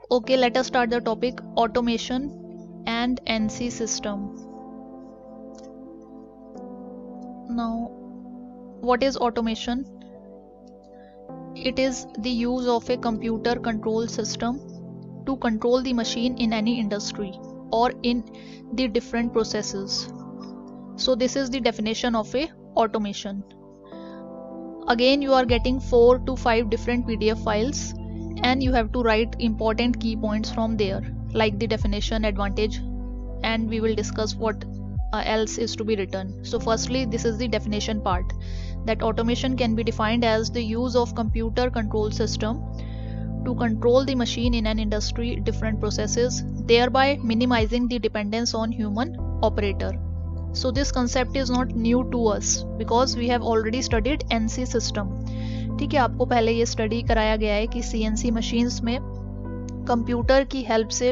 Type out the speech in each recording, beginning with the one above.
Okay, let us start the topic automation and NC system. Now, what is automation? It is the use of a computer control system to control the machine in any industry or in the different processes. So this is the definition of a automation. Again, you are getting 4 to 5 different PDF files and you have to write important key points from there, like the definition, advantage, and we will discuss what else is to be written. So firstly, this is the definition part, that automation can be defined as the use of computer control system to control the machine in an industry, different processes, thereby minimizing the dependence on human operator. So this concept is not new to us because we have already studied NC system. ठीक है, आपको पहले ये study कराया गया है कि CNC machines में कंप्यूटर की हेल्प से,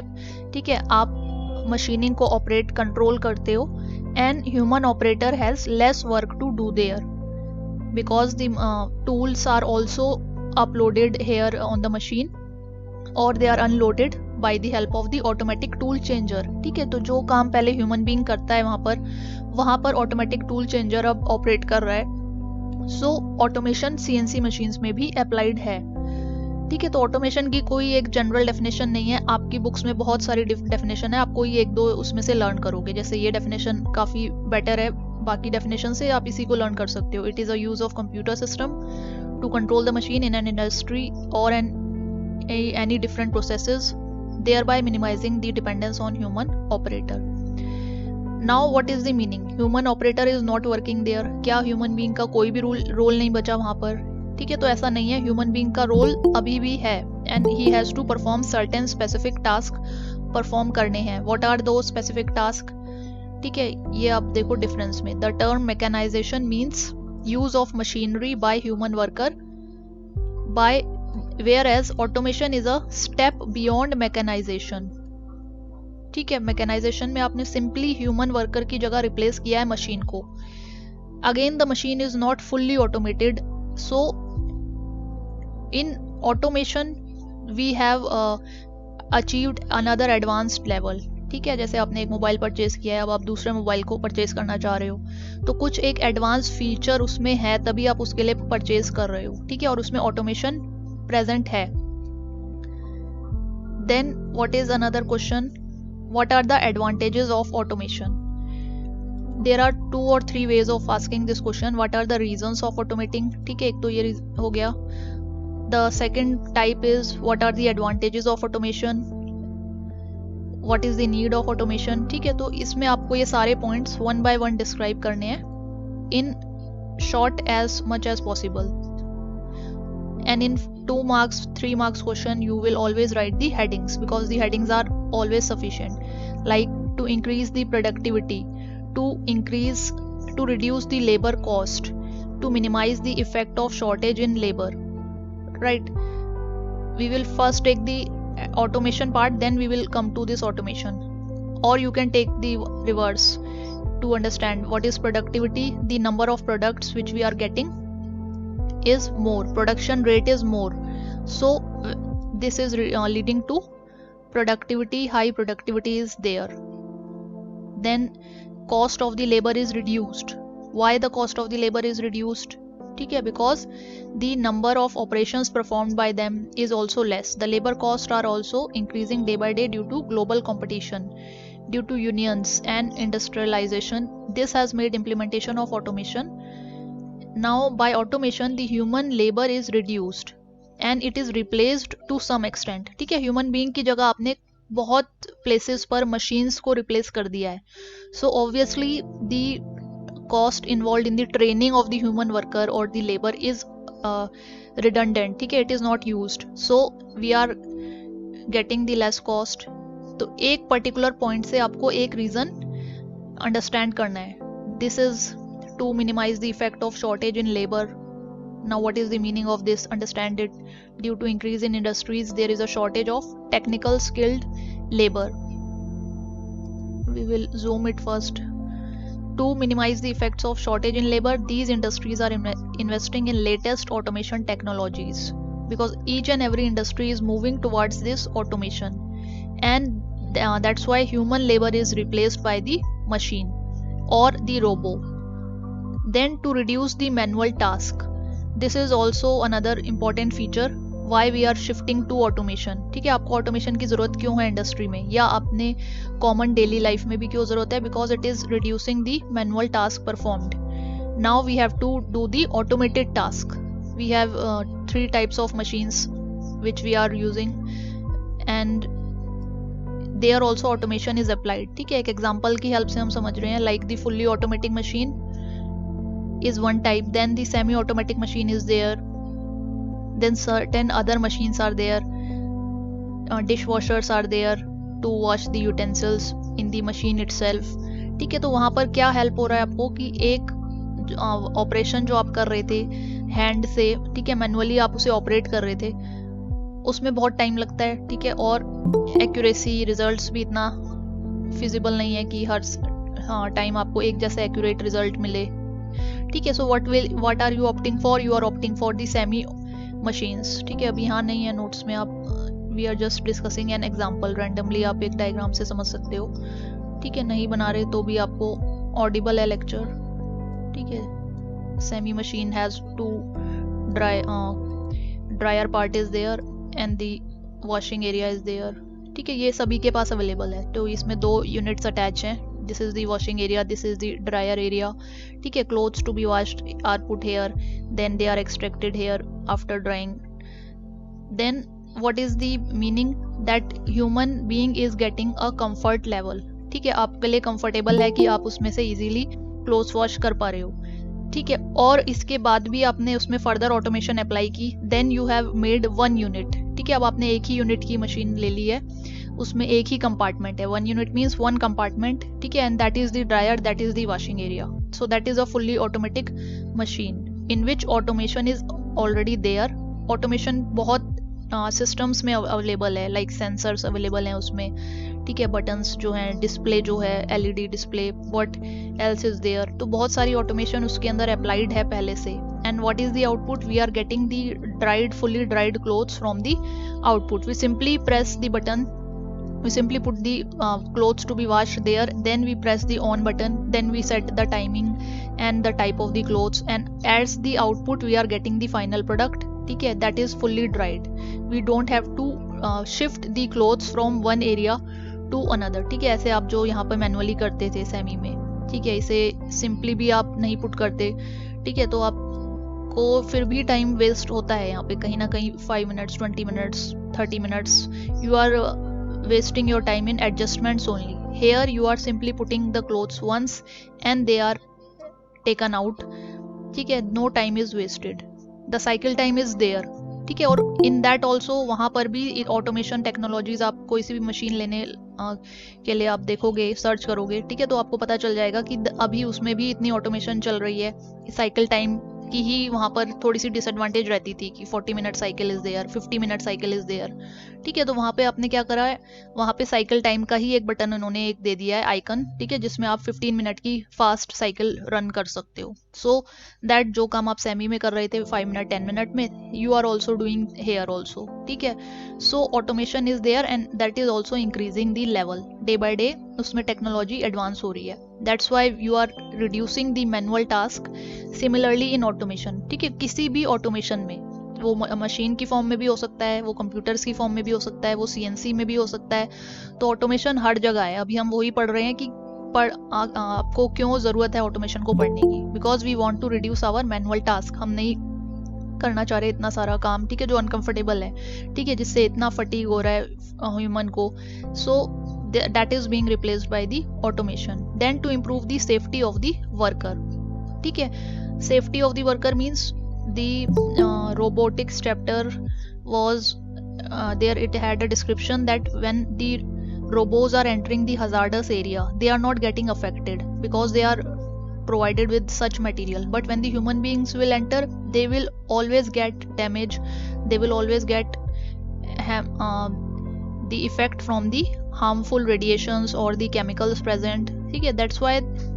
ठीक है, आप मशीनिंग को ऑपरेट कंट्रोल करते हो and human operator has less work to do there because the tools are also uploaded here on the machine or they are unloaded by the help of the automatic tool changer. ठीक है, तो जो काम पहले human being करता है वहाँ पर ऑटोमेटिक टूल चेंजर अब ऑपरेट कर रहा है. सो ऑटोमेशन CNC मशीन्स में भी अप्लाइड है. ठीक है, तो ऑटोमेशन की कोई एक जनरल डेफिनेशन नहीं है. आपकी बुक्स में बहुत सारी डेफिनेशन है, आप कोई एक दो उसमें से लर्न करोगे. जैसे ये डेफिनेशन काफ़ी बेटर है, बाकी डेफिनेशन से आप इसी को लर्न कर सकते हो. It is a use of computer system to control the machine in an industry or any different processes, thereby minimizing the dependence on human operator. Now what is the meaning? Human operator is not working there. क्या human being का कोई भी role नहीं बचा वहाँ पर? ठीक है, तो ऐसा नहीं है. human being का रोल अभी भी है and he has to perform certain specific task perform करने हैं. What are those specific task? ठीक है, ये आप देखो डिफरेंस में. The term mechanization means use of machinery by human worker, whereas automation is a step beyond mechanization. ठीक है, मैकेनाइजेशन में आपने सिंपली ह्यूमन वर्कर की जगह रिप्लेस किया है मशीन को. Again the machine is not fully automated. So in automation we have achieved another advanced level. ठीक है, जैसे आपने एक मोबाइल परचेज किया है, अब आप दूसरे मोबाइल को परचेज करना चाह रहे हो, तो कुछ एक एडवांस फीचर उसमें है तभी आप उसके लिए परचेज कर रहे हो. ठीक है, और उसमें ऑटोमेशन प्रेजेंट है. Then what is another question, what are the advantages of automation? There are 2 or 3 ways of asking this question. What are the reasons of automating? ठीक है, एक तो ये हो गया. The second type is what are the advantages of automation? What is the need of automation? ठीक है, तो इसमें आपको ये सारे पॉइंट्स 1 by 1 डिस्क्राइब करने हैं in short as much as possible. And in 2 marks, 3 marks question, you will always write the headings because the headings are always sufficient. Like to increase the productivity, to reduce the labor cost, to minimize the effect of shortage in labor. Right? We will first take the automation part, then we will come to this automation, or you can take the reverse to understand what is productivity. The number of products which we are getting is more, production rate is more, so this is leading to productivity, high productivity is there. Then cost of the labor is reduced. Why the cost of the labor is reduced? ठीक है, because the number of operations performed by them is also less. The labor costs are also increasing day by day due to global competition, due to unions and industrialization. This has made implementation of automation. Now by automation the human labor is reduced and it is replaced to some extent. ठीक है, human being की जगह आपने बहुत places पर machines को replace कर दिया है. So obviously the cost involved in the training of the human worker or the labor is redundant. ठीक है, it is not used, so we are getting the less cost. तो एक particular point से आपको एक reason understand करना है. This is to minimize the effect of shortage in labor. Now what is the meaning of this? Understand it. Due to increase in industries, there is a shortage of technical skilled labor. We will zoom it first. To minimize the effects of shortage in labor, these industries are investing in latest automation technologies. because each and every industry is moving towards this automation, and that's why human labor is replaced by the machine or the robo. Then to reduce the manual task, this is also another important feature why we are shifting to automation. ठीक है, आपको automation की ज़रूरत क्यों है industry में, या अपने कॉमन डेली लाइफ में भी क्यों ज़रूरत है? Because it is reducing the manual task performed. Now we have to do the automated task. We have 3 types of machines which we are using, and there also automation is applied. ठीक है, एक example की help से हम समझ रहे हैं. Like the fully automatic machine is one type, then the semi automatic machine is there, then certain other machines are there, dishwashers are there to wash the utensils in the machine itself. ठीक है, तो वहाँ पर क्या help हो रहा है आपको कि एक ऑपरेशन जो आप कर रहे थे हैंड से, ठीक है, मैनुअली आप उसे ऑपरेट कर रहे थे, उसमें बहुत टाइम लगता है. ठीक है, और एक्यूरेसी रिजल्ट्स भी इतना फिजिबल नहीं है कि हर टाइम आपको एक जैसे एक्यूरेट रिजल्ट मिले. ठीक है, so what are you opting for? You are opting for the semi machines. ठीक है, अभी यहाँ नहीं है नोट्स में, आप we are just discussing an example randomly, आप एक डायग्राम से समझ सकते हो. ठीक है, नहीं बना रहे तो भी आपको ऑडिबल है लेक्चर. ठीक है, semi machine has two dryer part is there and the washing area is there. ठीक है, ये सभी के पास अवेलेबल है. तो इसमें 2 यूनिट्स अटैच हैं. This is the washing area, this is the dryer area. ठीक है, clothes to be washed are put here, then they are extracted here after drying. Then what is the meaning? That human being is getting a comfort level. ठीक है, आपके लिए comfortable है कि आप उसमें से इजीली क्लोथ्स वॉश कर पा रहे हो. ठीक है, और इसके बाद भी आपने उसमें फर्दर ऑटोमेशन अप्लाई की, then you have made 1 unit. ठीक है, अब आपने एक ही यूनिट की मशीन ले ली है, उसमें एक ही कंपार्टमेंट है. 1 यूनिट मीन्स 1 कंपार्टमेंट. ठीक है, and that is the dryer, that is the washing area. So that is a fully automatic machine in which automation is already there. Automation बहुत सिस्टम्स में अवेलेबल है, लाइक सेंसर्स अवेलेबल हैं उसमें. ठीक है, buttons जो हैं, डिस्प्ले जो है, LED display, what else is there. तो बहुत सारी ऑटोमेशन उसके अंदर अप्लाइड है पहले से. And what is the output? We are getting the dried, fully dried clothes from the output. We simply press the button, we simply put the clothes to be washed there, then we press the on button, then we set the timing and the type of the clothes, and as the output we are getting the final product. ठीक है, that is fully dried. We don't have to shift the clothes from one area to another. ठीक है, ऐसे आप जो यहाँ पर manually करते थे सेमी में. ठीक है, इसे सिंपली भी आप नहीं पुट करते. ठीक है, तो आपको फिर भी टाइम वेस्ट होता है यहाँ पे कहीं ना कहीं. 5 minutes, 20 minutes, 30 minutes, you are wasting your time in adjustments only. Here you are simply putting the clothes once and they are taken out. ठीक है, no time is wasted. The cycle time is there. ठीक है, और in that also वहाँ पर भी automation technologies, आप कोई सी भी मशीन लेने के लिए आप देखोगे, सर्च करोगे, ठीक है, तो आपको पता चल जाएगा कि अभी उसमें भी इतनी ऑटोमेशन चल रही है. साइकिल टाइम की ही वहाँ पर थोड़ी सी डिसएडवांटेज रहती थी कि 40 minute cycle is there, 50 minute cycle is there. ठीक है, तो वहाँ पे आपने क्या करा है, वहाँ पे साइकिल टाइम का ही एक बटन उन्होंने एक दे दिया है, आइकन. ठीक है, जिसमें आप 15 मिनट की फास्ट साइकिल रन कर सकते हो. सो दैट जो काम आप सेमी में कर रहे थे 5 मिनट 10 मिनट में, you are also doing here also. ठीक है, so automation is there and that is also increasing the level. Day by day उसमें टेक्नोलॉजी एडवांस हो रही है. That's why you are reducing the manual task. Similarly in automation, ठीक है, किसी भी ऑटोमेशन में, वो मशीन की फॉर्म में भी हो सकता है, वो कंप्यूटर्स की फॉर्म में भी हो सकता है, वो CNC में भी हो सकता है. तो ऑटोमेशन हर जगह है. अभी हम वही पढ़ रहे हैं कि आपको क्यों ज़रूरत है ऑटोमेशन को पढ़ने की. Because we want to reduce our manual task. हम नहीं करना चाह रहे इतना सारा काम, ठीक है, जो अनकंफर्टेबल है, ठीक है, जिससे इतना फटीग हो रहा है ह्यूमन को. सो that is being replaced by the automation. Then to improve the safety of the worker. ठीक है, safety of the worker means the robotics chapter was there. It had a description that when the robots are entering the hazardous area, they are not getting affected because they are provided with such material. But when the human beings will enter, they will always get damage. They will always get the effect from the harmful radiations or the chemicals present. ठीक है, that's why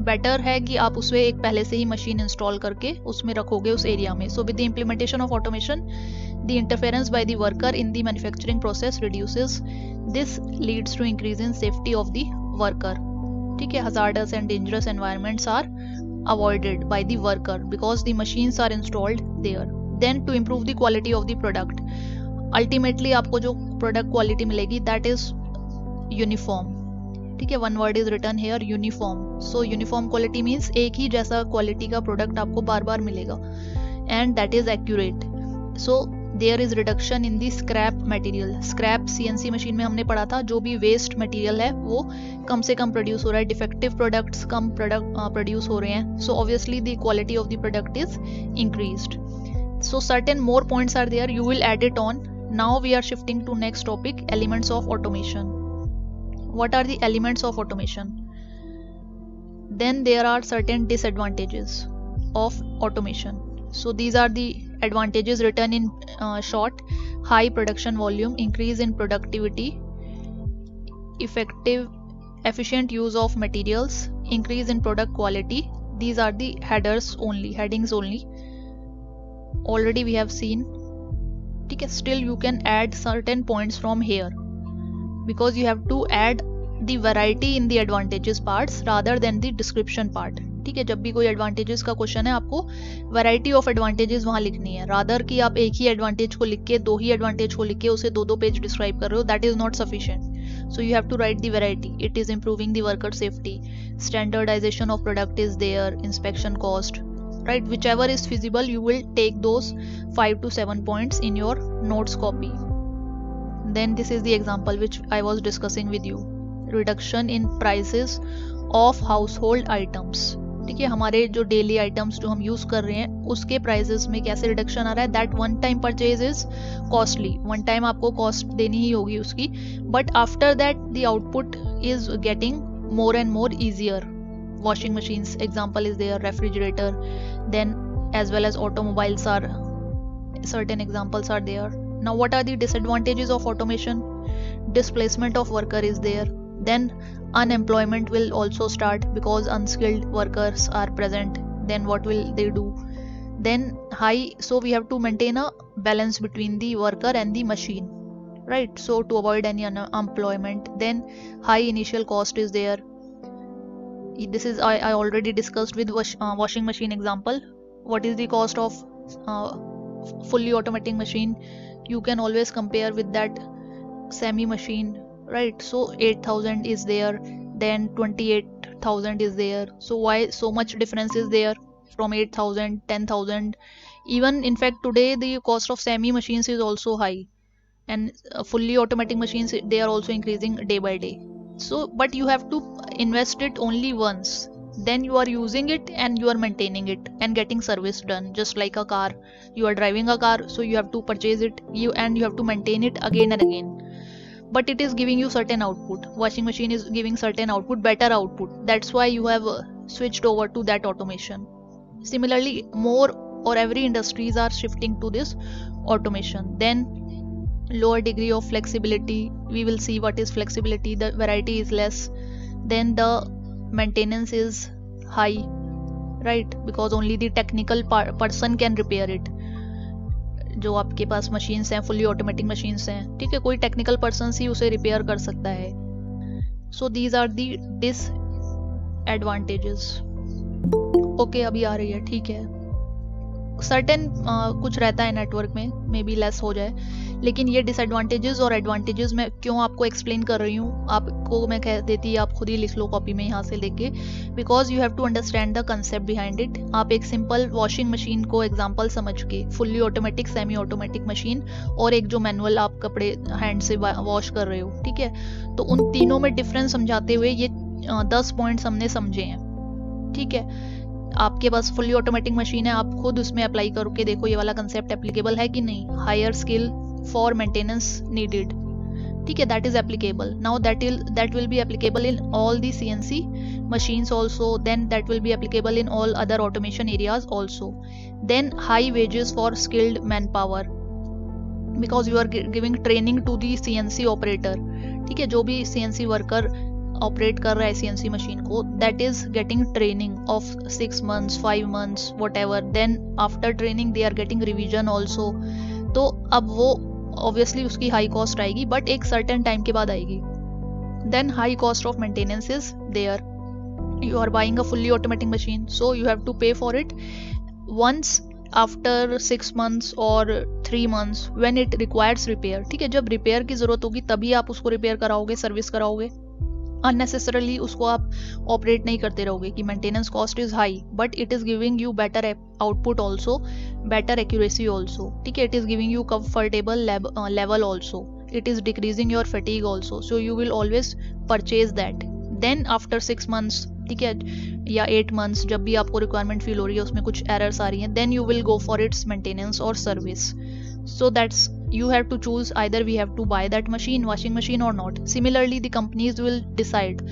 better है कि आप उसमें एक पहले से ही machine install करके उसमें रखोगे उस एरिया में. So with the implementation of automation, the interference by the worker in the manufacturing process reduces. This leads to increase in safety of the worker. ठीक है, hazardous and dangerous environments are avoided by the worker because the machines are installed there. Then to improve the quality of the product, ultimately आपको जो product quality मिलेगी that is uniform. ठीक है, one word is written here, uniform. So uniform quality means एक ही जैसा quality का product आपको बार बार मिलेगा, and that is accurate. So there is reduction in the scrap material. Scrap CNC machine में हमने पढ़ा था, जो भी वेस्ट मटेरियल है वो कम से कम प्रोड्यूस हो रहा है, डिफेक्टिव प्रोडक्ट्स कम प्रोड्यूस हो रहे हैं. So obviously the quality of the product is increased. So certain more points are there, you will add it on. Now we are shifting to next topic, elements of automation. What are the elements of automation? Then there are certain disadvantages of automation. So these are the advantages written in short: high production volume, increase in productivity, efficient use of materials, increase in product quality. These are the headings only. Already we have seen. Okay, still you can add certain points from here, because you have to add the variety in the advantages parts rather than the description part. ठीक है, जब भी कोई advantages का question है आपको variety of advantages वहाँ लिखनी है, rather कि आप एक ही advantage को लिख के, दो ही advantage को लिख के उसे दो पेज describe कर रहे हो, that is not sufficient. So you have to write the variety. It is improving the worker safety, standardization of product is there, inspection cost, right? Whichever is feasible, you will take those 5 to 7 points in your notes copy. Then this is the example which I was discussing with you. Reduction in prices of household items. ठीक है, हमारे जो daily items जो हम use कर रहे हैं उसके प्राइसेस में कैसे रिडक्शन आ रहा है. That one time purchase is costly. One time आपको कॉस्ट देनी ही होगी उसकी, but after that the output is getting more and more easier. Washing machines example is there, refrigerator, then as well as automobiles are certain examples are there. Now what are the disadvantages of automation? Displacement of worker is there. Then unemployment will also start because unskilled workers are present. Then what will they do? Then so we have to maintain a balance between the worker and the machine, right? So to avoid any unemployment. Then high initial cost is there. This is I already discussed with washing machine example. What is the cost of fully automatic machine? You can always compare with that semi machine, right? So 8,000 is there, then 28,000 is there. So why so much difference is there from 8,000, 10,000? Even in fact today the cost of semi machines is also high, and fully automatic machines, they are also increasing day by day. So but you have to invest it only once, then you are using it and you are maintaining it and getting service done. Just like a car, you are driving a car, so you have to purchase it, you have to maintain it again and again, but it is giving you certain output. Washing machine is giving certain output, better output. That's why you have switched over to that automation. Similarly, more or every industries are shifting to this automation. Then lower degree of flexibility, we will see what is flexibility. The variety is less. Then the maintenance is high, right? Because only the technical person can repair it. जो आपके पास machines हैं, fully automatic machines हैं, ठीक है, कोई technical person ही उसे repair कर सकता है. So these are the disadvantages. Okay, अभी आ रही है, ठीक है. सर्टेन कुछ रहता है नेटवर्क में, मे बी लेस हो जाए, लेकिन ये डिसएडवांटेजेस और एडवांटेजेस मैं क्यों आपको एक्सप्लेन कर रही हूँ, आपको मैं कह देती, आप खुद ही लिख लो कॉपी में यहाँ से लेके, because you have to understand the concept behind it. आप एक सिंपल वॉशिंग मशीन को एग्जांपल समझ के, fully automatic, semi automatic machine और एक जो मैनुअल आप कपड़े हैंड से वॉश कर रहे हो, ठीक है, तो उन तीनों में डिफरेंस समझाते हुए ये 10 पॉइंट्स हमने समझे हैं. ठीक है, आपके पास फुल्ली ऑटोमेटिक मशीन है, आप खुद उसमें अप्लाई करके देखो ये वाला कंसेप्ट एप्लीकेबल है कि नहीं. Higher skill for maintenance needed, ठीक है, that is applicable. Now that will be applicable in all the CNC machines also. Then that will be applicable in all other automation areas also. Then high wages for skilled manpower, because you are giving training to the CNC operator. ठीक है, जो भी CNC worker operate कर रहा है CNC machine को, that is getting training of 6 months, 5 months, whatever. Then after training they are getting revision also. तो अब वो ऑब्वियसली उसकी हाई कॉस्ट आएगी, बट एक सर्टेन टाइम के बाद आएगी. Then high cost of maintenance is there. You are buying a fully automatic machine, so you have to pay for it once after 6 months or 3 months when it requires repair. ठीक है, जब repair की ज़रूरत होगी तभी आप उसको repair कराओगे, सर्विस कराओगे. अननेसेसरली उसको आप ऑपरेट नहीं करते रहोगे कि maintenance cost is high, but it is giving you better output also, better accuracy also. ठीक है, it is giving you comfortable level also, it is decreasing your fatigue also, so you will always purchase that. Then after 6 months, ठीक है, या 8 months, जब भी आपको requirement feel हो रही है, उसमें कुछ एरर्स आ रही हैं, then you will go for its maintenance और service. So that's you have to choose, either we have to buy that machine, washing machine, or not. Similarly, the companies will decide,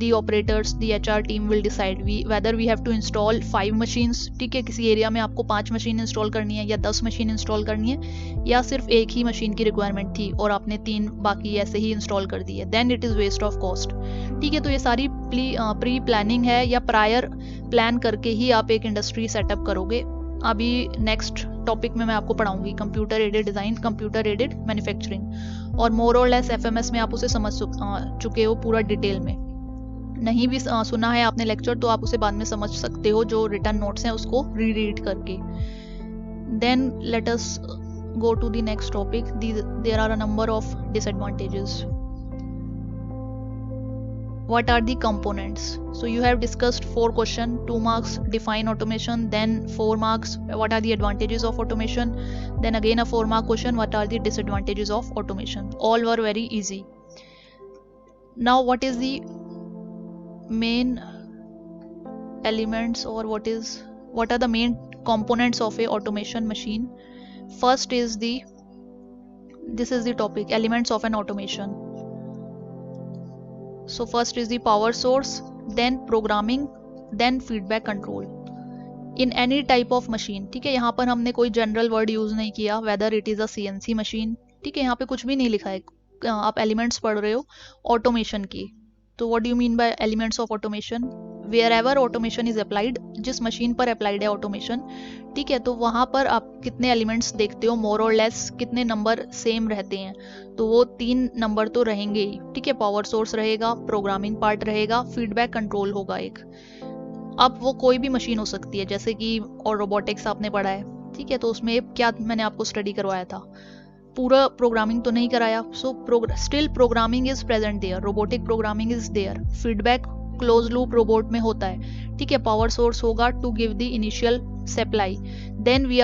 the operators, the HR team will decide whether we have to install 5 machines. ठीक है, किसी area में आपको 5 machine install करनी है या 10 machine install करनी है, या सिर्फ एक ही मशीन की रिक्वायरमेंट थी और आपने 3 बाकी ऐसे ही इंस्टॉल कर दी है. Then it is waste of cost. ठीक है, तो ये सारी प्री प्लानिंग है या प्रायर प्लान करके ही आप एक इंडस्ट्री सेटअप करोगे. अभी नेक्स्ट टॉपिक में मैं आपको पढ़ाऊंगी computer aided design, computer aided manufacturing, और मोर और लेस एफएमएस में आप उसे समझ चुके हो पूरा डिटेल में. नहीं भी सुना है आपने लेक्चर तो आप उसे बाद में समझ सकते हो, जो रिटर्न नोट्स हैं उसको रीड करके. Then let us go to the next topic. There are a number of disadvantages. What are the components? So you have discussed 4 questions, 2 marks define automation, then 4 marks what are the advantages of automation, then again a 4 mark question what are the disadvantages of automation. All were very easy. Now what is the main elements, or what are the main components of a automation machine? First is this is the topic, elements of an automation. So first is the power source, then programming, then feedback control. In any type of machine, ठीक है, यहाँ पर हमने कोई general word use नहीं किया, whether it is a CNC machine, ठीक है, यहाँ पे कुछ भी नहीं लिखा है. आप एलिमेंट्स पढ़ रहे हो ऑटोमेशन की, तो what do you mean by elements of automation? Wherever automation is applied, जिस मशीन पर अप्लाइड है ऑटोमेशन, ठीक है, तो वहाँ पर आप कितने एलिमेंट्स देखते हो, मोर और लेस कितने नंबर सेम रहते हैं, तो वो 3 नंबर तो रहेंगे ही. ठीक है, पावर सोर्स रहेगा, प्रोग्रामिंग पार्ट रहेगा, फीडबैक कंट्रोल होगा एक. अब वो कोई भी मशीन हो सकती है, जैसे कि और रोबोटिक्स आपने पढ़ा है, ठीक है, तो उसमें क्या मैंने आपको स्टडी करवाया था, पूरा प्रोग्रामिंग तो नहीं कराया. So still programming is present there, robotic programming is there, feedback close loop robot में होता है. ठीक है, पावर सोर्स होगा to give the initial supply. Then we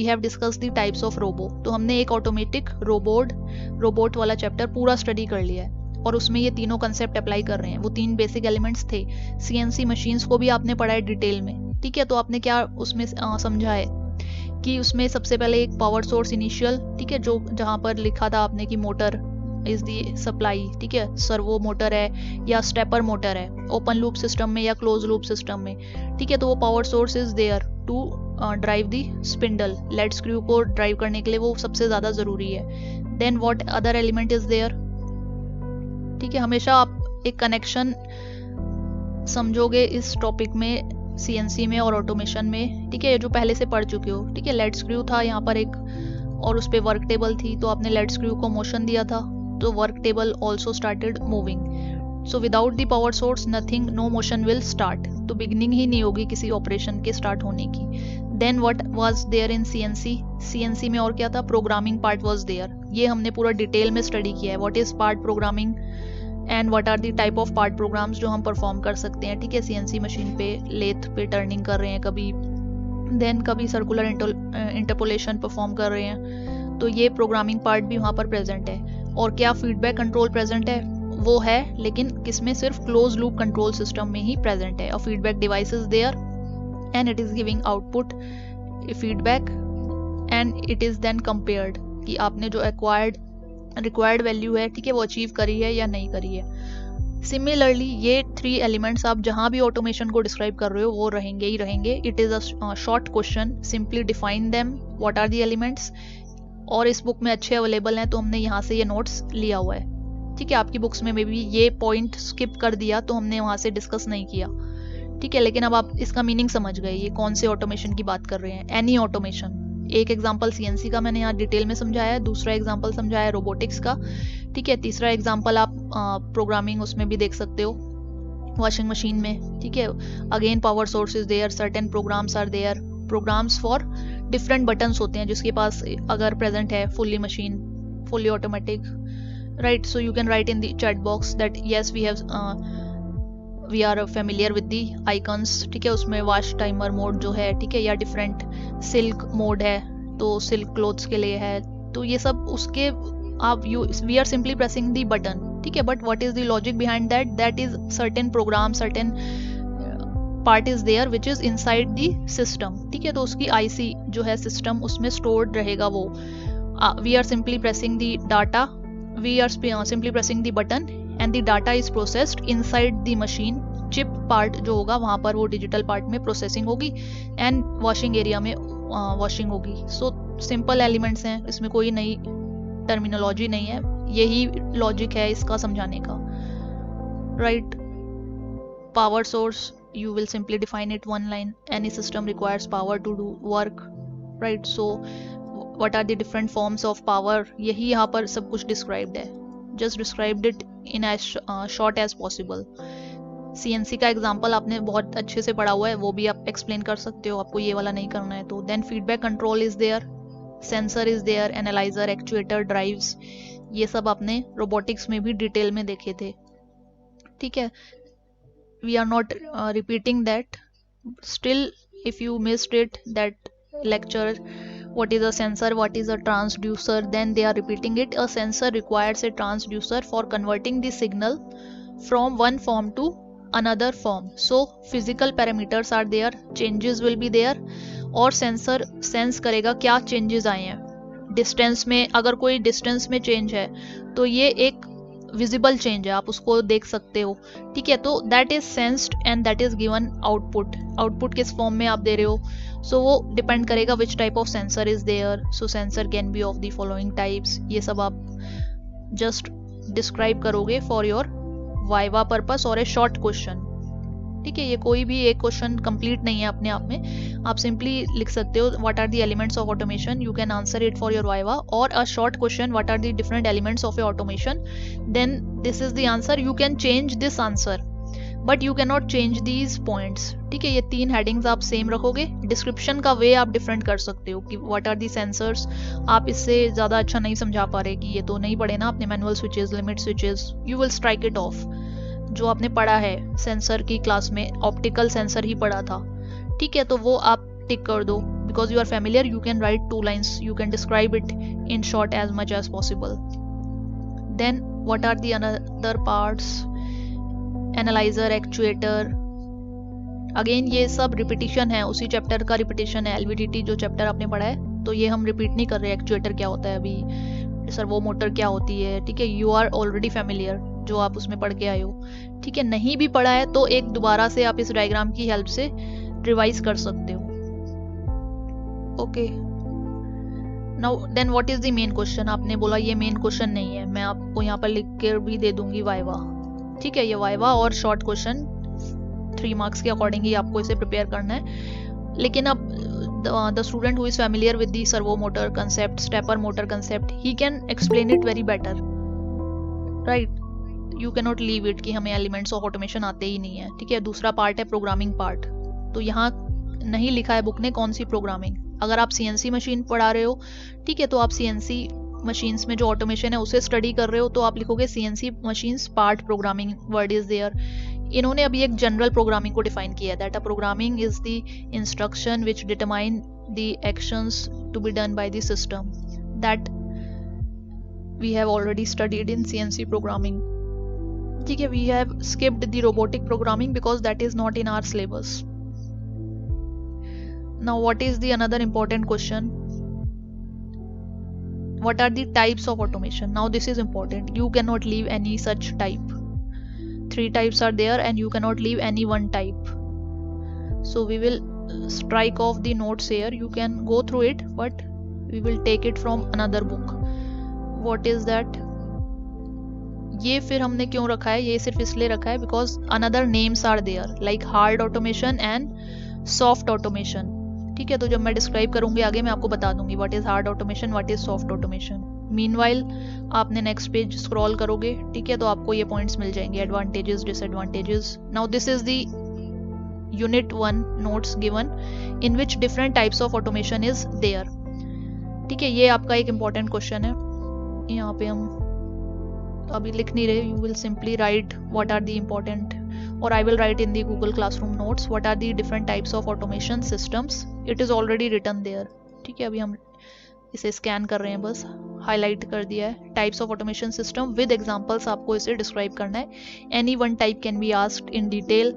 have discuss the types of robo. तो हमने एक ऑटोमेटिक रोबोट वाला चैप्टर पूरा स्टडी कर लिया है और उसमें ये तीनों कंसेप्ट अप्लाई कर रहे हैं. वो 3 बेसिक एलिमेंट्स थे. CNC मशीन्स को भी आपने पढ़ा है डिटेल में. ठीक है, तो आपने क्या उसमें समझा है कि उसमें सबसे पहले एक पावर सोर्स इनिशियल, ठीक है, जो जहाँ पर लिखा था आपने कि मोटर इज दी सप्लाई. ठीक है, सर्वो मोटर है या स्टेपर मोटर है, ओपन लूप सिस्टम में या क्लोज लूप सिस्टम में. ठीक है, तो वो power source is there to drive the spindle, lead screw को ड्राइव करने के लिए वो सबसे ज़्यादा ज़रूरी है. Then what other element is there. ठीक है, हमेशा आप एक कनेक्शन समझोगे इस टॉपिक में, CNC में और ऑटोमेशन में. ठीक है, जो पहले से पढ़ चुके हो. ठीक है, लेड स्क्रू था यहाँ पर एक, और उस पर वर्क टेबल थी, तो आपने लेड स्क्रू को मोशन दिया था, तो work table also started moving. So without the power source nothing, no motion will start. तो बिगनिंग ही नहीं होगी किसी ऑपरेशन के स्टार्ट होने की. Then what was there in CNC में और क्या था, प्रोग्रामिंग पार्ट वाज देयर. ये हमने पूरा डिटेल में स्टडी किया है, what is part programming and what are the type of part programs जो हम परफॉर्म कर सकते हैं. ठीक है, CNC मशीन पे लेथ पे टर्निंग कर रहे हैं कभी, देन कभी सर्कुलर इंटरपोलेशन परफॉर्म कर रहे हैं, तो ये प्रोग्रामिंग पार्ट भी वहाँ पर प्रेजेंट है. और क्या फीडबैक कंट्रोल प्रेजेंट है, वो है, लेकिन किसमें, सिर्फ क्लोज लूप कंट्रोल सिस्टम में ही प्रेजेंट है. और feedback device is there and it is giving output feedback and it is then compared कि आपने जो रिक्वायर्ड वैल्यू है, ठीक है, वो अचीव करी है या नहीं करी है. सिमिलरली ये 3 एलिमेंट्स आप जहां भी ऑटोमेशन को डिस्क्राइब कर रहे हो वो रहेंगे ही रहेंगे. It is a short question, simply define them, what are the elements. और इस बुक में अच्छे अवेलेबल हैं, तो हमने यहाँ से ये नोट्स लिया हुआ है. ठीक है, आपकी बुक्स में भी ये पॉइंट स्किप कर दिया तो हमने वहाँ से डिस्कस नहीं किया. ठीक है, लेकिन अब आप इसका मीनिंग समझ गए, ये कौन से ऑटोमेशन की बात कर रहे हैं. एनी ऑटोमेशन, एक एग्जांपल सीएनसी का मैंने यहाँ डिटेल में समझाया है, दूसरा एग्जांपल समझाया है रोबोटिक्स का, ठीक है। तीसरा एग्जांपल आप प्रोग्रामिंग उसमें भी देख सकते हो, वॉशिंग मशीन में, ठीक है। Again power source is there, certain programs are there, programs for different buttons होते हैं जिसके पास अगर प्रेजेंट है fully machine, fully automatic, right. So you can write in the chat box that yes we are familiar with the icons, ठीक है। उसमें wash timer mode जो है, ठीक है, या डिफरेंट सिल्क मोड है तो सिल्क क्लोथ्स के लिए है, तो ये सब उसके आप we are simply pressing the button, ठीक है। But what is the logic behind that, that is certain program, certain part is there which is inside the system, ठीक है। तो उसकी आईसी जो है सिस्टम उसमें स्टोर्ड रहेगा वो। We are simply pressing the data, we are simply pressing the button and the data is processed inside the machine. Chip part जो होगा वहां पर वो डिजिटल पार्ट में प्रोसेसिंग होगी एंड वॉशिंग एरिया में वॉशिंग होगी। सो सिंपल एलिमेंट्स हैं, इसमें कोई नई टर्मिनोलॉजी नहीं है, यही लॉजिक है इसका समझाने का, right. Power source, you will simply define it one line, any system requires power to do work, right? So what are the different forms of power, यही यहाँ पर सब कुछ described है, just described it in as short as possible। CNC का example आपने बहुत अच्छे से पढ़ा हुआ है, वो भी आप एक्सप्लेन कर सकते हो, आपको ये वाला नहीं करना है तो। Then feedback control is there, sensor is there, analyser, actuator, drives, ये सब आपने रोबोटिक्स में भी डिटेल में देखे थे, ठीक है। We are not repeating that. Still, if you missed it, that lecture, what is a sensor, what is a transducer, then they are repeating it. A sensor requires a transducer for converting the signal from one form to another form. So physical parameters are there, changes will be there, और sensor sense करेगा क्या changes आए हैं। Distance में अगर कोई distance में change है तो ये एक विजिबल चेंज है, आप उसको देख सकते हो, ठीक है। तो that is sensed and that is given output. Output किस फॉर्म में आप दे रहे हो, सो वो डिपेंड करेगा which type of sensor is there. So sensor can be of the following types, ये सब आप जस्ट डिस्क्राइब करोगे फॉर योर वाइवा पर्पस और ए शॉर्ट क्वेश्चन, ठीक है। ये कोई भी एक क्वेश्चन कंप्लीट नहीं है अपने आप में, आप सिंपली लिख सकते हो what are the elements of automation, you can answer it for your viva, or a short question what are the different elements of a automation, then this is the answer. You can change this answer but you can not change these points, ठीक है। ये तीन headings आप same रखोगे, description का वे आप different कर सकते हो कि व्हाट आर दी सेंसर्स। आप इससे ज़्यादा अच्छा नहीं समझा पा रहे कि ये तो नहीं पढ़े ना आपने manual switches, limit switches, you will strike it of. जो आपने पढ़ा है सेंसर की क्लास में, ऑप्टिकल सेंसर ही पढ़ा था, ठीक है, तो वो आप टिक कर दो because you are familiar. You can write 2 lines, you can describe it in short as much as possible. Then what are the another parts, analyser, actuator, again ये सब रिपीटिशन है, उसी चैप्टर का रिपीटिशन है। LVDT जो chapter आपने पढ़ा है तो ये हम रिपीट नहीं कर रहे। एक्चुएटर क्या होता है, अभी सर्वो मोटर क्या होती है, ठीक है, यू आर ऑलरेडी फेमिलियर, जो आप उसमें पढ़ के आए हो, ठीक है। नहीं भी पढ़ा है तो एक दोबारा से आप इस डायग्राम की हेल्प से रिवाइज कर सकते हो, okay. Now then what is the main question, आपने बोला ये मेन क्वेश्चन नहीं है, मैं आपको यहाँ पर लिख कर भी दे दूंगी वाइवा, ठीक है। ये वाइवा और शॉर्ट क्वेश्चन 3 marks के अकॉर्डिंग ही आपको इसे प्रिपेयर करना है। लेकिन अब the student who is familiar with the servo motor concept, stepper motor concept, he can explain it very better, right. You can not leave it कि हमें एलिमेंट्स ऑफ ऑटोमेशन आते ही नहीं है, ठीक है। दूसरा पार्ट है प्रोग्रामिंग पार्ट, तो यहाँ नहीं लिखा है बुक ने कौन सी प्रोग्रामिंग। अगर आप सीएनसी मशीन पढ़ा रहे हो, ठीक है, तो आप सीएनसी मशीन्स में जो ऑटोमेशन है उसे स्टडी कर रहे हो तो आप लिखोगे CNC machines part programming, word is there. इन्होंने अभी एक जनरल प्रोग्रामिंग को डिफाइन किया है, that a programming is the instruction which determine the actions to be done by the system, that we have already studied in CNC programming, ठीक है। We have skipped the robotic programming because that is not in our syllabus. Now what is the another important question, what are the types of automation? Now this is important, you cannot leave any such type. 3 types are there and you cannot leave any one type. So we will strike off the notes here, you can go through it but we will take it from another book. What is that? ये फिर हमने क्यों रखा है, ये सिर्फ इसलिए रखा है because another names are there like hard automation and soft automation, ठीक है, तो जब मैं डिस्क्राइब करूंगी आगे मैं आपको बता दूंगी what is hard automation, what is soft automation. Meanwhile आपने नेक्स्ट पेज स्क्रॉल करोगे, ठीक है, तो आपको ये पॉइंट्स मिल जाएंगे, advantages, disadvantages. Now this is the unit 1 notes given in which different types of automation is there. ठीक है, ये आपका एक इंपॉर्टेंट क्वेश्चन है। यहाँ पे हम अभी लिख नहीं रहे, you will simply write what are the important, or I will write in the Google Classroom notes what are the different types of automation systems. It is already written there. ठीक है, अभी हम इसे स्कैन कर रहे हैं, बस highlight कर दिया है। Types of automation system with examples आपको इसे डिस्क्राइब करना है। Any one type can be asked in detail,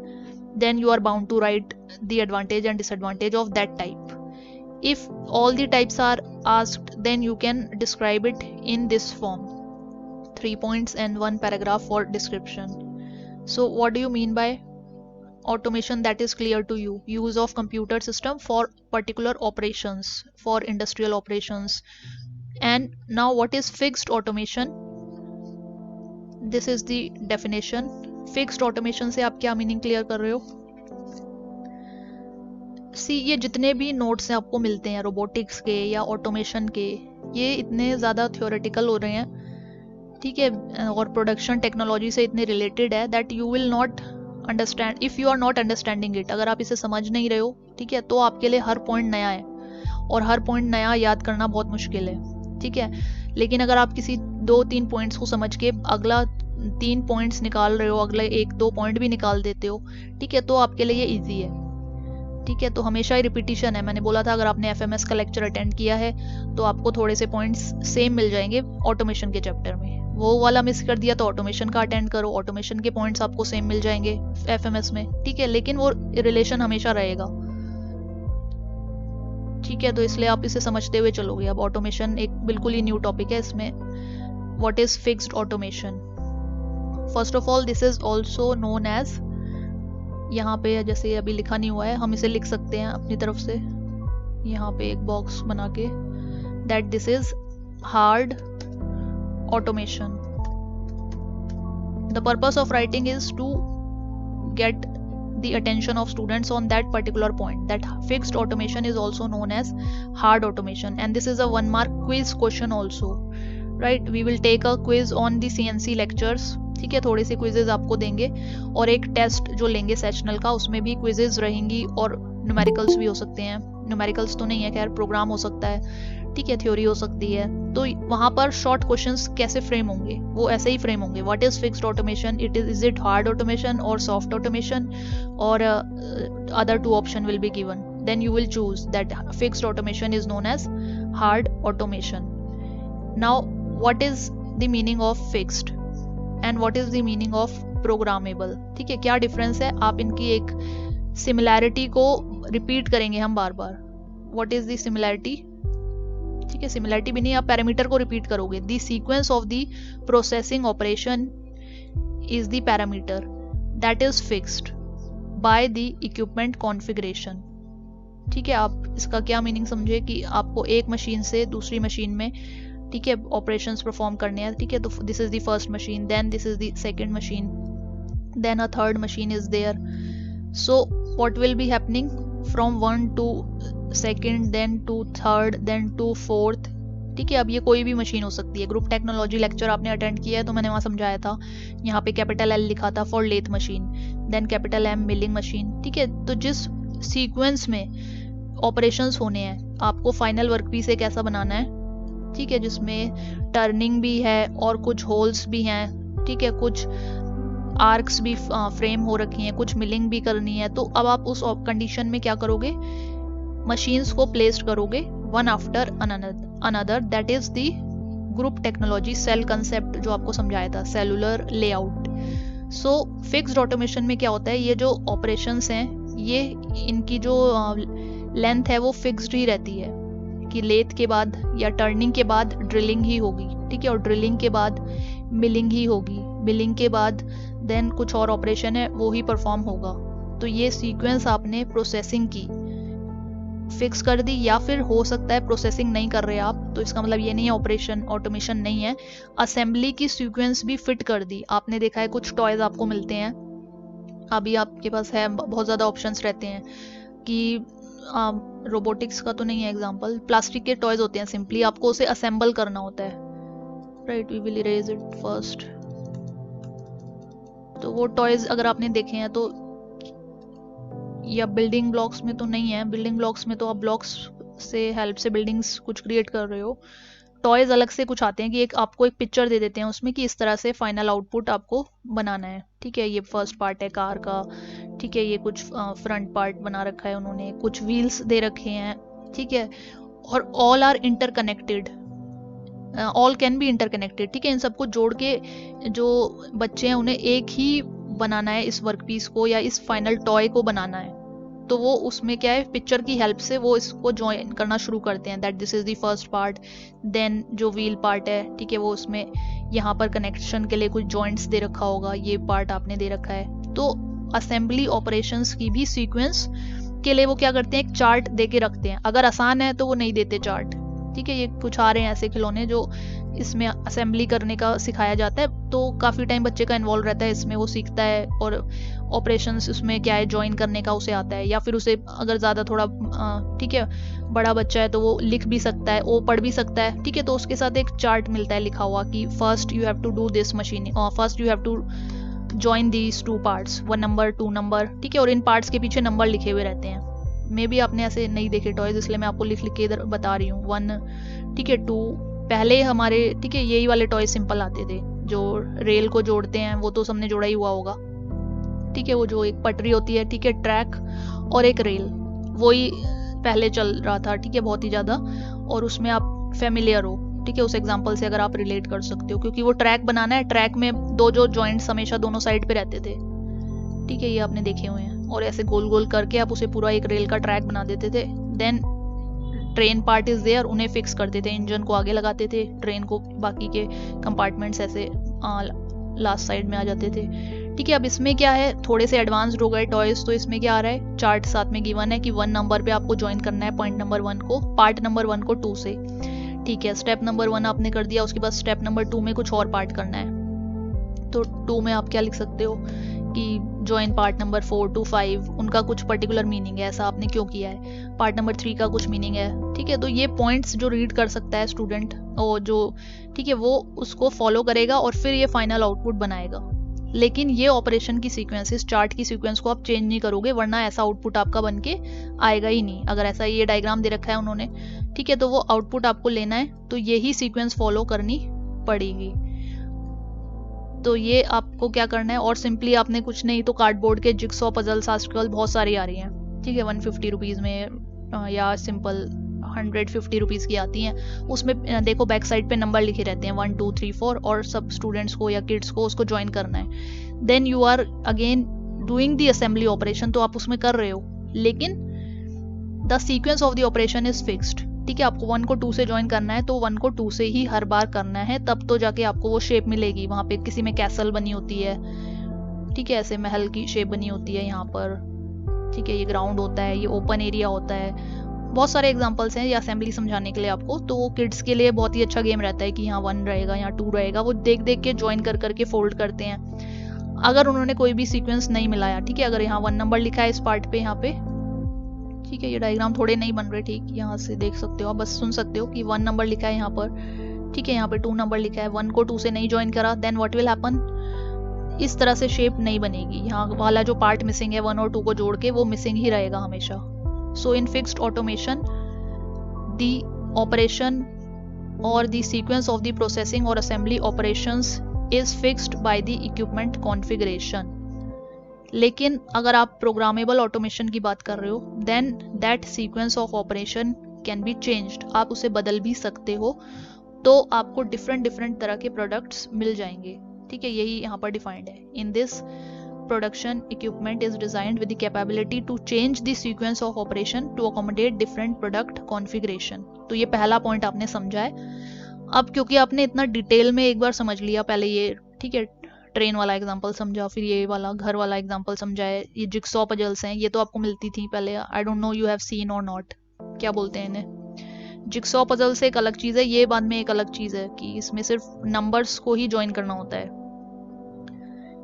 then you are bound to write the advantage and disadvantage of that type. If all the types are asked then you can describe it in this form, 3 points and 1 paragraph for description. So what do you mean by automation that is clear to you? Use of computer system for particular operations, for industrial operations. And now what is fixed automation? This is the definition. Fixed automation से आप क्या meaning clear कर रहे हो? सी, ये जितने भी notes हैं आपको मिलते हैं रोबोटिक्स के या ऑटोमेशन के, ये इतने ज़्यादा थ्योरेटिकल हो रहे हैं, ठीक है, और प्रोडक्शन टेक्नोलॉजी से इतने रिलेटेड है that you will not understand if you are not understanding it. अगर आप इसे समझ नहीं रहे हो, ठीक है, तो आपके लिए हर पॉइंट नया है और हर पॉइंट नया याद करना बहुत मुश्किल है। ठीक है, लेकिन अगर आप किसी 2-3 पॉइंट्स को समझ के अगला 3 पॉइंट्स निकाल रहे हो, अगले 1-2 पॉइंट भी निकाल देते हो, ठीक है, तो आपके लिए ये ईजी है। ठीक है, तो हमेशा ही रिपीटिशन है। मैंने बोला था अगर आपने एफएमएस का लेक्चर अटेंड किया है तो आपको थोड़े से पॉइंट्स सेम मिल जाएंगे ऑटोमेशन के चैप्टर में। वो वाला मिस कर दिया तो ऑटोमेशन का अटेंड करो, ऑटोमेशन के पॉइंट्स आपको सेम मिल जाएंगे एफएमएस में। ठीक है, लेकिन वो रिलेशन हमेशा रहेगा। ठीक है, तो इसलिए आप इसे समझते हुए चलोगे। अब ऑटोमेशन एक बिल्कुल ही न्यू टॉपिक है। इसमें what is fixed automation? First of all this is also known as, यहाँ पे जैसे अभी लिखा नहीं हुआ है, हम इसे लिख सकते हैं अपनी तरफ से, यहाँ पे एक बॉक्स बना के, that this is hard automation. The purpose of writing is to get the attention of students on that particular point, that fixed automation is also known as hard automation, and this is a 1 mark quiz question also, right? We will take a quiz on the CNC lectures. ठीक है, थोड़े से quizzes आपको देंगे और एक test जो लेंगे सेशनल का, उसमें भी क्विजेज रहेंगी और न्यूमेरिकल्स भी हो सकते हैं। न्यूमेरिकल्स तो नहीं है, खैर प्रोग्राम हो सकता है, ठीक है, थ्योरी हो सकती है। तो वहां पर शॉर्ट क्वेश्चंस कैसे फ्रेम होंगे, वो ऐसे ही फ्रेम होंगे। What is fixed automation? Is it hard automation और सॉफ्ट ऑटोमेशन? और other 2 option will be given, then you will choose that fixed automation is known as hard automation. Now what is the meaning of fixed and what is the meaning of programmable? ठीक है, क्या difference है? आप इनकी एक similarity को repeat करेंगे हम बार बार। What is the similarity? ठीक है, सिमिलैरिटी भी नहीं, आप पैरामीटर को रिपीट करोगे। The sequence of the processing operation is the parameter that is fixed by the equipment configuration. ठीक है, आप इसका क्या मीनिंग समझे कि आपको एक मशीन से दूसरी मशीन में, ठीक है, ऑपरेशंस परफॉर्म करने हैं। ठीक है, तो this is the first machine, then this is the second machine, then a third machine is there. So what will be happening from 1 to 2nd, then to 3rd, then to 4th। ठीक है, अब ये कोई भी machine हो सकती है। Group technology lecture आपने अटेंड किया है तो मैंने वहाँ समझाया था, यहाँ पे कैपिटल L लिखा था for lathe machine, then capital M milling machine. ठीक है, तो जिस सीक्वेंस में ऑपरेशंस होने हैं आपको फाइनल वर्कपीस एक ऐसा बनाना है, ठीक है, जिसमें टर्निंग भी है और कुछ होल्स भी हैं, ठीक है, कुछ आर्क्स भी फ्रेम हो रखी हैं, कुछ मिलिंग भी करनी है। तो अब आप उस कंडीशन में क्या करोगे? मशीन्स को प्लेस्ड करोगे one after another, that is the group technology cell concept जो आपको समझाया था, cellular layout. So fixed automation में क्या होता है, ये जो ऑपरेशंस हैं ये इनकी जो लेंथ है वो फिक्स्ड ही रहती है कि लेथ के बाद या टर्निंग के बाद ड्रिलिंग ही होगी, ठीक है, और ड्रिलिंग के बाद मिलिंग ही होगी, मिलिंग के बाद देन कुछ और ऑपरेशन है वो ही परफॉर्म होगा। तो ये सीक्वेंस आपने प्रोसेसिंग की फिक्स कर दी, या फिर हो सकता है प्रोसेसिंग नहीं कर रहे आप, तो इसका मतलब ये नहीं है ऑपरेशन ऑटोमेशन नहीं है, असेंबली की सीक्वेंस भी फिट कर दी। आपने देखा है कुछ टॉयज आपको मिलते हैं, अभी आपके पास है बहुत ज़्यादा ऑप्शंस रहते हैं कि रोबोटिक्स का तो नहीं है एग्जांपल, प्लास्टिक के टॉयज होते हैं, सिंपली आपको उसे असेंबल करना होता है, right. We will erase it first. तो वो टॉयज अगर आपने देखे हैं तो, या बिल्डिंग ब्लॉक्स में तो नहीं है, बिल्डिंग ब्लॉक्स में तो आप ब्लॉक्स से हेल्प से बिल्डिंग्स कुछ क्रिएट कर रहे हो। टॉयज अलग से कुछ आते हैं कि एक आपको एक पिक्चर दे देते हैं उसमें कि इस तरह से फाइनल आउटपुट आपको बनाना है, ठीक है। ये फर्स्ट पार्ट है कार का, ठीक है। ये कुछ फ्रंट पार्ट बना रखा है उन्होंने, कुछ व्हील्स दे रखे हैं, ठीक है। और all are interconnected, all can be interconnected, ठीक है। इन सबको जोड़ के जो बच्चे हैं उन्हें एक ही बनाना है, इस वर्कपीस को या इस फाइनल टॉय को बनाना है। तो वो उसमें क्या है, पिक्चर की हेल्प से वो इसको ज्वाइन करना शुरू करते हैं, that this is the first part. Then जो व्हील पार्ट है, ठीक है, वो उसमें यहाँ पर कनेक्शन के लिए कुछ जॉइंट्स दे रखा होगा, ये पार्ट आपने दे रखा है। तो असेंबली ऑपरेशंस की भी सीक्वेंस के लिए वो क्या करते हैं, एक चार्ट दे के रखते हैं। अगर आसान है तो वो नहीं देते चार्ट, ठीक है। ये कुछ आ रहे हैं ऐसे खिलौने जो इसमें असेंबली करने का सिखाया जाता है, तो काफ़ी टाइम बच्चे का इन्वॉल्व रहता है इसमें, वो सीखता है और ऑपरेशंस उसमें क्या है ज्वाइन करने का उसे आता है। या फिर उसे अगर ज़्यादा थोड़ा ठीक है बड़ा बच्चा है तो वो लिख भी सकता है, वो पढ़ भी सकता है, ठीक है। तो उसके साथ एक चार्ट मिलता है लिखा हुआ कि first you have to do this machine, first you have to join these 2 parts, 1 number 2 number, ठीक है। और इन पार्ट्स के पीछे नंबर लिखे हुए रहते हैं। मे बी आपने ऐसे नहीं देखे टॉयज, इसलिए मैं आपको लिख लिख के इधर बता रही हूँ। 1, ठीक है, 2। पहले हमारे, ठीक है, यही वाले टॉय सिंपल आते थे जो रेल को जोड़ते हैं, वो तो सबने जोड़ा ही हुआ होगा, ठीक है। वो जो एक पटरी होती है, ठीक है, ट्रैक और एक रेल, वही पहले चल रहा था, ठीक है, बहुत ही ज़्यादा। और उसमें आप फेमिलियर हो, ठीक है, उस एग्जांपल से अगर आप रिलेट कर सकते हो, क्योंकि वो ट्रैक बनाना है, ट्रैक में 2 जो जॉइंट्स हमेशा दोनों साइड पे रहते थे, ठीक है, ये आपने देखे हुए हैं। और ऐसे गोल गोल करके आप उसे पूरा एक रेल का ट्रैक बना देते थे। Then train part is there, उन्हें फिक्स करते थे, इंजन को आगे लगाते थे, ट्रेन को बाकी के कंपार्टमेंट्स ऐसे लास्ट साइड में आ जाते थे, ठीक है। अब इसमें क्या है, थोड़े से एडवांस्ड हो गए टॉयज, तो इसमें क्या आ रहा है, चार्ट साथ में गिवन है कि 1 नंबर पे आपको ज्वाइन करना है पॉइंट नंबर 1 को, पार्ट नंबर 1 को 2 से, ठीक है। स्टेप नंबर 1 आपने कर दिया, उसके बाद स्टेप नंबर 2 में कुछ और पार्ट करना है। तो 2 में आप क्या लिख सकते हो कि ज्वाइन पार्ट नंबर 4 to 5, उनका कुछ पर्टिकुलर मीनिंग है, ऐसा आपने क्यों किया है। पार्ट नंबर 3 का कुछ मीनिंग है, ठीक है। तो ये पॉइंट्स जो रीड कर सकता है स्टूडेंट, और जो, ठीक है, वो उसको फॉलो करेगा और फिर ये फाइनल आउटपुट बनाएगा। लेकिन ये ऑपरेशन की सीक्वेंस, इस चार्ट की सीक्वेंस को आप चेंज नहीं करोगे, वरना ऐसा आउटपुट आपका बन के आएगा ही नहीं। अगर ऐसा ये डायग्राम दे रखा है उन्होंने, ठीक है, तो वो आउटपुट आपको लेना है तो यही सीक्वेंस फॉलो करनी पड़ेगी। तो ये आपको क्या करना है, और सिंपली आपने कुछ नहीं तो कार्डबोर्ड के जिक्सॉ पजल्स आजकल बहुत सारी आ रही हैं, ठीक है, 150 रुपीज़ में, या सिंपल 150 रुपीज़ की आती हैं। उसमें देखो बैक साइड पे नंबर लिखे रहते हैं 1 2 3 4, और सब स्टूडेंट्स को या किड्स को उसको ज्वाइन करना है। Then you are again doing the assembly operation, तो आप उसमें कर रहे हो, लेकिन the sequence of the operation is fixed, ठीक है। आपको 1 को 2 से ज्वाइन करना है तो 1 को 2 से ही हर बार करना है, तब तो जाके आपको वो शेप मिलेगी। वहां पे किसी में कैसल बनी होती है, ठीक है, ऐसे महल की शेप बनी होती है यहाँ पर, ठीक है, ये ग्राउंड होता है, ये ओपन एरिया होता है। बहुत सारे एग्जांपल्स हैं ये असेंबली समझाने के लिए आपको, तो वो किड्स के लिए बहुत ही अच्छा गेम रहता है कि यहाँ 1 रहेगा, यहाँ 2 रहेगा, वो देख देख के ज्वाइन कर करके फोल्ड करते हैं। अगर उन्होंने कोई भी सीक्वेंस नहीं मिलाया, ठीक है, अगर यहाँ 1 नंबर लिखा है इस पार्ट पे, यहाँ पे, ठीक है, ये डायग्राम थोड़े नहीं बन रहे, ठीक, यहाँ से देख सकते हो आप, बस सुन सकते हो कि 1 नंबर लिखा है यहाँ पर, ठीक है, यहाँ पे 2 नंबर लिखा है, 1 को 2 से नहीं ज्वाइन करा, देन व्हाट विल हैपन, इस तरह से शेप नहीं बनेगी। यहाँ वाला जो पार्ट मिसिंग है 1 और 2 को जोड़ के, वो मिसिंग ही रहेगा हमेशा। So in fixed automation the operation और the sequence of the processing और assembly operations is fixed by the equipment configuration. लेकिन अगर आप प्रोग्रामेबल ऑटोमेशन की बात कर रहे हो, then that sequence of operation can be changed, आप उसे बदल भी सकते हो, तो आपको डिफरेंट डिफरेंट तरह के प्रोडक्ट्स मिल जाएंगे, ठीक है, यही यहाँ पर डिफाइंड है। In this production equipment is designed with the capability to change the sequence of operation to accommodate different product configuration. तो ये पहला पॉइंट आपने समझा है। अब क्योंकि आपने इतना डिटेल में एक बार समझ लिया, पहले ये, ठीक है, ट्रेन वाला एग्जांपल समझा, फिर ये वाला घर वाला एग्जांपल समझा है, ये जिक्सॉ पजल्स हैं, ये तो आपको मिलती थी पहले, आई don't no you have seen और नॉट, क्या बोलते हैं इन्हें, जिक्सॉ पजल से एक अलग चीज़ है, ये बाद में एक अलग चीज़ है कि इसमें सिर्फ नंबर्स को ही ज्वाइन करना होता है।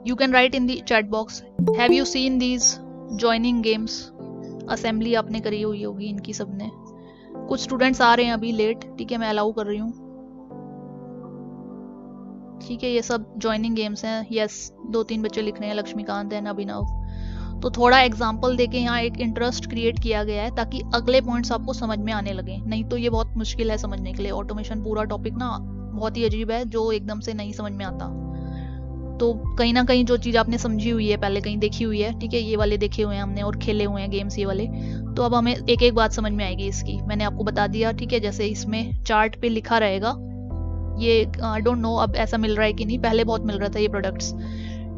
You can write in the chat box, have you seen these joining games. Assembly आपने करी हुई होगी इनकी सबने। कुछ स्टूडेंट्स आ रहे हैं अभी लेट, ठीक है, मैं अलाउ कर रही हूँ। ठीक है, ये सब ज्वाइनिंग गेम्स हैं। यस, 2-3 बच्चे लिख रहे हैं, लक्ष्मीकांत एंड अभिनव। तो थोड़ा एग्जाम्पल देके यहाँ एक इंटरेस्ट क्रिएट किया गया है ताकि अगले पॉइंट्स आपको समझ में आने लगे, नहीं तो ये बहुत मुश्किल है समझने के लिए। ऑटोमेशन पूरा टॉपिक ना बहुत ही अजीब है, जो एकदम से नहीं समझ में आता। तो कहीं ना कहीं जो चीज़ आपने समझी हुई है पहले, कहीं देखी हुई है, ठीक है, ये वाले देखे हुए हैं हमने और खेले हुए हैं गेम्स ये वाले, तो अब हमें एक एक बात समझ में आएगी इसकी। मैंने आपको बता दिया, ठीक है, जैसे इसमें चार्ट पे लिखा रहेगा, ये आई डोंट नो अब ऐसा मिल रहा है कि नहीं, पहले बहुत मिल रहा था ये प्रोडक्ट्स,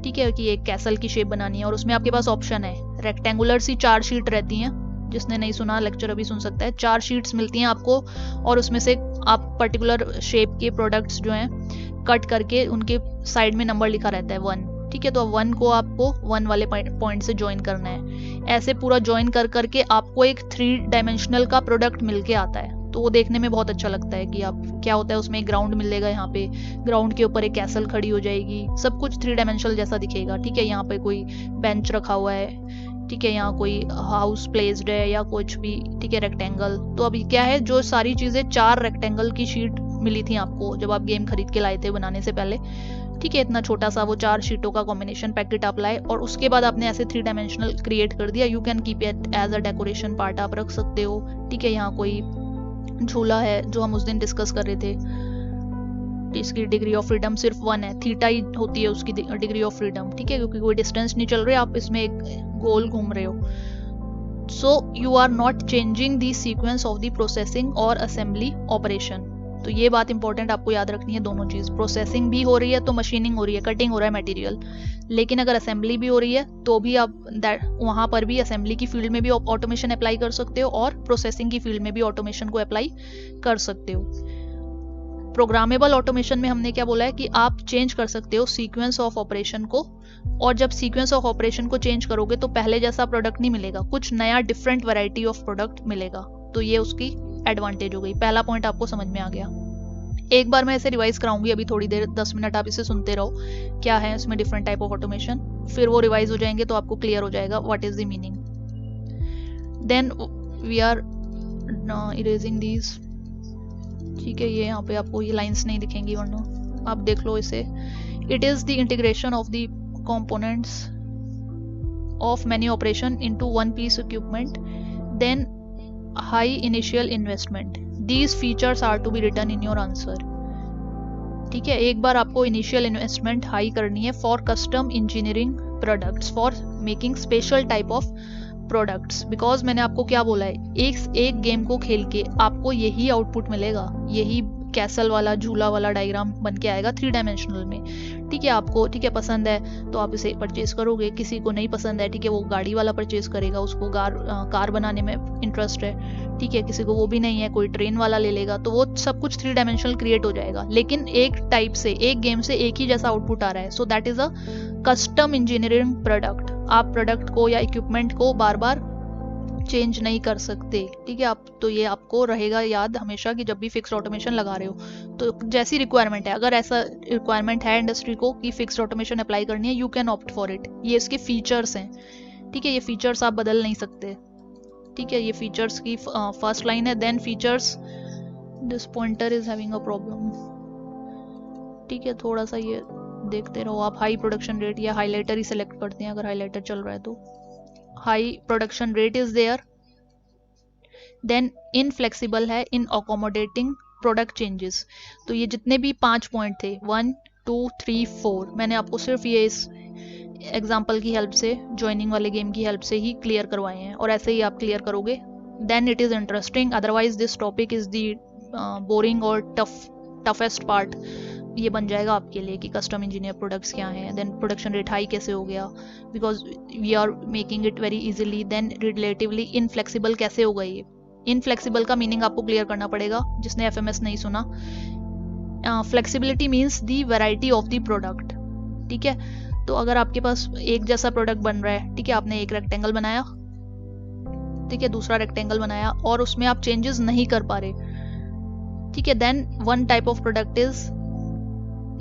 ठीक है, कि एक कैसल की शेप बनानी है और उसमें आपके पास ऑप्शन है, रेक्टेंगुलर सी 4 शीट रहती हैं। जिसने नहीं सुना लेक्चर अभी सुन सकता है। 4 शीट्स मिलती हैं आपको और उसमें से आप पर्टिकुलर शेप के प्रोडक्ट्स जो हैं कट करके उनके साइड में नंबर लिखा रहता है 1, ठीक है। तो 1 को आपको 1 वाले पॉइंट से ज्वाइन करना है। ऐसे पूरा ज्वाइन कर करके आपको एक 3 डायमेंशनल का प्रोडक्ट मिलके आता है। तो वो देखने में बहुत अच्छा लगता है कि आप क्या होता है उसमें एक ग्राउंड मिलेगा, यहाँ पे ग्राउंड के ऊपर एक कैसल खड़ी हो जाएगी, सब कुछ 3 डायमेंशनल जैसा दिखेगा, ठीक है। यहाँ पे कोई बेंच रखा हुआ है, ठीक है, यहाँ कोई हाउस प्लेस्ड है या कुछ भी, ठीक है, रेक्टेंगल। तो अभी क्या है, जो सारी चीजें 4 रेक्टेंगल की शीट मिली थी आपको जब आप गेम खरीद के लाए थे बनाने से पहले, ठीक है, इतना छोटा सा वो 4 शीटों का कॉम्बिनेशन पैकेट आप लाए और उसके बाद आपने ऐसे 3 डायमेंशनल क्रिएट कर दिया। You can keep it as a decoration part, आप रख सकते हो, ठीक है। यहाँ कोई झूला है जो हम उस दिन डिस्कस कर रहे थे, इसकी डिग्री ऑफ फ्रीडम सिर्फ 1 है, थीटा ही होती है उसकी डिग्री ऑफ फ्रीडम, ठीक है, क्योंकि कोई डिस्टेंस नहीं चल रही, आप इसमें एक गोल घूम रहे हो। So you are not changing the sequence of the processing और असेंबली ऑपरेशन। तो ये बात इंपॉर्टेंट आपको याद रखनी है, दोनों चीज, प्रोसेसिंग भी हो रही है तो मशीनिंग हो रही है, कटिंग हो रहा है मटेरियल, लेकिन अगर असेंबली भी हो रही है तो भी आप वहां पर भी असेंबली की फील्ड में भी ऑटोमेशन अप्लाई कर सकते हो और प्रोसेसिंग की फील्ड में भी ऑटोमेशन को अप्लाई कर सकते हो। प्रोग्रामेबल ऑटोमेशन में हमने क्या बोला है कि आप चेंज कर सकते हो सीक्वेंस ऑफ ऑपरेशन को, और जब सीक्वेंस ऑफ ऑपरेशन को चेंज करोगे तो पहले जैसा प्रोडक्ट नहीं मिलेगा, कुछ नया डिफरेंट वैरायटी ऑफ प्रोडक्ट मिलेगा। तो ये उसकी एडवांटेज हो गई। पहला पॉइंट आपको समझ में आ गया। एक बार मैं इसे रिवाइज कराऊंगी अभी थोड़ी देर, 10 मिनट आप इसे सुनते रहो, क्या है इसमें डिफरेंट टाइप ऑफ ऑटोमेशन, फिर वो रिवाइज हो जाएंगे तो आपको क्लियर हो जाएगा what is the meaning. Then we are erasing these, ठीक है, ये यहाँ पे आपको ये लाइंस नहीं दिखेंगी वरना आप देख लो इसे। It is the integration of the components of many operation into one piece equipment, then high initial investment, these features are to be written in your answer, ठीक है। एक बार आपको इनिशियल इन्वेस्टमेंट हाई करनी है for custom engineering products, for making special type of products, because मैंने आपको क्या बोला है, एक गेम को खेल के आपको यही आउटपुट मिलेगा, यही कैसल वाला झूला वाला डायग्राम बन के आएगा 3 डायमेंशनल में, ठीक है। आपको, ठीक है, पसंद है तो आप इसे परचेज करोगे, किसी को नहीं पसंद है, ठीक है, वो गाड़ी वाला परचेज करेगा, उसको कार बनाने में इंटरेस्ट है, ठीक है, किसी को वो भी नहीं है, कोई ट्रेन वाला ले लेगा, तो वो सब कुछ 3 डायमेंशनल क्रिएट हो जाएगा, लेकिन एक टाइप से, एक गेम से एक ही जैसा आउटपुट आ रहा है। So that is a custom engineering product. आप प्रोडक्ट को या इक्विपमेंट को बार बार चेंज नहीं कर सकते, ठीक है। आप तो ये आपको रहेगा याद हमेशा कि जब भी फिक्स्ड ऑटोमेशन लगा रहे हो तो जैसी रिक्वायरमेंट है, अगर ऐसा रिक्वायरमेंट है इंडस्ट्री को कि फिक्स्ड ऑटोमेशन अप्लाई करनी है, you can opt for it. ये इसके फीचर्स हैं, ठीक है, ये फीचर्स आप बदल नहीं सकते, ठीक है। ये फीचर्स की फर्स्ट लाइन है, then features, this pointer is having a problem, ठीक है, थोड़ा सा ये देखते रहो आप। हाई प्रोडक्शन रेट या हाईलाइटर ही सिलेक्ट करते हैं अगर हाईलाइटर चल रहा है तो। High production rate is there, then inflexible है इन अकोमोडेटिंग प्रोडक्ट चेंजेस। तो ये जितने भी 5 पॉइंट थे, 1 2 3 4, मैंने आपको सिर्फ ये इस एग्जाम्पल की हेल्प से, ज्वाइनिंग वाले गेम की हेल्प से ही क्लियर करवाए हैं, और ऐसे ही आप क्लियर करोगे then it is interesting. Otherwise this topic is the boring और टफेस्ट पार्ट। ये बन जाएगा आपके लिए कि कस्टम इंजीनियर प्रोडक्ट्स क्या हैं, देन प्रोडक्शन रेट हाई कैसे हो गया, because we are making it very easily. Then relatively inflexible कैसे हो गई। इनफ्लेक्सिबल का मीनिंग आपको क्लियर करना पड़ेगा जिसने एफएमएस नहीं सुना। Flexibility means the variety of the product, ठीक है। तो अगर आपके पास एक जैसा प्रोडक्ट बन रहा है, ठीक है, आपने एक रेक्टेंगल बनाया, ठीक है, दूसरा रेक्टेंगल बनाया और उसमें आप चेंजेस नहीं कर पा रहे, ठीक है, then one type of product is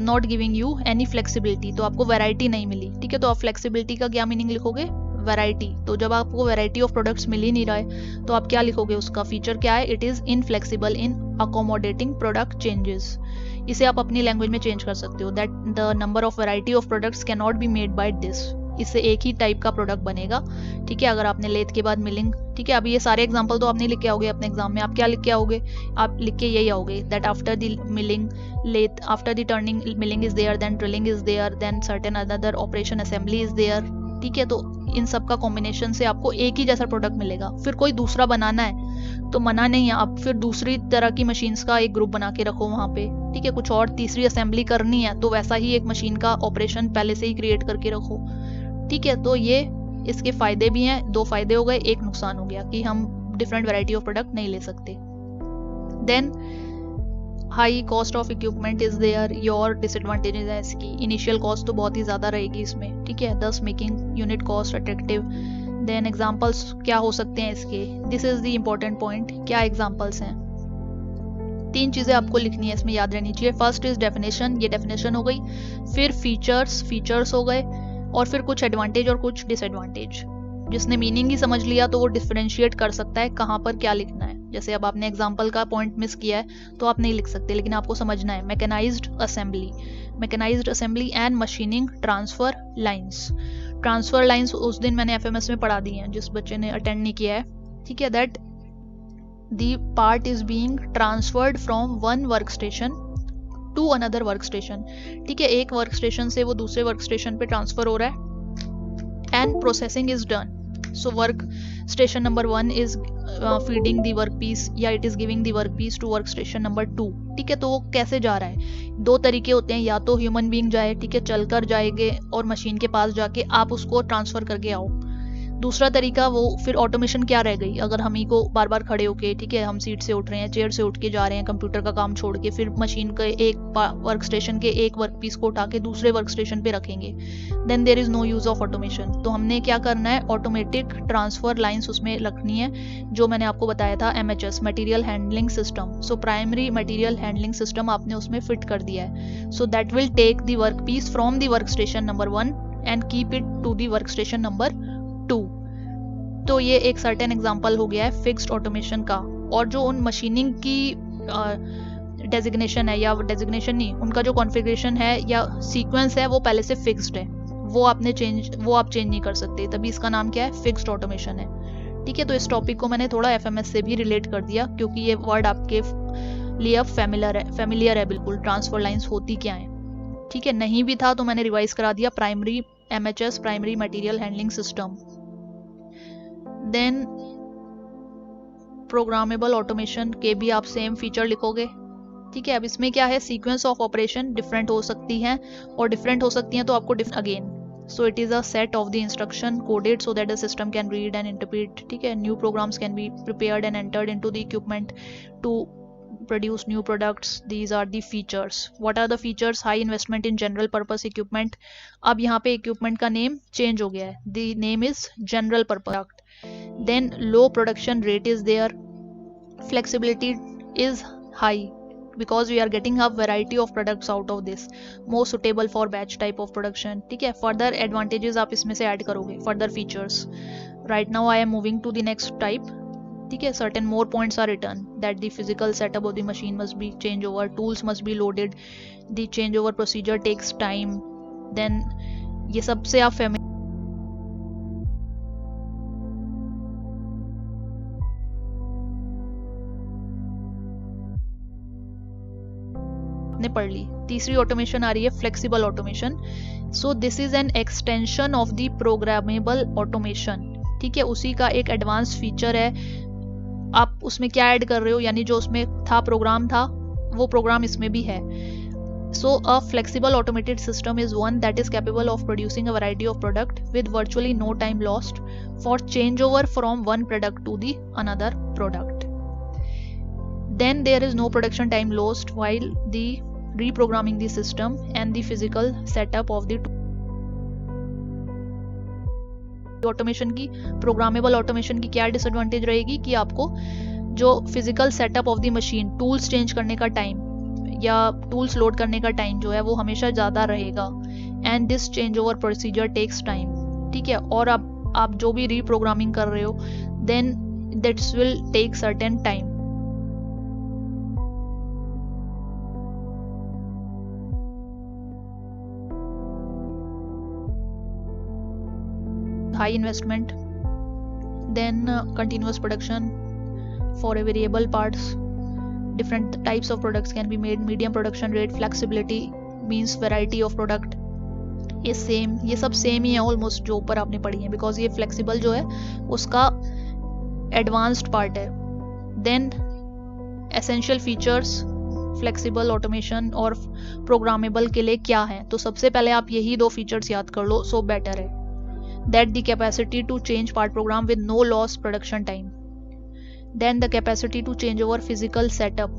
not giving you any flexibility, तो आपको वैरायटी नहीं मिली, ठीक है। तो आप फ्लेक्सिबिलिटी का क्या मीनिंग लिखोगे, वैरायटी, तो जब आपको वैरायटी ऑफ प्रोडक्ट्स मिल ही नहीं रहा है तो आप क्या लिखोगे, उसका फीचर क्या है, it is inflexible in accommodating product changes. इसे आप अपनी लैंग्वेज में चेंज कर सकते हो, that the number of variety of products can not be made by this. इससे एक ही टाइप का प्रोडक्ट बनेगा, ठीक है, अगर आपने लेथ के बाद मिलिंग, ठीक है। अभी ये सारे एग्जांपल तो आप नहीं लिख के आओगे अपने एग्जाम में, आप क्या लिख के आओगे, आप लिख के यही आओगे that after the milling lathe, after the turning milling is there, then drilling is there, then certain other operation assembly is there, ठीक है। तो इन सब का कॉम्बिनेशन से आपको एक ही जैसा प्रोडक्ट मिलेगा। फिर कोई दूसरा बनाना है तो मना नहीं है, आप फिर दूसरी तरह की मशीन्स का एक ग्रुप बना के रखो वहाँ पे, ठीक है। कुछ और तीसरी असेंबली करनी है तो वैसा ही एक मशीन का ऑपरेशन पहले से ही क्रिएट करके रखो, ठीक है। तो ये इसके फायदे भी हैं, 2 फायदे हो गए, एक नुकसान हो गया कि हम डिफरेंट वैरायटी ऑफ प्रोडक्ट नहीं ले सकते। Then high cost of equipment is there, your disadvantages है इसकी, इनिशियल कॉस्ट तो बहुत ही ज़्यादा रहेगी इसमें, ठीक है, thus making unit cost attractive. Then examples क्या हो सकते हैं इसके, this is the important point, क्या एग्जांपल्स हैं। 3 चीज़ें आपको लिखनी है इसमें, याद रहनी चाहिए। फर्स्ट इज डेफिनेशन, ये डेफिनेशन हो गई, फिर फीचर्स हो गए, और फिर कुछ एडवांटेज और कुछ डिसएडवांटेज। जिसने मीनिंग ही समझ लिया तो वो डिफरेंशिएट कर सकता है कहाँ पर क्या लिखना है। जैसे अब आपने एग्जांपल का पॉइंट मिस किया है तो आप नहीं लिख सकते, लेकिन आपको समझना है। Mechanized assembly and machining transfer lines. Transfer lines उस दिन मैंने एफएमएस में पढ़ा दी हैं, जिस बच्चे ने अटेंड नहीं किया है, ठीक है, that the part is being transferred from one work station to another work station, ठीक है, एक वर्क स्टेशन से वो दूसरे वर्क स्टेशन पे ट्रांसफर हो रहा है, and processing is done. So work station number 1 is feeding the work piece, या it is giving the work piece to work station number 2, ठीक है। तो वो कैसे जा रहा है, 2 तरीके होते हैं, या तो ह्यूमन बीइंग जाए, ठीक है, चलकर जाएंगे और मशीन के पास जाके आप उसको ट्रांसफर करके आओ। दूसरा तरीका वो फिर ऑटोमेशन क्या रह गई, अगर हम ही को बार बार खड़े होके, ठीक है, हम सीट से उठ रहे हैं, चेयर से उठ के जा रहे हैं, कंप्यूटर का काम छोड़ के, फिर मशीन के एक वर्क स्टेशन के एक वर्क पीस को उठा के दूसरे वर्क स्टेशन पे रखेंगे, then there is no use of automation. तो हमने क्या करना है, ऑटोमेटिक ट्रांसफर लाइंस उसमें रखनी है, जो मैंने आपको बताया था, MHS material handling system. So primary material handling system आपने उसमें फिट कर दिया है। So that will take the work piece from the work station number 1 and keep it to the work station number 2। तो ये एक सर्टेन एग्जांपल हो गया है फिक्स्ड ऑटोमेशन का। और जो उन मशीनिंग की डेजिग्नेशन है, या डेजिग्नेशन नहीं, उनका जो कॉन्फ़िगरेशन है या सीक्वेंस है वो पहले से फिक्स्ड है, वो आप चेंज नहीं कर सकते, तभी इसका नाम क्या है, फिक्स्ड ऑटोमेशन है, ठीक है। तो इस टॉपिक को मैंने थोड़ा एफएमएस से भी रिलेट कर दिया, क्योंकि ये वर्ड आपके लिए अब फेमिलियर है बिल्कुल, ट्रांसफर लाइंस होती क्या है, ठीक है। नहीं भी था तो मैंने रिवाइज करा दिया, primary MHS primary material handling system. Then programmable automation के भी आप सेम फीचर लिखोगे, ठीक है। अब इसमें क्या है, सीक्वेंस ऑफ ऑपरेशन डिफरेंट हो सकती हैं, और डिफरेंट हो सकती हैं तो आपको again, so it is a set of the instruction coded so that the system can read and interpret, ठीक है। New programs can be prepared and entered into the equipment to produce new products. These are the features. What are the features? High investment in general purpose equipment. अब यहाँ पे equipment का name change हो गया है, the name is general purpose. Then low production rate is there. Flexibility is high because we are getting a variety of products out of this, more suitable for batch type of production, ठीक है। further advantages आप इसमें से add करोगे, further features. Right now I am moving to the next type, ठीक है। certain more points are written that the physical setup of the machine must be changed over, tools must be loaded, the changeover procedure takes time, then ये सब से आप ने पढ़ ली। तीसरी automation आ रही है flexible automation. So this is an extension of the programmable automation, ठीक है, उसी का एक एडवांस फीचर है। आप उसमें क्या ऐड कर रहे हो, यानी जो उसमें था प्रोग्राम था वो प्रोग्राम इसमें भी है। So a flexible automated system is one that is capable of producing a variety of product with virtually no time lost for change over from one product to the another product. Then there is no production time lost while the reprogramming the system and the physical setup of the automation की, programmable automation की क्या disadvantage रहेगी कि आपको जो physical setup of the machine, tools change करने का time या टूल्स लोड करने का टाइम जो है वो हमेशा ज़्यादा रहेगा, and this change over procedure takes time, ठीक है। और आप आप जो भी रीप्रोग्रामिंग कर रहे हो, then that's will take certain time. High investment, then continuous production for a variable parts. Different types of products can be made. Medium production rate, flexibility means variety of product. ये सब same ही है almost जो ऊपर आपने पढ़ी है, because ये flexible जो है उसका एडवांस्ड पार्ट है. Then essential features flexible, automation और प्रोग्रामेबल के लिए क्या है, तो सबसे पहले आप यही 2 फीचर्स याद कर लो, सो बेटर है. That the capacity to change part program with no loss production time. Then the capacity to change over physical setup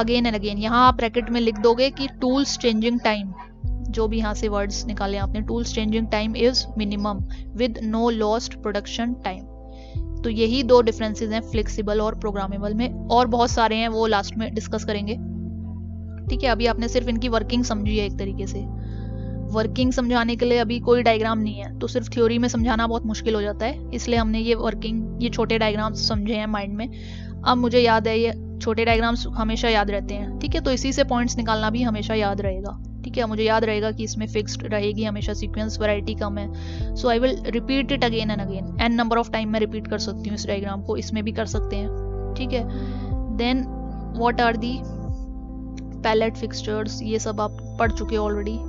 again and again. यहाँ आप ब्रैकेट में लिख दोगे कि tools changing time, जो भी यहाँ से वर्ड्स निकाले आपने, tools changing time is minimum with no lost production time. तो यही 2 डिफरेंसेस हैं फ्लेक्सिबल और प्रोग्रामेबल में, और बहुत सारे हैं, वो लास्ट में डिस्कस करेंगे. ठीक है, अभी आपने सिर्फ इनकी वर्किंग समझी है. एक तरीके से वर्किंग समझाने के लिए अभी कोई डायग्राम नहीं है, तो सिर्फ थ्योरी में समझाना बहुत मुश्किल हो जाता है, इसलिए हमने ये छोटे डायग्राम्स समझे हैं माइंड में. अब मुझे याद है ये छोटे डायग्राम्स हमेशा याद रहते हैं. ठीक है, तो इसी से पॉइंट्स निकालना भी हमेशा याद रहेगा. ठीक है, मुझे याद रहेगा कि इसमें फिक्स्ड रहेगी हमेशा सीक्वेंस, वैरायटी कम है. So I will repeat it again and again. N number of time मैं रिपीट कर सकती हूँ इस डायग्राम को, इसमें भी कर सकते हैं. ठीक है, then what are the pallet fixtures, ये सब आप पढ़ चुके हो already.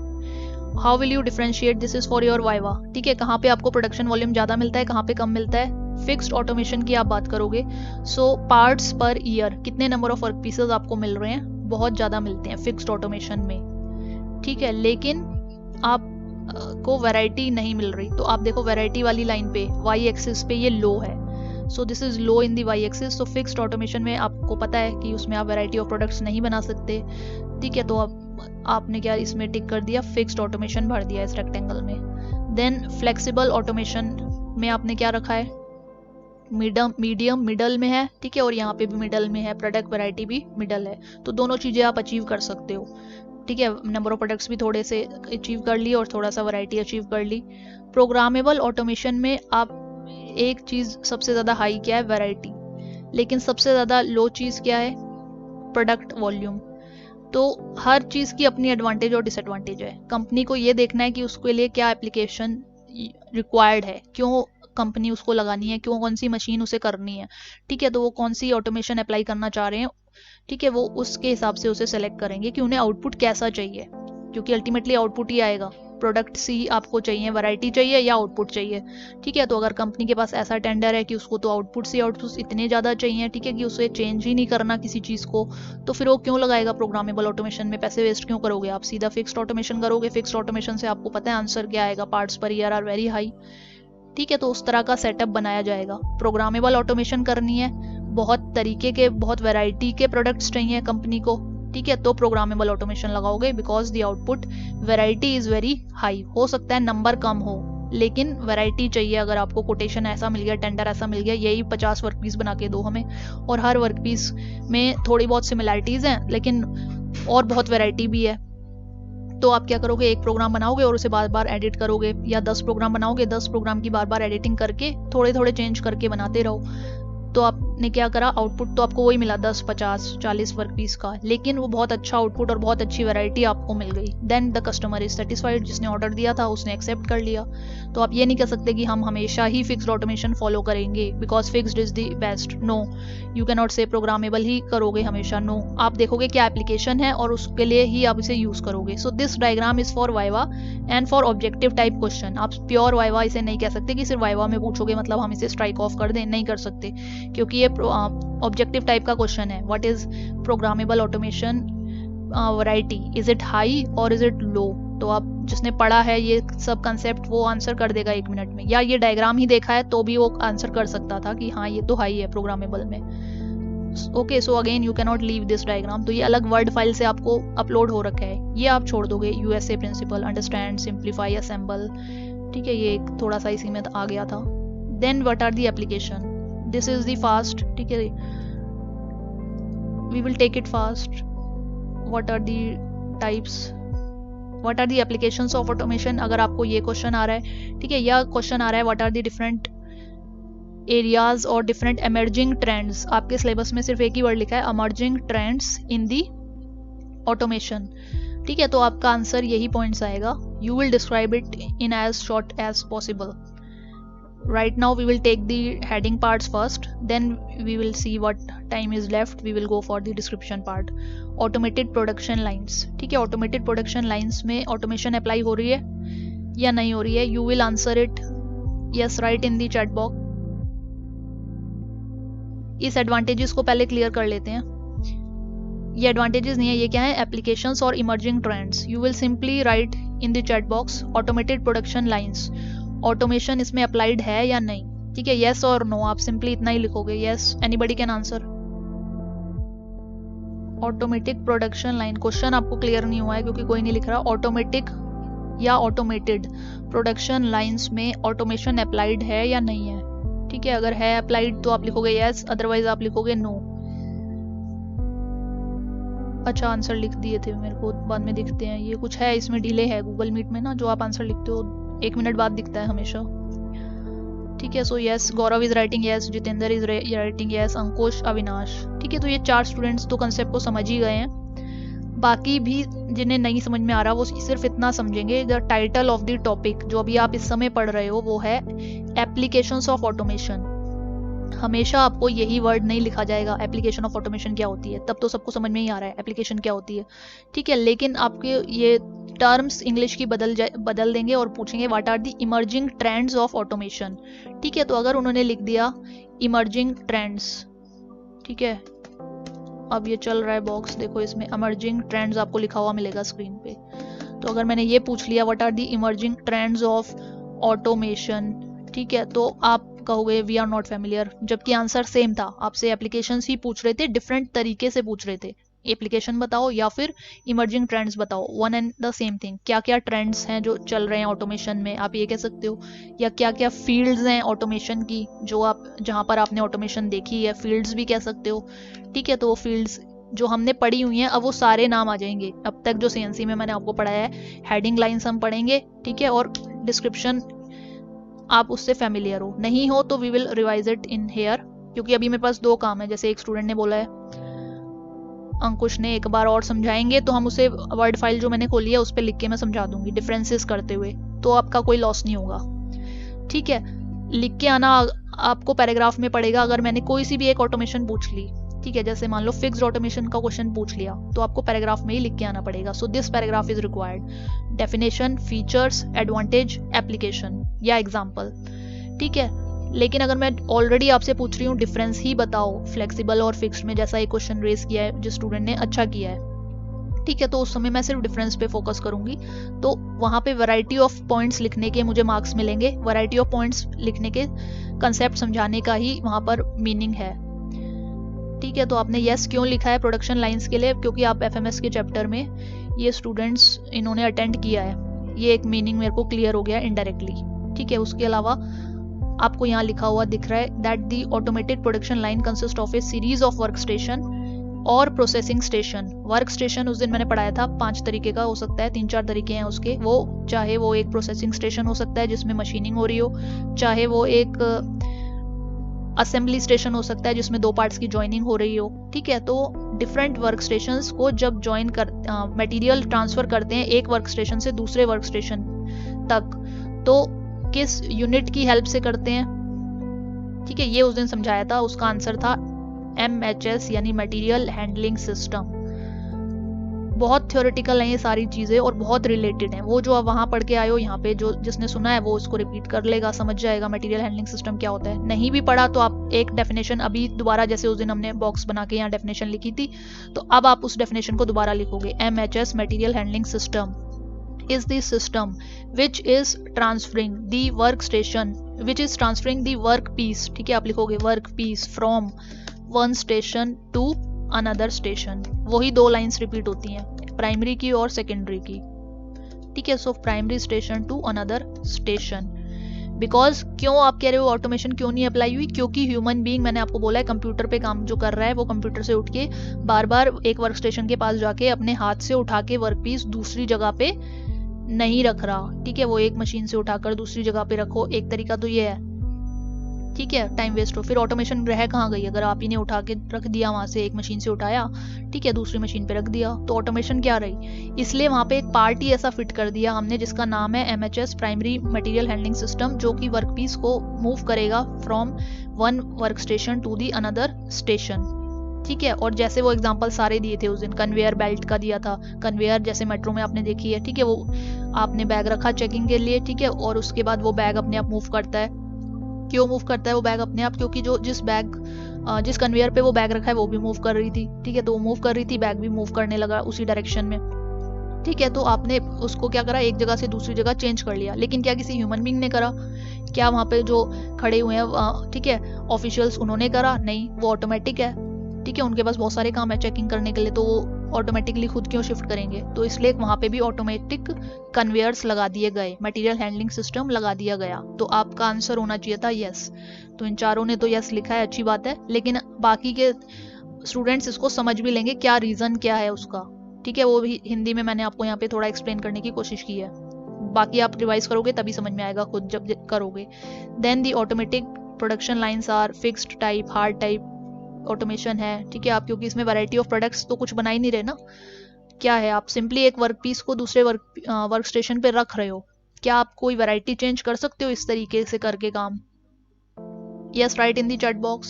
How will you differentiate, this is for your viva. ठीक है, कहाँ पे आपको प्रोडक्शन वॉल्यूम ज़्यादा मिलता है, कहाँ पे कम मिलता है. फिक्स्ड ऑटोमेशन की आप बात करोगे, सो पार्ट्स पर ईयर कितने नंबर ऑफ वर्क पीसेज आपको मिल रहे हैं, बहुत ज़्यादा मिलते हैं फिक्स्ड ऑटोमेशन में. ठीक है, लेकिन आप को वैरायटी नहीं मिल रही, तो आप देखो वैरायटी वाली लाइन पे वाई एक्सिस पे ये लो है, so this is low in the Y axis. So fixed automation में आपको पता है कि उसमें आप वैरायटी ऑफ प्रोडक्ट्स नहीं बना सकते. ठीक है, तो आपने क्या इसमें टिक कर दिया, फिक्स्ड ऑटोमेशन भर दिया इस रेक्टेंगल में. देन फ्लेक्सिबल ऑटोमेशन में आपने क्या रखा है, मीडियम मिडल में है. ठीक है, और यहाँ पे भी मिडल में है, प्रोडक्ट वैरायटी भी मिडल है, तो दोनों चीज़ें आप अचीव कर सकते हो. ठीक है, नंबर ऑफ प्रोडक्ट्स भी थोड़े से अचीव कर ली और थोड़ा सा वैरायटी अचीव कर ली. प्रोग्रामेबल ऑटोमेशन में आप एक चीज़ सबसे ज़्यादा हाई क्या है, वैरायटी, लेकिन सबसे ज़्यादा लो चीज़ क्या है, प्रोडक्ट वॉल्यूम. तो हर चीज़ की अपनी एडवांटेज और डिसएडवांटेज है. कंपनी को ये देखना है कि उसके लिए क्या एप्लीकेशन रिक्वायर्ड है, क्यों कंपनी उसको लगानी है, क्यों कौन सी मशीन उसे करनी है. ठीक है, तो वो कौन सी ऑटोमेशन अप्लाई करना चाह रहे हैं. ठीक है, वो उसके हिसाब से उसे सेलेक्ट करेंगे कि उन्हें आउटपुट कैसा चाहिए, क्योंकि अल्टीमेटली आउटपुट ही आएगा. प्रोडक्ट सी आपको चाहिए, वैरायटी चाहिए या आउटपुट चाहिए. ठीक है, तो अगर कंपनी के पास ऐसा टेंडर है कि उसको तो आउटपुट से आउटपुट इतने ज़्यादा चाहिए, ठीक है, कि उसे चेंज ही नहीं करना किसी चीज़ को, तो फिर वो क्यों लगाएगा प्रोग्रामेबल ऑटोमेशन में, पैसे वेस्ट क्यों करोगे. आप सीधा फिक्स्ड ऑटोमेशन करोगे. फिक्स्ड ऑटोमेशन से आपको पता है आंसर क्या आएगा, parts per year are very high. ठीक है, तो उस तरह का सेटअप बनाया जाएगा. प्रोग्रामेबल ऑटोमेशन करनी है, बहुत तरीके के, बहुत वैरायटी के प्रोडक्ट्स चाहिए कंपनी को. ठीक है, तो प्रोग्रामेबल ऑटोमेशन लगाओगे, because the output variety is very high. हो सकता है नंबर कम हो, लेकिन वैरायटी चाहिए. अगर आपको कोटेशन ऐसा मिल गया, टेंडर ऐसा मिल गया, यही 50 वर्क पीस बना के दो हमें, और हर वर्क पीस में थोड़ी बहुत सिमिलैरिटीज हैं लेकिन और बहुत वैरायटी भी है, तो आप क्या करोगे, एक प्रोग्राम बनाओगे और उसे बार बार एडिट करोगे, या 10 प्रोग्राम बनाओगे, 10 प्रोग्राम की बार बार एडिटिंग करके थोड़े थोड़े चेंज करके बनाते रहो. तो आपने क्या करा, आउटपुट तो आपको वही मिला 10, 50, 40 वर्क पीस का, लेकिन वो बहुत अच्छा आउटपुट और बहुत अच्छी वैरायटी आपको मिल गई. Then the customer is satisfied. जिसने ऑर्डर दिया था उसने एक्सेप्ट कर लिया. तो आप ये नहीं कह सकते कि हम हमेशा ही फिक्स्ड ऑटोमेशन फॉलो करेंगे because fixed is the best. No, you can not say programmable ही करोगे हमेशा. नो, आप देखोगे क्या एप्लीकेशन है और उसके लिए ही आप इसे यूज करोगे. So this diagram is for viva and for objective type question. आप प्योर वाइवा इसे नहीं कह सकते कि सिर्फ वाइवा में पूछोगे मतलब हम इसे स्ट्राइक ऑफ कर दें, नहीं कर सकते, क्योंकि ये ऑब्जेक्टिव टाइप का क्वेश्चन है. What is programmable automation variety, is it high और इज इट लो. तो आप जिसने पढ़ा है ये सब कंसेप्ट वो आंसर कर देगा 1 मिनट में, या ये डायग्राम ही देखा है तो भी वो आंसर कर सकता था कि हाँ ये तो हाई है प्रोग्रामेबल में. Okay, so again you can not leave this diagram. तो ये अलग वर्ड फाइल से आपको अपलोड हो रखा है, ये आप छोड़ दोगे. USA principle, understand, simplify, assemble. ठीक है, ये थोड़ा सा इसी में आ गया था. Then what are the application, this is the fast. ठीक है, we will take it fast. What are the types, what are the applications of automation, अगर आपको ये क्वेश्चन आ रहा है, ठीक है, या क्वेश्चन आ रहा है what are the different areas और डिफरेंट एमर्जिंग ट्रेंड्स, आपके सिलेबस में सिर्फ एक ही वर्ड लिखा है emerging trends in the automation, ठीक है, तो आपका आंसर यही पॉइंट्स आएगा. You will describe it in as short as possible. Right now we will take the heading parts first, then we will see what time is left, we will go for the description part. Automated production lines, ठीक है, automated production lines में automation apply हो रही है या नहीं हो रही है, you will answer it yes right in the chat box. इस advantages को पहले clear कर लेते हैं. ये advantages नहीं है, ये क्या है, applications और emerging trends. You will simply write in the chat box automated production lines. Automation इसमें अप्लाइड है या नहीं, ठीक है, येस और नो, आप सिंपली इतना ही लिखोगे. Yes, anybody can answer. Automatic production line, question आपको क्लियर नहीं हुआ है क्योंकि कोई नहीं लिख रहा. ऑटोमेटिक या ऑटोमेटेड प्रोडक्शन लाइंस में ऑटोमेशन अप्लाइड है या नहीं है, ठीक है, अगर है अप्लाइड तो आप लिखोगे येस, अदरवाइज आप लिखोगे नो. अच्छा, आंसर लिख दिए थे मेरे को, बाद में दिखते हैं. ये कुछ है, इसमें डिले है गूगल मीट में ना, जो आप आंसर लिखते हो 1 मिनट बाद दिखता है हमेशा, ठीक है. So yes, Gaurav is writing yes, Jitendra is writing yes, Ankush, Avinash, ठीक है. तो ये 4 स्टूडेंट्स तो कंसेप्ट को समझ ही गए हैं. बाकी भी जिन्हें नहीं समझ में आ रहा वो सिर्फ इतना समझेंगे, the title of the topic जो अभी आप इस समय पढ़ रहे हो वो है एप्लीकेशंस ऑफ ऑटोमेशन. हमेशा आपको यही वर्ड नहीं लिखा जाएगा एप्लीकेशन ऑफ ऑटोमेशन क्या होती है, तब तो सबको समझ में ही आ रहा है एप्लीकेशन क्या होती है, ठीक है. लेकिन आपके ये टर्म्स इंग्लिश की बदल देंगे और पूछेंगे what are the emerging trends of automation, ठीक है. तो अगर उन्होंने लिख दिया इमर्जिंग ट्रेंड्स, ठीक है, अब ये चल रहा है बॉक्स, देखो इसमें इमर्जिंग ट्रेंड्स आपको लिखा हुआ मिलेगा स्क्रीन पे. तो अगर मैंने ये पूछ लिया what are the emerging trends of automation, ठीक है, तो आप कहोगे वी आर नॉट फैमिलियर, जबकि आंसर सेम था. आपसे एप्लीकेशंस ही पूछ रहे थे, डिफरेंट तरीके से पूछ रहे थे. एप्लीकेशन बताओ या फिर इमर्जिंग ट्रेंड्स बताओ, one and the same thing. क्या क्या ट्रेंड्स हैं जो चल रहे हैं ऑटोमेशन में, आप ये कह सकते हो, या क्या क्या फील्ड्स हैं ऑटोमेशन की जो आप जहाँ पर आपने ऑटोमेशन देखी है, फील्ड्स भी कह सकते हो, ठीक है. तो वो फील्ड्स जो हमने पढ़ी हुई हैं, अब वो सारे नाम आ जाएंगे. अब तक जो CNC में मैंने आपको पढ़ाया है, हेडिंग लाइन्स हम पढ़ेंगे, ठीक है, और डिस्क्रिप्शन आप उससे फैमिलियर हो. नहीं हो तो we will revise it in here, क्योंकि अभी मेरे पास 2 काम है. जैसे एक स्टूडेंट ने बोला है, अंकुश ने, एक बार और समझाएंगे तो हम उसे वर्ड फाइल जो मैंने खोली है उस पर लिख के मैं समझा दूंगी डिफरेंसेस करते हुए, तो आपका कोई लॉस नहीं होगा, ठीक है. लिख के आना आपको पैराग्राफ में पड़ेगा. अगर मैंने कोई सी भी एक ऑटोमेशन पूछ ली, ठीक है, जैसे मान लो फिक्स्ड ऑटोमेशन का क्वेश्चन पूछ लिया, तो आपको पैराग्राफ में ही लिख के आना पड़ेगा. So this paragraph is required. Definition, features, advantage, application या एग्जाम्पल, ठीक है. लेकिन अगर मैं ऑलरेडी आपसे पूछ रही हूँ डिफरेंस ही बताओ फ्लेक्सिबल और फिक्स्ड में, जैसा एक क्वेश्चन रेज किया है जिस स्टूडेंट ने अच्छा किया है, ठीक है, तो उस समय मैं सिर्फ डिफरेंस पे फोकस करूंगी. तो वहां पे वैरायटी ऑफ पॉइंट्स लिखने के मुझे मार्क्स मिलेंगे. वैरायटी ऑफ पॉइंट्स लिखने के, कंसेप्ट समझाने का ही वहां पर मीनिंग है, ठीक है. तो आपने यस क्यों लिखा है प्रोडक्शन लाइंस के लिए, क्योंकि आप FMS के चैप्टर में ये स्टूडेंट्स इन्होंने अटेंड किया है. ये एक मीनिंग मेरे को क्लियर हो गया इनडायरेक्टली, ठीक है. उसके अलावा आपको यहाँ लिखा हुआ दिख रहा है that the automated production line consist of A series of work station और प्रोसेसिंग स्टेशन. वर्क स्टेशन उस दिन मैंने पढ़ाया था 5 तरीके का हो सकता है, 3-4 तरीके हैं उसके. वो चाहे वो एक प्रोसेसिंग स्टेशन हो सकता है जिसमें मशीनिंग हो रही हो, चाहे वो एक असेंबली स्टेशन हो सकता है जिसमें 2 पार्ट्स की ज्वाइनिंग हो रही हो, ठीक है. तो डिफरेंट वर्क स्टेशंस को जब ज्वाइन कर मटेरियल ट्रांसफर करते हैं एक वर्क स्टेशन से दूसरे वर्क स्टेशन तक, तो किस यूनिट की हेल्प से करते हैं, ठीक है. ये उस दिन समझाया था. उसका आंसर था MHS यानी मटेरियल हैंडलिंग सिस्टम. बहुत थ्योरेटिकल है ये सारी चीजें और बहुत रिलेटेड हैं. वो जो आप वहां पढ़ के आए हो, यहाँ पे जो जिसने सुना है वो उसको रिपीट कर लेगा, समझ जाएगा मटेरियल हैंडलिंग सिस्टम क्या होता है. नहीं भी पढ़ा तो आप एक डेफिनेशन अभी दोबारा, जैसे उस दिन हमने बॉक्स बना के यहाँ डेफिनेशन लिखी थी, तो अब आप उस डेफिनेशन को दोबारा लिखोगे. MHS material handling system is the system which is transferring the workstation, which is transferring the work piece, ठीक है, आप लिखोगे work piece from one station to another station. वही 2 लाइंस रिपीट होती हैं, प्राइमरी की और सेकेंडरी की, ठीक है. So primary station to another station. Because क्यों आप कह रहे हो ऑटोमेशन क्यों नहीं अप्लाई हुई, क्योंकि ह्यूमन बीइंग, मैंने आपको बोला है, कंप्यूटर पे काम जो कर रहा है वो कंप्यूटर से उठ के बार बार एक वर्क स्टेशन के पास जाके अपने हाथ से उठा के वर्क पीस दूसरी जगह पे नहीं रख रहा, ठीक है, वो एक मशीन से उठाकर दूसरी जगह पे रखो, एक तरीका तो ये है, ठीक है, टाइम वेस्ट हो। फिर ऑटोमेशन रह कहाँ गई? अगर आप ही ने उठा के रख दिया, वहां से एक मशीन से उठाया, ठीक है, दूसरी मशीन पे रख दिया, तो ऑटोमेशन क्या रही? इसलिए वहां पे एक पार्ट ही ऐसा फिट कर दिया हमने जिसका नाम है MHS, primary material handling system, जो कि वर्कपीस को मूव करेगा from one work station to the another station, ठीक है। और जैसे वो एग्जांपल सारे दिए थे उस दिन, कन्वेयर बेल्ट का दिया था, कन्वेयर जैसे मेट्रो में आपने देखी है, ठीक है, वो आपने बैग रखा चेकिंग के लिए, ठीक है, और उसके बाद वो बैग अपने आप मूव करता है। क्यों मूव करता है वो बैग अपने आप? क्योंकि जो जिस कन्वेयर पे वो बैग रखा है वो भी मूव कर रही थी, ठीक है, तो वो मूव कर रही थी, बैग भी मूव करने लगा उसी डायरेक्शन में, ठीक है। तो आपने उसको क्या करा, एक जगह से दूसरी जगह चेंज कर लिया, लेकिन क्या किसी ह्यूमन बीइंग ने करा? क्या वहाँ पे जो खड़े हुए हैं, ठीक है, ऑफिशियल्स, उन्होंने करा? नहीं, वो ऑटोमेटिक है, ठीक है, उनके पास बहुत सारे काम है चेकिंग करने के लिए, तो वो ऑटोमेटिकली खुद क्यों शिफ्ट करेंगे? तो इसलिए वहाँ पे भी ऑटोमेटिक कन्वेयर्स लगा दिए गए, मटेरियल हैंडलिंग सिस्टम लगा दिया गया। तो आपका आंसर होना चाहिए था यस। तो इन चारों ने तो यस लिखा है, अच्छी बात है, लेकिन बाकी के स्टूडेंट्स इसको समझ भी लेंगे क्या रीजन क्या है उसका, ठीक है, वो भी हिंदी में मैंने आपको यहाँ पे थोड़ा एक्सप्लेन करने की कोशिश की है। बाकी आप रिवाइज करोगे तभी समझ में आएगा खुद जब करोगे। Then the automatic production lines are fixed type, hard type automation है, ठीक है। आप क्योंकि इसमें वैरायटी ऑफ प्रोडक्ट्स तो कुछ बना ही नहीं रहे ना, क्या है, आप सिंपली एक वर्क पीस को दूसरे वर्क स्टेशन पे रख रहे हो, क्या आप कोई वैरायटी चेंज कर सकते हो इस तरीके से करके काम? Yes, write in the chat box.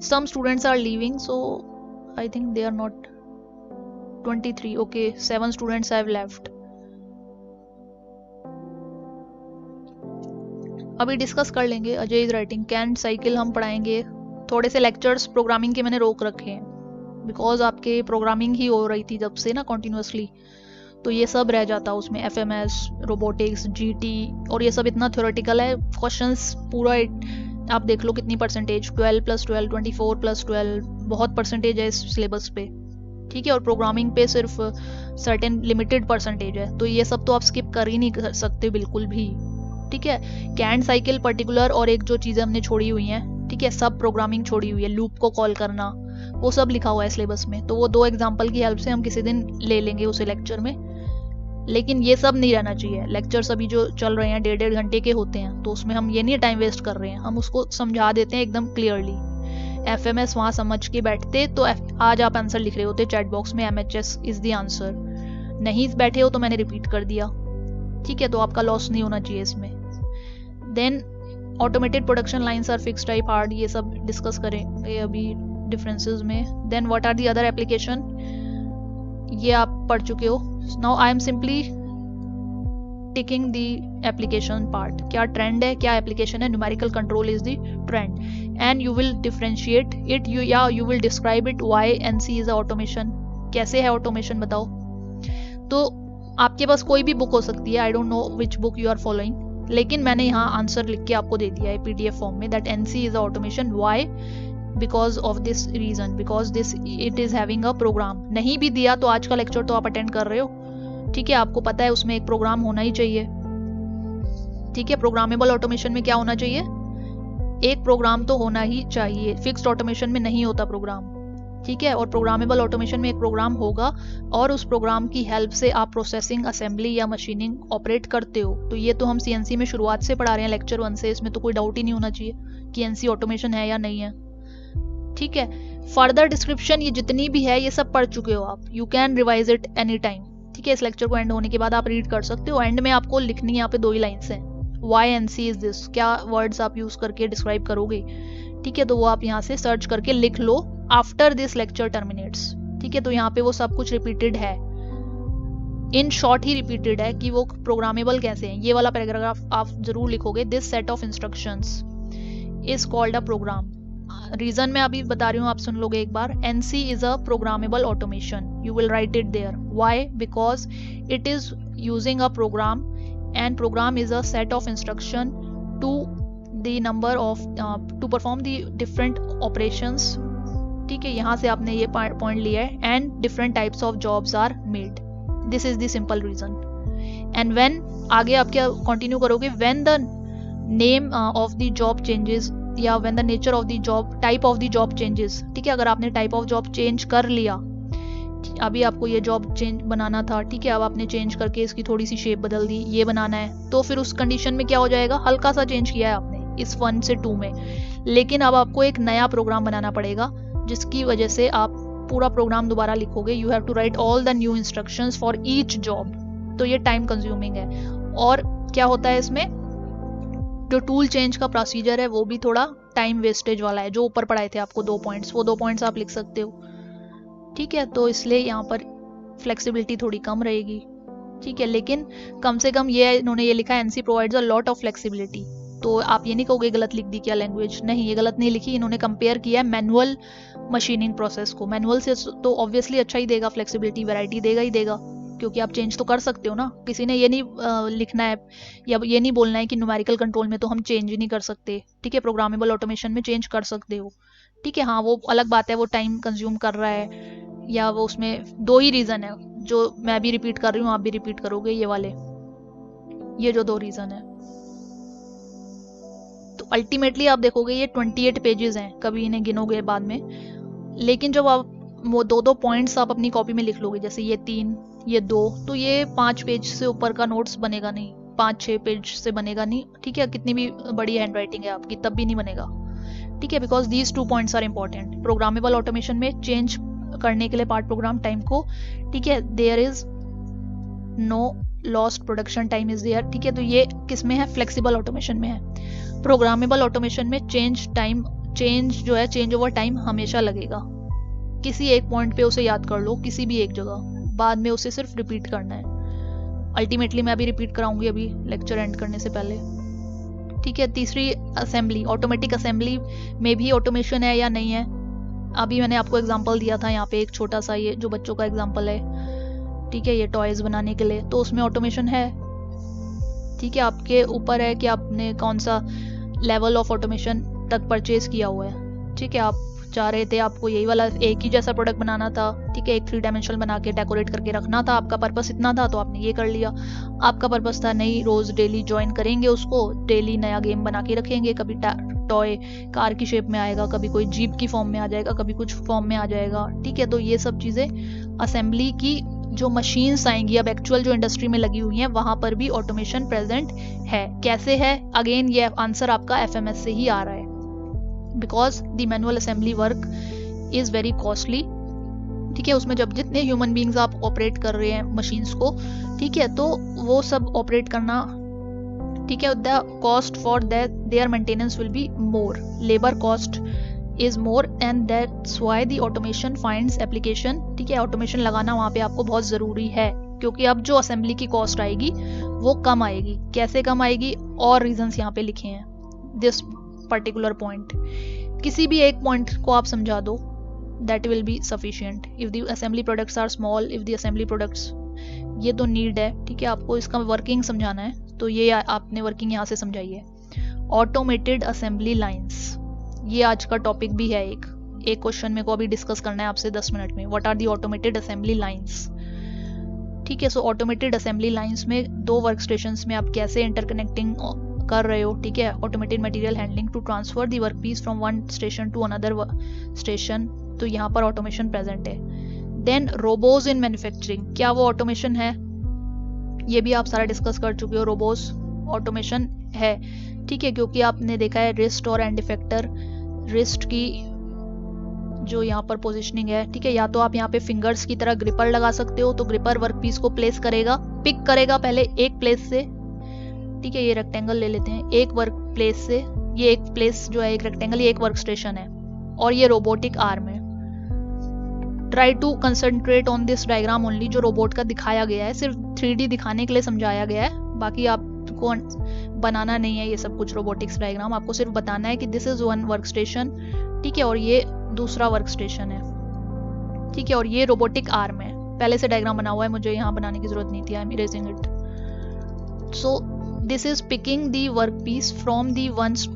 Some students are leaving, so I think they are not 23, okay, 7 students have left. अभी डिस्कस कर लेंगे। Ajay is writing can cycle हम पढ़ाएंगे। थोड़े से लेक्चर्स प्रोग्रामिंग के मैंने रोक रखे हैं, बिकॉज आपके प्रोग्रामिंग ही हो रही थी जब से ना कंटिन्यूअसली, तो ये सब रह जाता उसमें, FMS, रोबोटिक्स, GT, और ये सब इतना थ्योरेटिकल है, क्वेश्चंस पूरा आप देख लो कितनी परसेंटेज, 12 + 12, 24 + 12, बहुत परसेंटेज है इस सिलेबस पे, ठीक है, और प्रोग्रामिंग पे सिर्फ सर्टेन लिमिटेड परसेंटेज है, तो ये सब तो आप स्किप कर ही नहीं कर सकते बिल्कुल भी, ठीक है। कैन साइकिल पर्टिकुलर और एक जो चीज़ें हमने छोड़ी हुई हैं, ठीक है, सब प्रोग्रामिंग छोड़ी हुई है, लूप को कॉल करना, वो सब लिखा हुआ है सिलेबस में, तो वो 2 एग्जांपल की हेल्प से हम किसी दिन ले लेंगे उसे लेक्चर में, लेकिन ये सब नहीं रहना चाहिए। लेक्चर्स अभी जो चल रहे हैं 1.5 घंटे के होते हैं, तो उसमें हम ये नहीं टाइम वेस्ट कर रहे हैं, हम उसको समझा देते हैं एकदम क्लियरली। FMS वहाँ समझ के बैठते तो आज आप आंसर लिख रहे होते चैट बॉक्स में, MHS इज द आंसर। नहीं बैठे हो तो मैंने रिपीट कर दिया, ठीक है, तो आपका लॉस नहीं होना चाहिए इसमें। Then automated production lines are fix type, hard, ये सब डिस्कस करेंगे अभी डिफरेंसेस में। Then what are the other application, ये आप पढ़ चुके हो। Now I am simply ticking the application part, क्या ट्रेंड है, क्या एप्लीकेशन है, numerical control is the trend, and you will differentiate it, you will describe it why NC is automation, कैसे है ऑटोमेशन बताओ। तो आपके पास कोई भी बुक हो सकती है, I don't know which book you are following, लेकिन मैंने यहाँ आंसर लिख के आपको दे दिया है PDF फॉर्म में, that NC is automation, why, because of this reason, because this it is having a program. नहीं भी दिया तो आज का लेक्चर तो आप अटेंड कर रहे हो, ठीक है, आपको पता है उसमें एक प्रोग्राम होना ही चाहिए, ठीक है। प्रोग्रामेबल ऑटोमेशन में क्या होना चाहिए? एक प्रोग्राम तो होना ही चाहिए, फिक्स्ड ऑटोमेशन में नहीं होता प्रोग्राम, ठीक है, और प्रोग्रामेबल ऑटोमेशन में एक प्रोग्राम होगा और उस प्रोग्राम की हेल्प से आप प्रोसेसिंग, असेंबली या मशीनिंग ऑपरेट करते हो। तो ये तो हम CNC में शुरुआत से पढ़ा रहे हैं लेक्चर 1 से, इसमें तो कोई डाउट ही नहीं होना चाहिए कि NC ऑटोमेशन है या नहीं है, ठीक है। फर्दर डिस्क्रिप्शन ये जितनी भी है ये सब पढ़ चुके हो आप, you can revise it any time, ठीक है। इस लेक्चर को एंड होने के बाद आप रीड कर सकते हो। एंड में आपको लिखनी है यहाँ पे 2 ही लाइन्स हैं, वाई NC इज दिस, क्या वर्ड्स आप यूज करके डिस्क्राइब करोगे, ठीक है, तो वो आप यहाँ से सर्च करके लिख लो आफ्टर दिस लेक्चर टर्मिनेट्स, ठीक है। तो यहाँ पे वो सब कुछ रिपीटेड है, इन शॉर्ट ही रिपीटेड है कि वो प्रोग्रामेबल कैसे हैं। ये वाला पैराग्राफ आप जरूर लिखोगे, this set of instructions is called a program. Reason मैं अभी बता रही हूँ, आप सुन लोगे एक बार। NC is a programmable automation, you will write it there, why, because it is using a program and program is a set of instruction to the number of to perform the different operations, ठीक है, यहाँ से आपने ये point लिया है, and different types of jobs are made, this is the simple reason। and when आगे आप क्या कंटिन्यू करोगे, when the name of the job changes या when the nature of the job, type of the job changes, ठीक है, अगर आपने type of job change कर लिया, अभी आपको ये जॉब चेंज बनाना था, ठीक है, अब आपने चेंज करके इसकी थोड़ी सी शेप बदल दी, ये बनाना है, तो फिर उस कंडीशन में क्या हो जाएगा, हल्का सा चेंज किया है आपने इस 1 से 2 में, लेकिन अब आपको एक नया प्रोग्राम बनाना पड़ेगा जिसकी वजह से आप पूरा प्रोग्राम दोबारा लिखोगे। You have to write all the new instructions for each job. तो ये टाइम कंज्यूमिंग है। और क्या होता है इसमें, जो टूल चेंज का प्रोसीजर है वो भी थोड़ा टाइम वेस्टेज वाला है। जो ऊपर पढ़ाए थे आपको 2 पॉइंट्स, वो 2 पॉइंट्स आप लिख सकते हो, ठीक है। तो इसलिए यहाँ पर फ्लेक्सिबिलिटी थोड़ी कम रहेगी, ठीक है। लेकिन कम से कम ये इन्होंने ये लिखा है, NC provides a lot of flexibility. तो आप ये नहीं कहोगे गलत लिख दी क्या लैंग्वेज, नहीं, ये गलत नहीं लिखी। इन्होंने कंपेयर किया है मैनुअल मशीनिंग प्रोसेस को। मैनुअल से तो ऑब्वियसली अच्छा ही देगा, फ्लेक्सिबिलिटी वैरायटी देगा ही देगा, क्योंकि आप चेंज तो कर सकते हो ना। किसी ने ये नहीं लिखना है या ये नहीं बोलना है कि न्यूमेरिकल कंट्रोल में तो हम चेंज ही नहीं कर सकते, ठीक है, प्रोग्रामेबल ऑटोमेशन में चेंज कर सकते हो, ठीक है। हाँ, वो अलग बात है, वो टाइम कंज्यूम कर रहा है, या वो उसमें 2 ही रीज़न है जो मैं भी रिपीट कर रही हूँ, आप भी रिपीट करोगे, ये वाले, ये जो 2 रीज़न है। तो अल्टीमेटली आप देखोगे ये 28 पेजेस हैं, कभी इन्हें गिनोगे बाद में। लेकिन जब आप वो 2-2 पॉइंट्स आप अपनी कॉपी में लिख लोगे, जैसे ये 3, ये 2, तो ये 5 पेज से ऊपर का नोट्स बनेगा नहीं, 5-6 पेज से बनेगा नहीं, ठीक है। कितनी भी बड़ी हैंड राइटिंग है आपकी तब भी नहीं बनेगा, ठीक है, because these 2 points are important. Programmable automation में चेंज करने के लिए पार्ट प्रोग्राम टाइम को, ठीक है, there is no lost production time is there, ठीक है। तो ये किस में है, फ्लेक्सिबल ऑटोमेशन में है। प्रोग्रामेबल ऑटोमेशन में चेंज जो है, चेंज ओवर टाइम हमेशा लगेगा। किसी एक पॉइंट पे उसे याद कर लो, किसी भी एक जगह, बाद में उसे सिर्फ रिपीट करना है। अल्टीमेटली मैं अभी रिपीट कराऊंगी अभी लेक्चर एंड करने से पहले, ठीक है। तीसरी, असेंबली। ऑटोमेटिक असेंबली में भी ऑटोमेशन है या नहीं है। अभी मैंने आपको एग्जांपल दिया था यहाँ पे एक छोटा सा, ये जो बच्चों का एग्जांपल है, ठीक है, ये टॉयज बनाने के लिए, तो उसमें ऑटोमेशन है, ठीक है। आपके ऊपर है कि आपने कौन सा लेवल ऑफ ऑटोमेशन तक परचेज किया हुआ है, ठीक है। आप चाह रहे थे आपको यही वाला एक ही जैसा प्रोडक्ट बनाना था, ठीक है, एक 3 डायमेंशनल बना के डेकोरेट करके रखना था, आपका पर्पस इतना था तो आपने ये कर लिया। आपका पर्पस था नहीं, रोज डेली ज्वाइन करेंगे उसको, डेली नया गेम बना के रखेंगे, कभी टॉय कार की शेप में आएगा, कभी कोई जीप की फॉर्म में आ जाएगा, कभी कुछ फॉर्म में आ जाएगा, ठीक है। तो ये सब चीजें असेंबली की जो मशीन्स आएंगी अब एक्चुअल जो इंडस्ट्री में लगी हुई हैं, वहां पर भी ऑटोमेशन प्रेजेंट है। कैसे है, अगेन ये आंसर आपका एफएमएस से ही आ रहा है, because the manual assembly work is very costly, ठीक है। उसमें जब जितने ह्यूमन बींग्स आप ऑपरेट कर रहे हैं मशीन्स को, ठीक है, तो वो सब ऑपरेट करना, ठीक है, the cost for their maintenance will be more, labour cost is more, and that's why the automation finds application, ठीक है। ऑटोमेशन लगाना वहां पे आपको बहुत जरूरी है, क्योंकि अब जो असेंबली की कॉस्ट आएगी वो कम आएगी। कैसे कम आएगी, और रीजंस यहाँ पे लिखे हैं, दिस पर्टिकुलर पॉइंट, किसी भी एक पॉइंट को आप समझा दो, that will be sufficient. If the assembly products are small, if the assembly products, ये तो नीड है, ठीक है। आपको इसका वर्किंग समझाना है, तो ये आपने वर्किंग यहाँ से समझाई है। ऑटोमेटेड असेंबली लाइंस, ये आज का टॉपिक भी है। एक क्वेश्चन मेरे को अभी डिस्कस करना है आपसे 10 मिनट में, what are the automated assembly lines, ठीक है। सो ऑटोमेटेड असेंबली लाइंस में 2 वर्क स्टेशंस में आप कैसे इंटरकनेक्टिंग कर रहे हो, ठीक है। Automated material handling to transfer the work piece from one station to another station, तो यहाँ पर ऑटोमेशन प्रेजेंट है। देन रोबोज इन मैन्युफैक्चरिंग, क्या वो ऑटोमेशन है, ये भी आप सारा डिस्कस कर चुके हो। रोबोज ऑटोमेशन है, ठीक है, क्योंकि आपने देखा है रिस्ट और एंड इफेक्टर, रिस्ट की जो यहाँ पर पोजीशनिंग है, ठीक है, या तो आप यहाँ पे फिंगर्स की तरह ग्रिपर लगा सकते हो, तो ग्रिपर वर्क पीस को प्लेस करेगा, पिक करेगा पहले एक प्लेस से, ठीक है। ये रेक्टेंगल ले लेते हैं, एक वर्क प्लेस से, ये एक प्लेस जो है एक रेक्टेंगल, ये एक वर्क स्टेशन है, और ये रोबोटिक आर्म है। Try to concentrate on this diagram only, जो रोबोट का दिखाया गया है सिर्फ 3D दिखाने के लिए समझाया गया है, बाकी आपको बनाना नहीं है ये सब कुछ रोबोटिक्स डायग्राम, आपको सिर्फ बताना है कि this is one work station, ठीक है, और ये दूसरा वर्क स्टेशन है, ठीक है, और ये रोबोटिक आर्म है। पहले से डायग्राम बना हुआ है, मुझे यहाँ बनाने की जरूरत नहीं थी, I am erasing it. So this is picking the work piece from the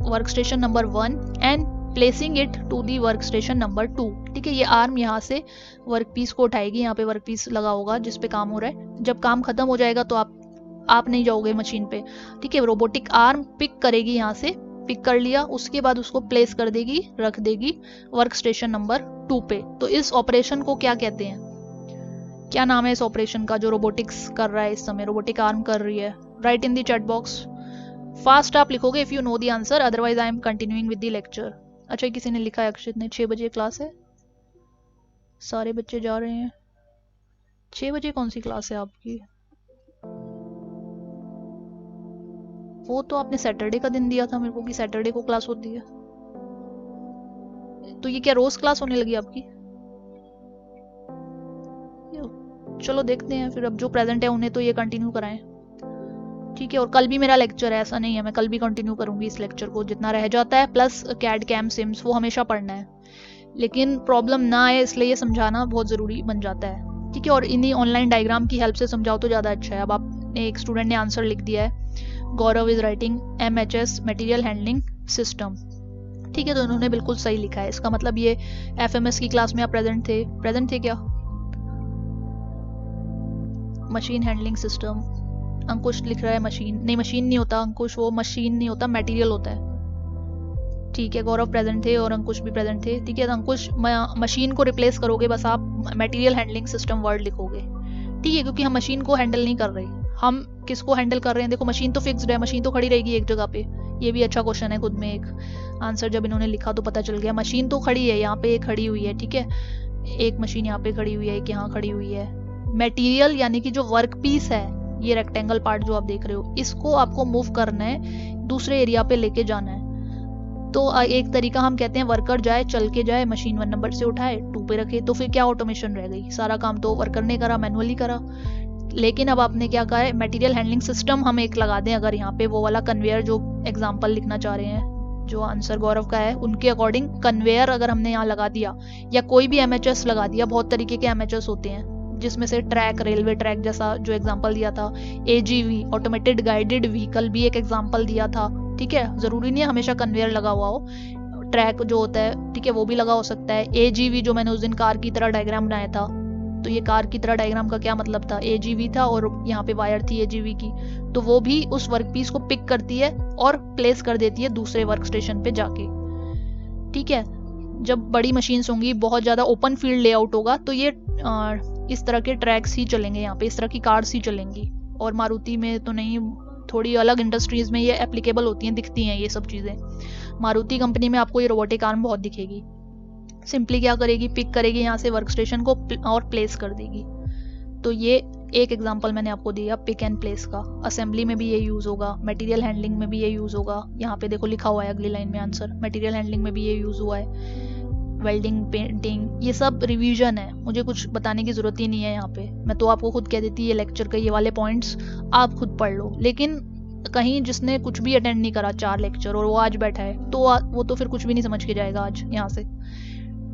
work station number 1 and placing it to the work station number 2, ठीक है। ये आर्म यहाँ से वर्क पीस को उठाएगी, यहाँ पे वर्क पीस लगा होगा जिस पे काम हो रहा है, जब काम खत्म हो जाएगा तो आप नहीं जाओगे मशीन पे, ठीक है। रोबोटिक आर्म पिक करेगी, यहाँ से पिक कर लिया, उसके बाद उसको प्लेस कर देगी, रख देगी वर्क स्टेशन नंबर 2 पे। तो इस ऑपरेशन को क्या कहते हैं, क्या नाम है इस ऑपरेशन का जो रोबोटिक्स कर रहा है इस समय, रोबोटिक आर्म कर रही है? Right in the chat box. Fast आप लिखोगे if you know the answer, otherwise I am continuing with the lecture. अच्छा किसी ने लिखा है अक्षित ने 6 बजे क्लास है, सारे बच्चे जा रहे हैं। 6 बजे कौन सी क्लास है आपकी? वो तो आपने सैटरडे का दिन दिया था मेरे को कि सैटरडे को क्लास होती है, तो ये क्या रोज क्लास होने लगी आपकी? चलो देखते हैं फिर, अब जो प्रेजेंट है उन्हें तो ये कंटिन्यू कराएं, ठीक है। और कल भी मेरा लेक्चर है, ऐसा नहीं है, मैं कल भी कंटिन्यू करूंगी इस लेक्चर को, जितना रह जाता है प्लस कैड कैम सिम्स वो हमेशा पढ़ना है, लेकिन प्रॉब्लम ना आए इसलिए ये समझाना बहुत ज़रूरी बन जाता है, ठीक है। और इन्हीं ऑनलाइन डायग्राम की हेल्प से समझाओ तो ज़्यादा अच्छा है। अब आपने एक स्टूडेंट ने आंसर लिख दिया है, Gaurav is writing MHS material handling system, ठीक है, तो उन्होंने बिल्कुल सही लिखा है। इसका मतलब ये FMS की क्लास में आप प्रेजेंट थे क्या? मशीन हैंडलिंग सिस्टम, अंकुश लिख रहा है मशीन नहीं होता अंकुश, वो मशीन नहीं होता, मटेरियल होता है, ठीक है। गौरव प्रेजेंट थे और अंकुश भी प्रेजेंट थे, ठीक है। तो अंकुश मशीन को रिप्लेस करोगे, बस आप मटेरियल हैंडलिंग सिस्टम वर्ड लिखोगे, ठीक है, क्योंकि हम मशीन को हैंडल नहीं कर रहे, हम किसको हैंडल कर रहे हैं? देखो मशीन तो फिक्स्ड है, मशीन तो खड़ी रहेगी एक जगह पे। ये भी अच्छा क्वेश्चन है खुद में, एक आंसर जब इन्होंने लिखा तो पता चल गया, मशीन तो खड़ी है, यहाँ पे खड़ी हुई है, ठीक है, एक मशीन यहाँ पे खड़ी हुई है, एक यहाँ खड़ी हुई है। मटेरियल यानी कि जो वर्क पीस है, ये रेक्टेंगल पार्ट जो आप देख रहे हो, इसको आपको मूव करना है, दूसरे एरिया पे लेके जाना है। तो एक तरीका हम कहते हैं वर्कर जाए, चल के जाए, मशीन 1 नंबर से उठाए 2 पे रखे, तो फिर क्या ऑटोमेशन रह गई? सारा काम तो वर्कर ने करा, मैनुअली करा। लेकिन अब आपने क्या कहा है, मटेरियल हैंडलिंग सिस्टम हम एक लगा दें, अगर यहाँ पे वो वाला कन्वेयर जो एग्जाम्पल लिखना चाह रहे हैं, जो आंसर गौरव का है उनके अकॉर्डिंग कन्वेयर अगर हमने यहाँ लगा दिया, या कोई भी MHS लगा दिया, बहुत तरीके के MHS होते हैं, जिसमें से ट्रैक, रेलवे ट्रैक जैसा जो एग्जाम्पल दिया था, AGV ऑटोमेटेड गाइडेड व्हीकल भी एक एग्जाम्पल दिया था, ठीक है। जरूरी नहीं है हमेशा कन्वेयर लगा हुआ हो, ट्रैक जो होता है, ठीक है, वो भी लगा हो सकता है। AGV जो मैंने उस दिन कार की तरह डायग्राम बनाया था, तो ये कार की तरह डायग्राम का क्या मतलब था? AGV था और यहाँ पे वायर थी AGV की, तो वो भी उस वर्कपीस को पिक करती है और प्लेस कर देती है दूसरे वर्क स्टेशन पे जाके, ठीक है। जब बड़ी मशीन्स होंगी, बहुत ज़्यादा ओपन फील्ड लेआउट होगा, तो ये इस तरह के ट्रैक्स ही चलेंगे यहाँ पे, इस तरह की कार्स ही चलेंगी। और मारुति में तो नहीं, थोड़ी अलग इंडस्ट्रीज में ये एप्लीकेबल होती हैं, दिखती हैं ये सब चीज़ें। मारुति कंपनी में आपको ये रोबोटिक आर्म बहुत दिखेगी। सिंपली क्या करेगी, पिक करेगी यहाँ से वर्क स्टेशन को और प्लेस कर देगी। तो ये एक एग्जांपल मैंने आपको दिया पिक एंड प्लेस का। असेंबली में भी ये यूज़ होगा, मटेरियल हैंडलिंग में भी ये यूज़ होगा। यहाँ पे देखो लिखा हुआ है अगली लाइन में आंसर, मटेरियल हैंडलिंग में भी ये यूज़ हुआ है। वेल्डिंग, पेंटिंग, ये सब रिवीजन है, मुझे कुछ बताने की ज़रूरत ही नहीं है यहाँ पे। मैं तो आपको खुद कह देती ये लेक्चर के ये वाले पॉइंट्स आप खुद पढ़ लो। लेकिन कहीं जिसने कुछ भी अटेंड नहीं करा 4 लेक्चर और वो आज बैठा है, तो वो तो फिर कुछ भी नहीं समझ के जाएगा आज यहाँ से,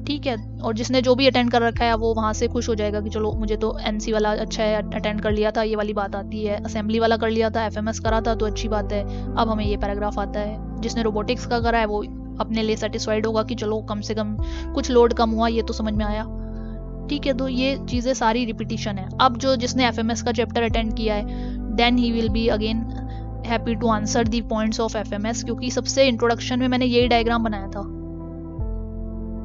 ठीक है। और जिसने जो भी अटेंड कर रखा है वो वहाँ से खुश हो जाएगा कि चलो मुझे तो NC वाला अच्छा है, अटेंड कर लिया था, ये वाली बात आती है। असेंबली वाला कर लिया था, FMS करा था, तो अच्छी बात है, अब हमें ये पैराग्राफ आता है। जिसने रोबोटिक्स का करा है वो अपने लिए सेटिस्फाइड होगा कि चलो कम से कम कुछ लोड कम हुआ, ये तो समझ में आया, ठीक है। तो ये चीज़ें सारी रिपीटिशन है। अब जो जिसने FMS का चैप्टर अटेंड किया है, then he will be again happy to answer the points of FMS, क्योंकि सबसे इंट्रोडक्शन में मैंने यही डायग्राम बनाया था,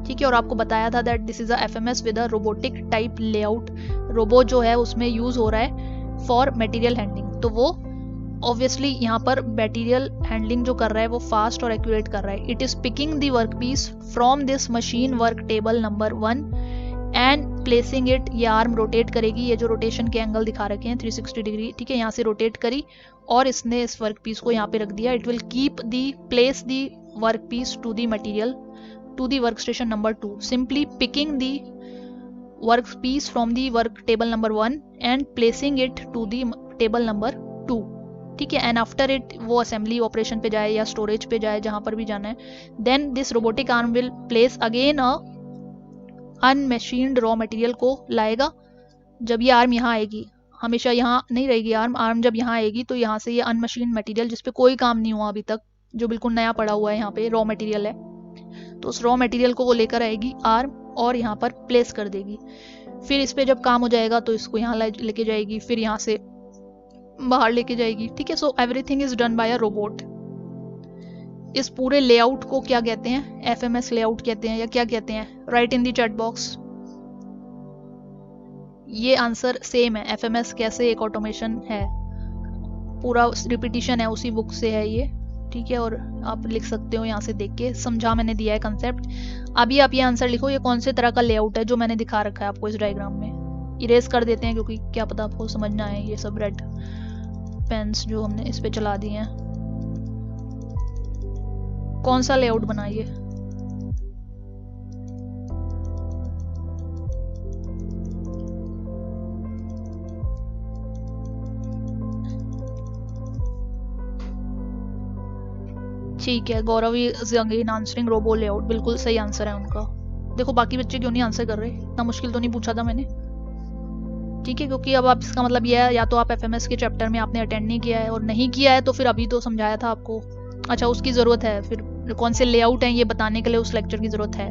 ठीक है। और आपको बताया था that this is a FMS with a robotic type layout. Robot जो है उसमें यूज हो रहा है फॉर मटेरियल हैंडलिंग, तो वो ऑब्वियसली यहाँ पर मटेरियल हैंडलिंग जो कर रहा है वो फास्ट और एक्यूरेट कर रहा है। It is picking the work piece from this machine work table number 1 and placing it. ये आर्म रोटेट करेगी, ये जो रोटेशन के एंगल दिखा रखे हैं 360 डिग्री, ठीक है, यहाँ से रोटेट करी और इसने इस वर्क पीस को यहाँ पे रख दिया। It will keep the place the work piece to the material to the workstation number 2, simply picking the workpiece from the work table number 1 and placing it to the table number 2, ठीक है। And after it वो assembly operation पे जाए या storage पे जाए, जहां पर भी जाना है, then this robotic arm will place again a unmachined raw material को लाएगा। जब ये आर्म यहाँ आएगी, हमेशा यहाँ नहीं रहेगी आर्म जब यहाँ आएगी तो यहाँ से ये अनमशीन्ड मटेरियल जिसपे कोई काम नहीं हुआ अभी तक, जो बिल्कुल नया पड़ा हुआ है, यहाँ पे रॉ मटेरियल है, तो उस रॉ मटेरियल को वो लेकर आएगी आर्म और यहाँ पर प्लेस कर देगी। फिर इस पे जब काम हो जाएगा तो इसको यहाँ लेके जाएगी, फिर यहाँ से बाहर लेके जाएगी, ठीक है। So everything is done by a robot. इस पूरे लेआउट को क्या कहते हैं? FMS लेआउट कहते हैं, या क्या कहते हैं? Right in the chat box. ये आंसर सेम है, एफएमएस कैसे एक ऑटोमेशन है, पूरा रिपीटिशन है, उसी बुक से है ये, ठीक है। और आप लिख सकते हो यहाँ से देख के, समझा मैंने दिया है कंसेप्ट। अभी आप ये आंसर लिखो, ये कौन से तरह का लेआउट है जो मैंने दिखा रखा है आपको इस डायग्राम में। इरेज कर देते हैं क्योंकि क्या पता आपको समझ ना आए, ये सब रेड पेन्स जो हमने इस पे चला दिए हैं। कौन सा लेआउट बना ये? ठीक है, Gaurav is again answering robo layout, बिल्कुल सही आंसर है उनका। देखो बाकी बच्चे क्यों नहीं आंसर कर रहे, इतना मुश्किल तो नहीं पूछा था मैंने, ठीक है। क्योंकि अब आप, इसका मतलब यह है या तो आप एफएमएस के चैप्टर में आपने अटेंड नहीं किया है, और नहीं किया है तो फिर अभी तो समझाया था आपको, अच्छा उसकी ज़रूरत है, फिर कौन से लेआउट हैं ये बताने के लिए उस लेक्चर की ज़रूरत है।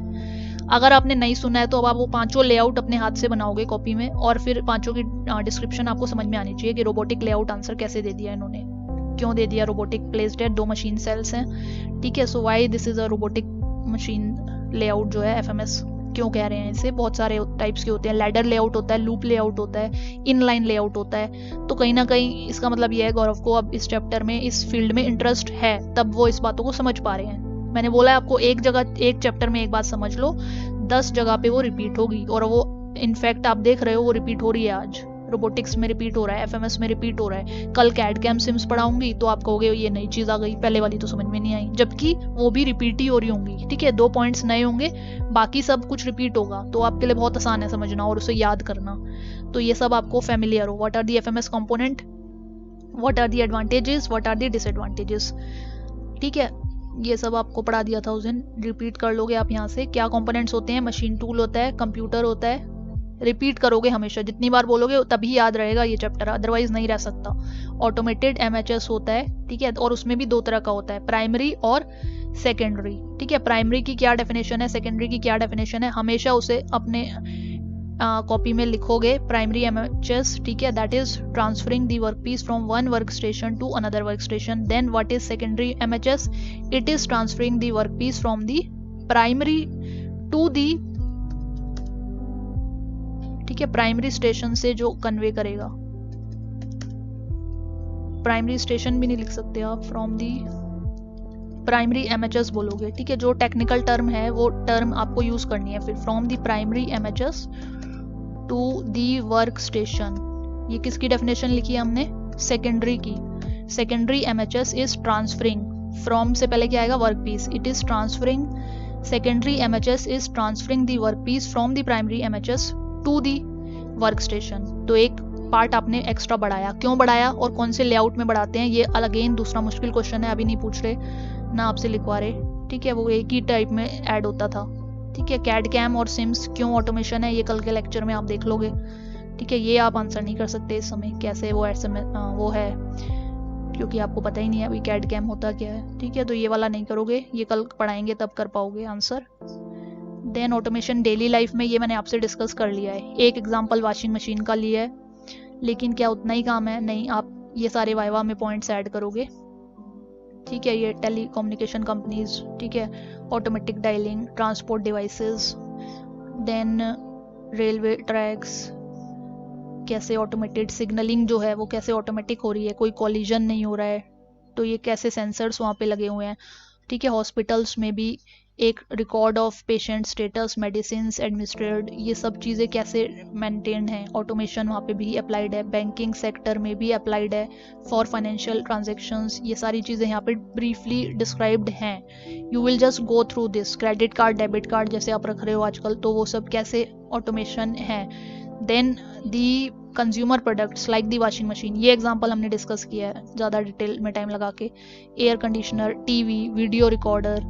अगर आपने नहीं सुना है तो अब आप वो 5 लेआउट अपने हाथ से बनाओगे कॉपी में, और फिर 5 की डिस्क्रिप्शन आपको समझ में आनी चाहिए कि रोबोटिक लेआउट आंसर कैसे दे दिया इन्होंने, क्यों दे दिया। रोबोटिक प्लेस्ड है, 2 मशीन सेल्स हैं, ठीक है। So why this is a robotic machine layout जो है एफएमएस क्यों कह रहे हैं इसे। बहुत सारे टाइप्स के होते हैं, लैडर लेआउट होता है, लूप लेआउट होता है, इनलाइन लेआउट होता है। तो कहीं ना कहीं इसका मतलब यह है गौरव को अब इस चैप्टर में, इस फील्ड में इंटरेस्ट है, तब वो इस बातों को समझ पा रहे हैं। मैंने बोला है आपको, एक जगह एक चैप्टर में एक बात समझ लो, 10 जगह पे वो रिपीट होगी, और वो इनफैक्ट आप देख रहे हो वो रिपीट हो रही है। आज रोबोटिक्स में रिपीट हो रहा है, एफएमएस में रिपीट हो रहा है, कल कैड कैम सिम्स पढ़ाऊंगी तो आप कहोगे ये नई चीज आ गई, पहले वाली तो समझ में नहीं आई, जबकि वो भी रिपीट ही हो रही होंगी, ठीक है। 2 पॉइंट्स नए होंगे, बाकी सब कुछ रिपीट होगा, तो आपके लिए बहुत आसान है समझना और उसे याद करना। तो ये सब आपको फेमिलियर हो, what are the FMS component, what are the advantages, what are the disadvantages, ठीक है। ये सब आपको पढ़ा दिया था उस दिन, रिपीट कर लोगे आप यहाँ से। क्या कंपोनेंट्स होते हैं, मशीन टूल होता है, कंप्यूटर होता है, रिपीट करोगे हमेशा, जितनी बार बोलोगे तभी याद रहेगा ये चैप्टर, अदरवाइज नहीं रह सकता। ऑटोमेटेड एमएचएस होता है, ठीक है, और उसमें भी 2 तरह का होता है, प्राइमरी और सेकेंडरी, ठीक है। प्राइमरी की क्या डेफिनेशन है, सेकेंडरी की क्या डेफिनेशन है, हमेशा उसे अपने कॉपी में लिखोगे। प्राइमरी एमएचएस, ठीक है, that is transferring the work piece from one work station to another work station. Then what is secondary MHS, it is transferring the work piece from the primary to the, ठीक है, primary station से जो convey करेगा, primary station भी नहीं लिख सकते आप, फ्रॉम दी प्राइमरी एमएचएस बोलोगे, ठीक है। जो टेक्निकल टर्म है वो टर्म आपको यूज करनी है फिर, from the primary MHS to the work station. ये किसकी डेफिनेशन लिखी है हमने, सेकेंडरी की। Secondary MHS is transferring, from से पहले क्या आएगा, work piece, it is transferring, secondary MHS is transferring the work piece from the primary MHS to the work station. तो एक पार्ट आपने एक्स्ट्रा बढ़ाया, क्यों बढ़ाया और कौन से लेआउट में बढ़ाते हैं, ये अगेन दूसरा मुश्किल क्वेश्चन है, अभी नहीं पूछ रहे ना आपसे लिखवा रहे, ठीक है। वो एक ही टाइप में ऐड होता था, ठीक है। कैड कैम और सिम्स क्यों ऑटोमेशन है, ये कल के लेक्चर में आप देख लोगे, ठीक है। ये आप आंसर नहीं कर सकते इस समय, कैसे वो वो है, क्योंकि आपको पता ही नहीं है अभी कैड कैम होता क्या है, ठीक है। तो ये वाला नहीं करोगे, ये कल पढ़ाएंगे तब कर पाओगे answer. Then automation daily life में, ये मैंने आपसे डिस्कस कर लिया है, एक एग्जांपल वॉशिंग मशीन का लिया है, लेकिन क्या उतना ही काम है, नहीं, आप ये सारे वाइवा में पॉइंट्स ऐड करोगे, ठीक है। ये टेली कम्युनिकेशन कंपनीज, ठीक है, automatic dialing, transport devices, then railway tracks, कैसे ऑटोमेटेड सिग्नलिंग जो है वो कैसे ऑटोमेटिक हो रही है, कोई कॉलिजन नहीं हो रहा है, तो ये कैसे सेंसर्स वहाँ पे लगे हुए हैं, ठीक है। हॉस्पिटल्स में भी एक record of patient status, medicine administered, ये सब चीज़ें कैसे मेंटेन है, ऑटोमेशन वहाँ पे भी अप्लाइड है। बैंकिंग सेक्टर में भी अप्लाइड है, फॉर फाइनेंशियल ट्रांजैक्शंस, ये सारी चीज़ें यहाँ पे ब्रीफली डिस्क्राइब्ड हैं। You will just go through this, credit card, debit card जैसे आप रख रहे हो आजकल, तो वो सब कैसे ऑटोमेशन है। Then the consumer products like the washing machine, ये एग्जांपल हमने डिस्कस किया है ज़्यादा डिटेल में टाइम लगा के। Air conditioner, TV, video recorder,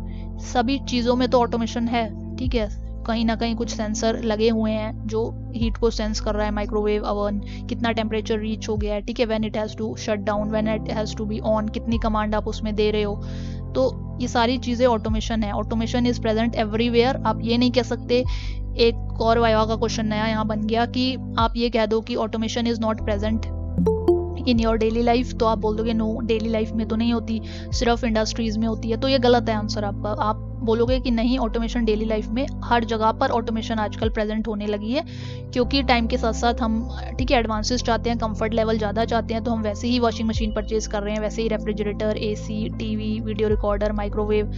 सभी चीज़ों में तो ऑटोमेशन है, ठीक है। कहीं ना कहीं कुछ सेंसर लगे हुए हैं जो हीट को सेंस कर रहा है, माइक्रोवेव अवन, कितना टेम्परेचर रीच हो गया है, ठीक है, when it has to shut down, when it has to be on, कितनी कमांड आप उसमें दे रहे हो, तो ये सारी चीज़ें ऑटोमेशन है। Automation is present everywhere. आप ये नहीं कह सकते, एक और वाइवा का क्वेश्चन नया यहाँ बन गया कि आप ये कह दो कि automation is not present in your daily life, तो आप बोल दोगे नो डेली लाइफ में तो नहीं होती, सिर्फ इंडस्ट्रीज में होती है, तो ये गलत है आंसर आपका। आप बोलोगे कि नहीं, ऑटोमेशन डेली लाइफ में हर जगह पर ऑटोमेशन आजकल प्रेजेंट होने लगी है, क्योंकि टाइम के साथ साथ हम ठीक है एडवांसेस चाहते हैं, कंफर्ट लेवल ज़्यादा चाहते हैं, तो हम वैसे ही वॉशिंग मशीन परचेज कर रहे हैं, वैसे ही refrigerator, AC, TV, video recorder, microwave,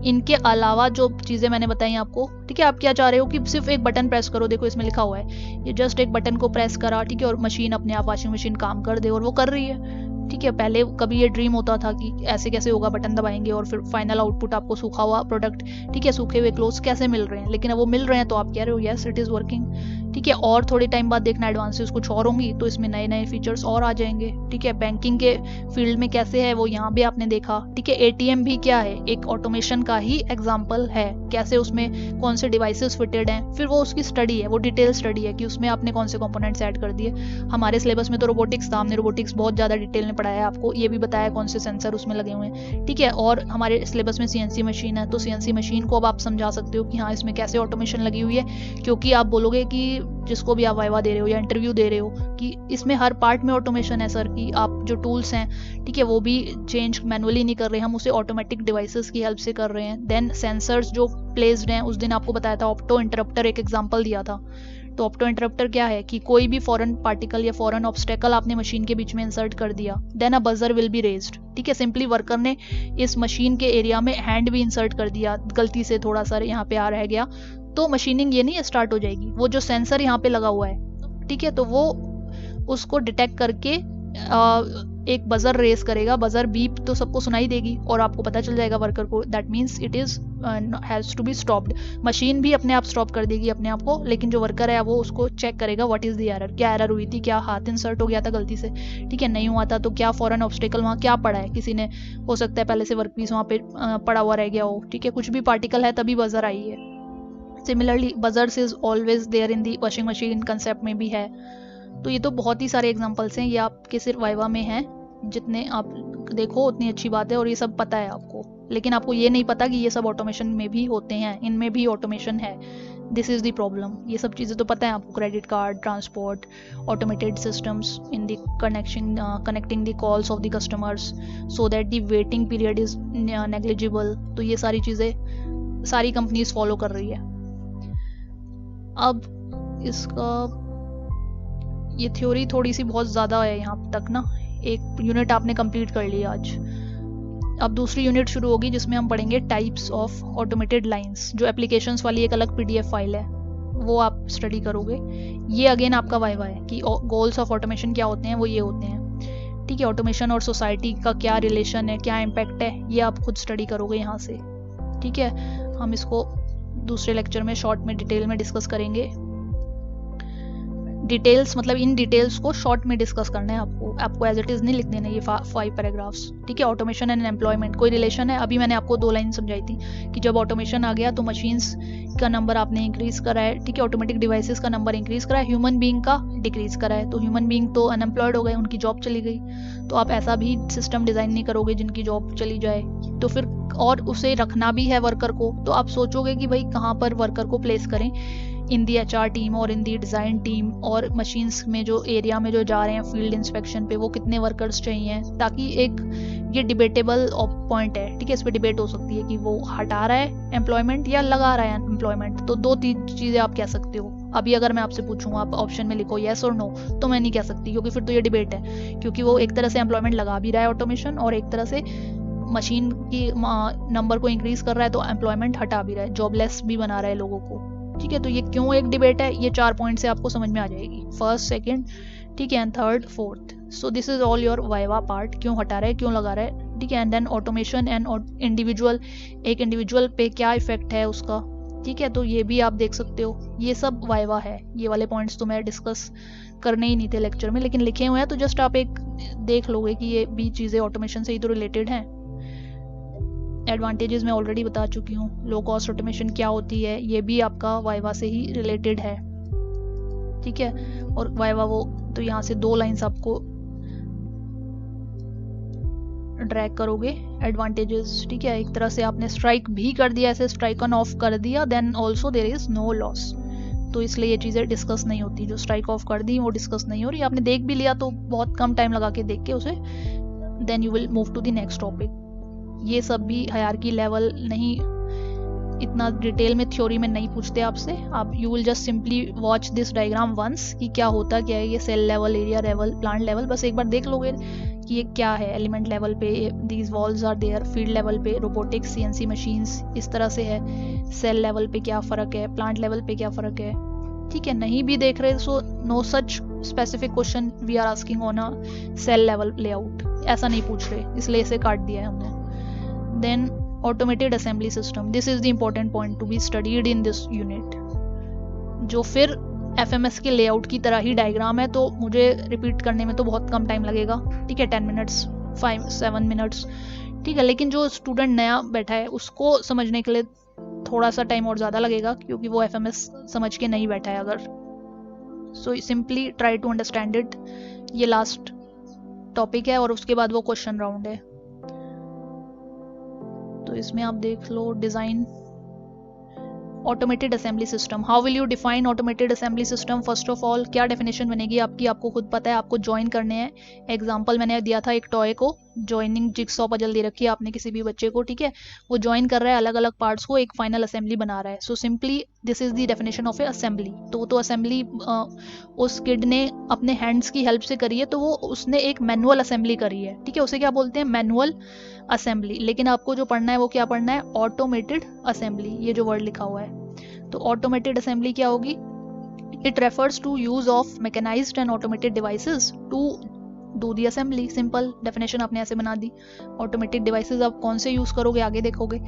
इनके अलावा जो चीज़ें मैंने बताई आपको, ठीक है। आप क्या चाह रहे हो कि सिर्फ एक बटन प्रेस करो, देखो इसमें लिखा हुआ है, ये जस्ट एक बटन को प्रेस करा, ठीक है, और मशीन अपने आप वॉशिंग मशीन काम कर दे, और वो कर रही है, ठीक है। पहले कभी ये ड्रीम होता था कि ऐसे कैसे होगा, बटन दबाएंगे और फिर फाइनल आउटपुट आपको सूखा हुआ प्रोडक्ट, ठीक है, सूखे हुए क्लोथ्स कैसे मिल रहे हैं, लेकिन अब वो मिल रहे हैं, तो आप कह रहे हो यस इट इज़ वर्किंग, ठीक है। और थोड़े टाइम बाद देखना एडवांसेस कुछ और होंगी, तो इसमें नए नए फीचर्स और आ जाएंगे, ठीक है। बैंकिंग के फील्ड में कैसे है वो यहाँ भी आपने देखा, ठीक है। एटीएम भी क्या है, एक ऑटोमेशन का ही एग्जाम्पल है, कैसे उसमें कौन से डिवाइसेस फिटेड हैं, फिर वो उसकी स्टडी है, वो डिटेल स्टडी है कि उसमें आपने कौन से कंपोनेंट्स ऐड कर दिए। हमारे सिलेबस में तो रोबोटिक्स था, हमने रोबोटिक्स बहुत ज़्यादा डिटेल में पढ़ाया है आपको, ये भी बताया कौन से सेंसर उसमें लगे हुए हैं, ठीक है। और हमारे सिलेबस में सीएनसी मशीन है, तो सीएनसी मशीन को अब आप समझा सकते हो कि हाँ इसमें कैसे ऑटोमेशन लगी हुई है, क्योंकि आप बोलोगे कि जिसको भी आप वाइवा दे रहे हो या इंटरव्यू दे रहे हो कि इसमें हर पार्ट में ऑटोमेशन है सर, कि आप जो टूल्स हैं, ठीक है, वो भी चेंज मैनुअली नहीं कर रहे, हम उसे ऑटोमेटिक डिवाइसेस की हेल्प से कर रहे हैं। देन सेंसर्स जो प्लेस्ड हैं, उस दिन आपको बताया था ऑप्टो इंटरप्टर, एक एग्जांपल दिया था। तो ऑप्टो इंटरप्टर क्या है कि कोई भी फॉरेन पार्टिकल या फॉरेन ऑब्स्टेकल आपने मशीन के बीच में इंसर्ट कर दिया, then a buzzer will be raised, ठीक है। सिंपली वर्कर ने इस मशीन के एरिया में हैंड भी इंसर्ट कर दिया, गलती से थोड़ा सा यहाँ पे आ रह गया, तो मशीनिंग ये नहीं स्टार्ट हो जाएगी, वो जो सेंसर यहाँ पे लगा हुआ है, ठीक है, तो वो उसको डिटेक्ट करके एक बजर रेस करेगा, बजर बीप तो सबको सुनाई देगी और आपको पता चल जाएगा वर्कर को, that means it is has to be stopped. Machine भी अपने आप स्टॉप कर देगी अपने आप को, लेकिन जो वर्कर है वो उसको चेक करेगा व्हाट इज द एरर, क्या एरर हुई थी, क्या हाथ इंसर्ट हो गया था गलती से, ठीक है, नहीं हुआ था, तो क्या फॉरेन ऑब्स्टेकल वहाँ क्या पड़ा है, किसी ने हो सकता है पहले से वर्क पीस वहाँ पे पड़ा हुआ रह गया हो, ठीक है, कुछ भी पार्टिकल है तभी बजर आई है। Similarly buzzers is always there in the washing machine concept में भी है। तो ये तो बहुत ही सारे एग्जांपल्स हैं, ये आपके सिर्फ वाइवा में हैं, जितने आप देखो उतनी अच्छी बात है, और ये सब पता है आपको, लेकिन आपको ये नहीं पता कि ये सब ऑटोमेशन में भी होते हैं, इनमें भी ऑटोमेशन है, दिस इज़ द प्रॉब्लम। ये सब चीज़ें तो पता है आपको, credit card, transport, automated systems in the connecting the calls of the customers so that the waiting period is negligible, तो ये सारी चीज़ें सारी कंपनीज फॉलो कर रही है। अब इसका ये थ्योरी थोड़ी सी बहुत ज़्यादा है यहाँ तक ना, एक यूनिट आपने कंप्लीट कर लिया आज। अब दूसरी यूनिट शुरू होगी जिसमें हम पढ़ेंगे टाइप्स ऑफ ऑटोमेटेड लाइंस, जो एप्लीकेशंस वाली एक अलग पीडीएफ फाइल है, वो आप स्टडी करोगे। ये अगेन आपका वाइवा है कि गोल्स ऑफ ऑटोमेशन क्या होते हैं, वो ये होते हैं, ठीक है। ऑटोमेशन और सोसाइटी का क्या रिलेशन है, क्या इम्पैक्ट है, ये आप खुद स्टडी करोगे यहाँ से, ठीक है। हम इसको दूसरे लेक्चर में शॉर्ट में डिटेल में डिस्कस करेंगे। डिटेल्स मतलब इन डिटेल्स को शॉर्ट में डिस्कस करना है आपको एज इट इज नहीं लिख देना ये 5 पैराग्राफ्स, ठीक है। ऑटोमेशन एंड एम्प्लॉयमेंट कोई रिलेशन है, अभी मैंने आपको 2 लाइन समझाई थी कि जब ऑटोमेशन आ गया तो मशीन्स का नंबर आपने इंक्रीज करा है, ठीक है, ऑटोमेटिक डिवाइसेस का नंबर इंक्रीज करा है, ह्यूमन बीइंग का डिक्रीज करा है, तो ह्यूमन बीइंग तो अनएम्प्लॉयड हो गए, उनकी जॉब चली गई। तो आप ऐसा भी सिस्टम डिजाइन नहीं करोगे जिनकी जॉब चली जाए, तो फिर और उसे रखना भी है वर्कर को, तो आप सोचोगे कि भाई कहाँ पर वर्कर को प्लेस करें, इन दी एचआर टीम और इन दी डिज़ाइन टीम, और मशीन्स में जो एरिया में जो जा रहे हैं फील्ड इंस्पेक्शन पे, वो कितने वर्कर्स चाहिए, ताकि एक ये डिबेटेबल पॉइंट है, ठीक है, इस पर डिबेट हो सकती है कि वो हटा रहा है एम्प्लॉयमेंट या लगा रहा है एम्प्लॉयमेंट, तो 2-3 चीज़ें आप कह सकते हो। अभी अगर मैं आपसे पूछूँ आप ऑप्शन में लिखो येस और नो, तो मैं नहीं कह सकती, क्योंकि फिर तो ये डिबेट है, क्योंकि वो एक तरह से एम्प्लॉयमेंट लगा भी रहा है ऑटोमेशन, और एक तरह से मशीन की नंबर को इंक्रीज कर रहा है, तो एम्प्लॉयमेंट हटा भी रहा है, जॉबलेस भी बना रहा है लोगों को, ठीक है। तो ये क्यों एक डिबेट है, ये 4 पॉइंट से आपको समझ में आ जाएगी, फर्स्ट, सेकंड, ठीक है, and third, fourth. So this is all your viva part, क्यों हटा रहा है, क्यों लगा रहा है, ठीक है। And then automation and individual, एक इंडिविजुअल पे क्या इफेक्ट है उसका, ठीक है, तो ये भी आप देख सकते हो, ये सब वाइवा है। ये वाले पॉइंट्स तो मैं डिस्कस करने ही नहीं थे लेक्चर में, लेकिन लिखे हुए हैं, तो जस्ट आप एक देख लोगे कि ये भी चीज़ें ऑटोमेशन से ही तो रिलेटेड हैं। एडवांटेजेस मैं ऑलरेडी बता चुकी हूँ, लो कॉस्ट ऑटोमेशन क्या होती है, ये भी आपका वाइवा से ही रिलेटेड है, ठीक है। और वाइवा वो तो यहाँ से 2 लाइंस आपको ड्रैग करोगे, एडवांटेजेस, ठीक है। एक तरह से आपने स्ट्राइक भी कर दिया, ऐसे स्ट्राइक ऑन ऑफ कर दिया, then also there is no loss, तो इसलिए ये चीज़ें डिस्कस नहीं होती। जो स्ट्राइक ऑफ कर दी वो डिस्कस नहीं हो रही। आपने देख भी लिया तो बहुत कम टाइम लगा के देख के उसे then you will move to the next topic. ये सब भी हायरार्की लेवल नहीं, इतना डिटेल में थ्योरी में नहीं पूछते आपसे। आप you will just simply watch this diagram once कि क्या होता क्या है ये cell level, area level, plant level, बस एक बार देख लोगे कि ये क्या है। एलिमेंट लेवल पे these walls are there, field level पे रोबोटिक्स, सीएनसी मशीन्स इस तरह से है, सेल लेवल पे क्या फ़र्क है, प्लांट लेवल पे क्या फ़र्क है। ठीक है, नहीं भी देख रहे so no such specific question we are asking on a cell level layout, ऐसा नहीं पूछ रहे, इसलिए इसे काट दिया है हमने। Then automated assembly system, this is the important point to be studied in this unit, जो फिर एफएमएस के लेआउट की तरह ही डायग्राम है, तो मुझे रिपीट करने में तो बहुत कम टाइम लगेगा। ठीक है, 10 मिनट्स 5-7 मिनट्स, ठीक है, लेकिन जो स्टूडेंट नया बैठा है उसको समझने के लिए थोड़ा सा टाइम और ज़्यादा लगेगा, क्योंकि वो एफएमएस समझ के नहीं बैठा है अगर। So simply try to understand it. ये लास्ट टॉपिक है और उसके बाद वो क्वेश्चन राउंड है। तो इसमें आप देख लो design automated assembly system. How will you define automated assembly system? First of all क्या डेफिनेशन बनेगी आपकी, आपको खुद पता है, आपको ज्वाइन करने हैं। एग्जांपल मैंने दिया था एक टॉय को, ज्वाइनिंग जिक्सॉ पजल दे रखी है आपने किसी भी बच्चे को, ठीक है, वो ज्वाइन कर रहा है अलग अलग पार्ट्स को, एक फाइनल असेंबली बना रहा है। So simply this is the definition of A assembly. तो असेंबली उस किड ने अपने हैंड्स की हेल्प से करी है, तो वो उसने एक मैनुअल असेंबली करी है। ठीक है, उसे क्या बोलते हैं, मैनुअल असेंबली। लेकिन आपको जो पढ़ना है वो क्या पढ़ना है, ऑटोमेटेड असेंबली, ये जो वर्ड लिखा हुआ है। तो ऑटोमेटेड असेंबली क्या होगी, it refers to use of mechanised and automated devices to do the assembly. Simple definition आपने ऐसे बना दी। ऑटोमेटेड डिवाइसेस आप कौन से यूज करोगे आगे देखोगे।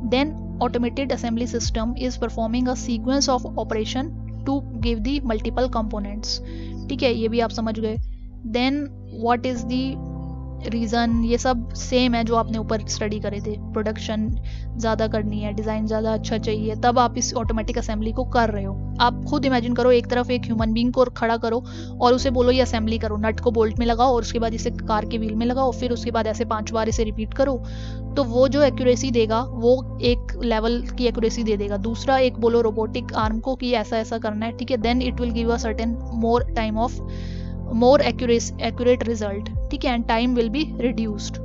Then automated assembly system is performing a sequence of operation to give the multiple components. ठीक है, ये भी आप समझ गए। Then what is the reason, ये सब सेम है जो आपने ऊपर स्टडी करे थे। प्रोडक्शन ज़्यादा करनी है, डिज़ाइन ज़्यादा अच्छा चाहिए, तब आप इस ऑटोमेटिक असेंबली को कर रहे हो। आप खुद इमेजिन करो, एक तरफ एक ह्यूमन बीइंग को खड़ा करो और उसे बोलो ये असेंबली करो, नट को बोल्ट में लगाओ और उसके बाद इसे कार के व्हील में लगाओ, फिर उसके बाद ऐसे 5 बार इसे रिपीट करो, तो वो जो एक्यूरेसी देगा वो एक लेवल की एक्यूरेसी दे देगा। दूसरा एक बोलो रोबोटिक आर्म को कि ऐसा ऐसा करना है, ठीक है, then it will give a certain more time of more accurate result. ठीक है, and time will be reduced.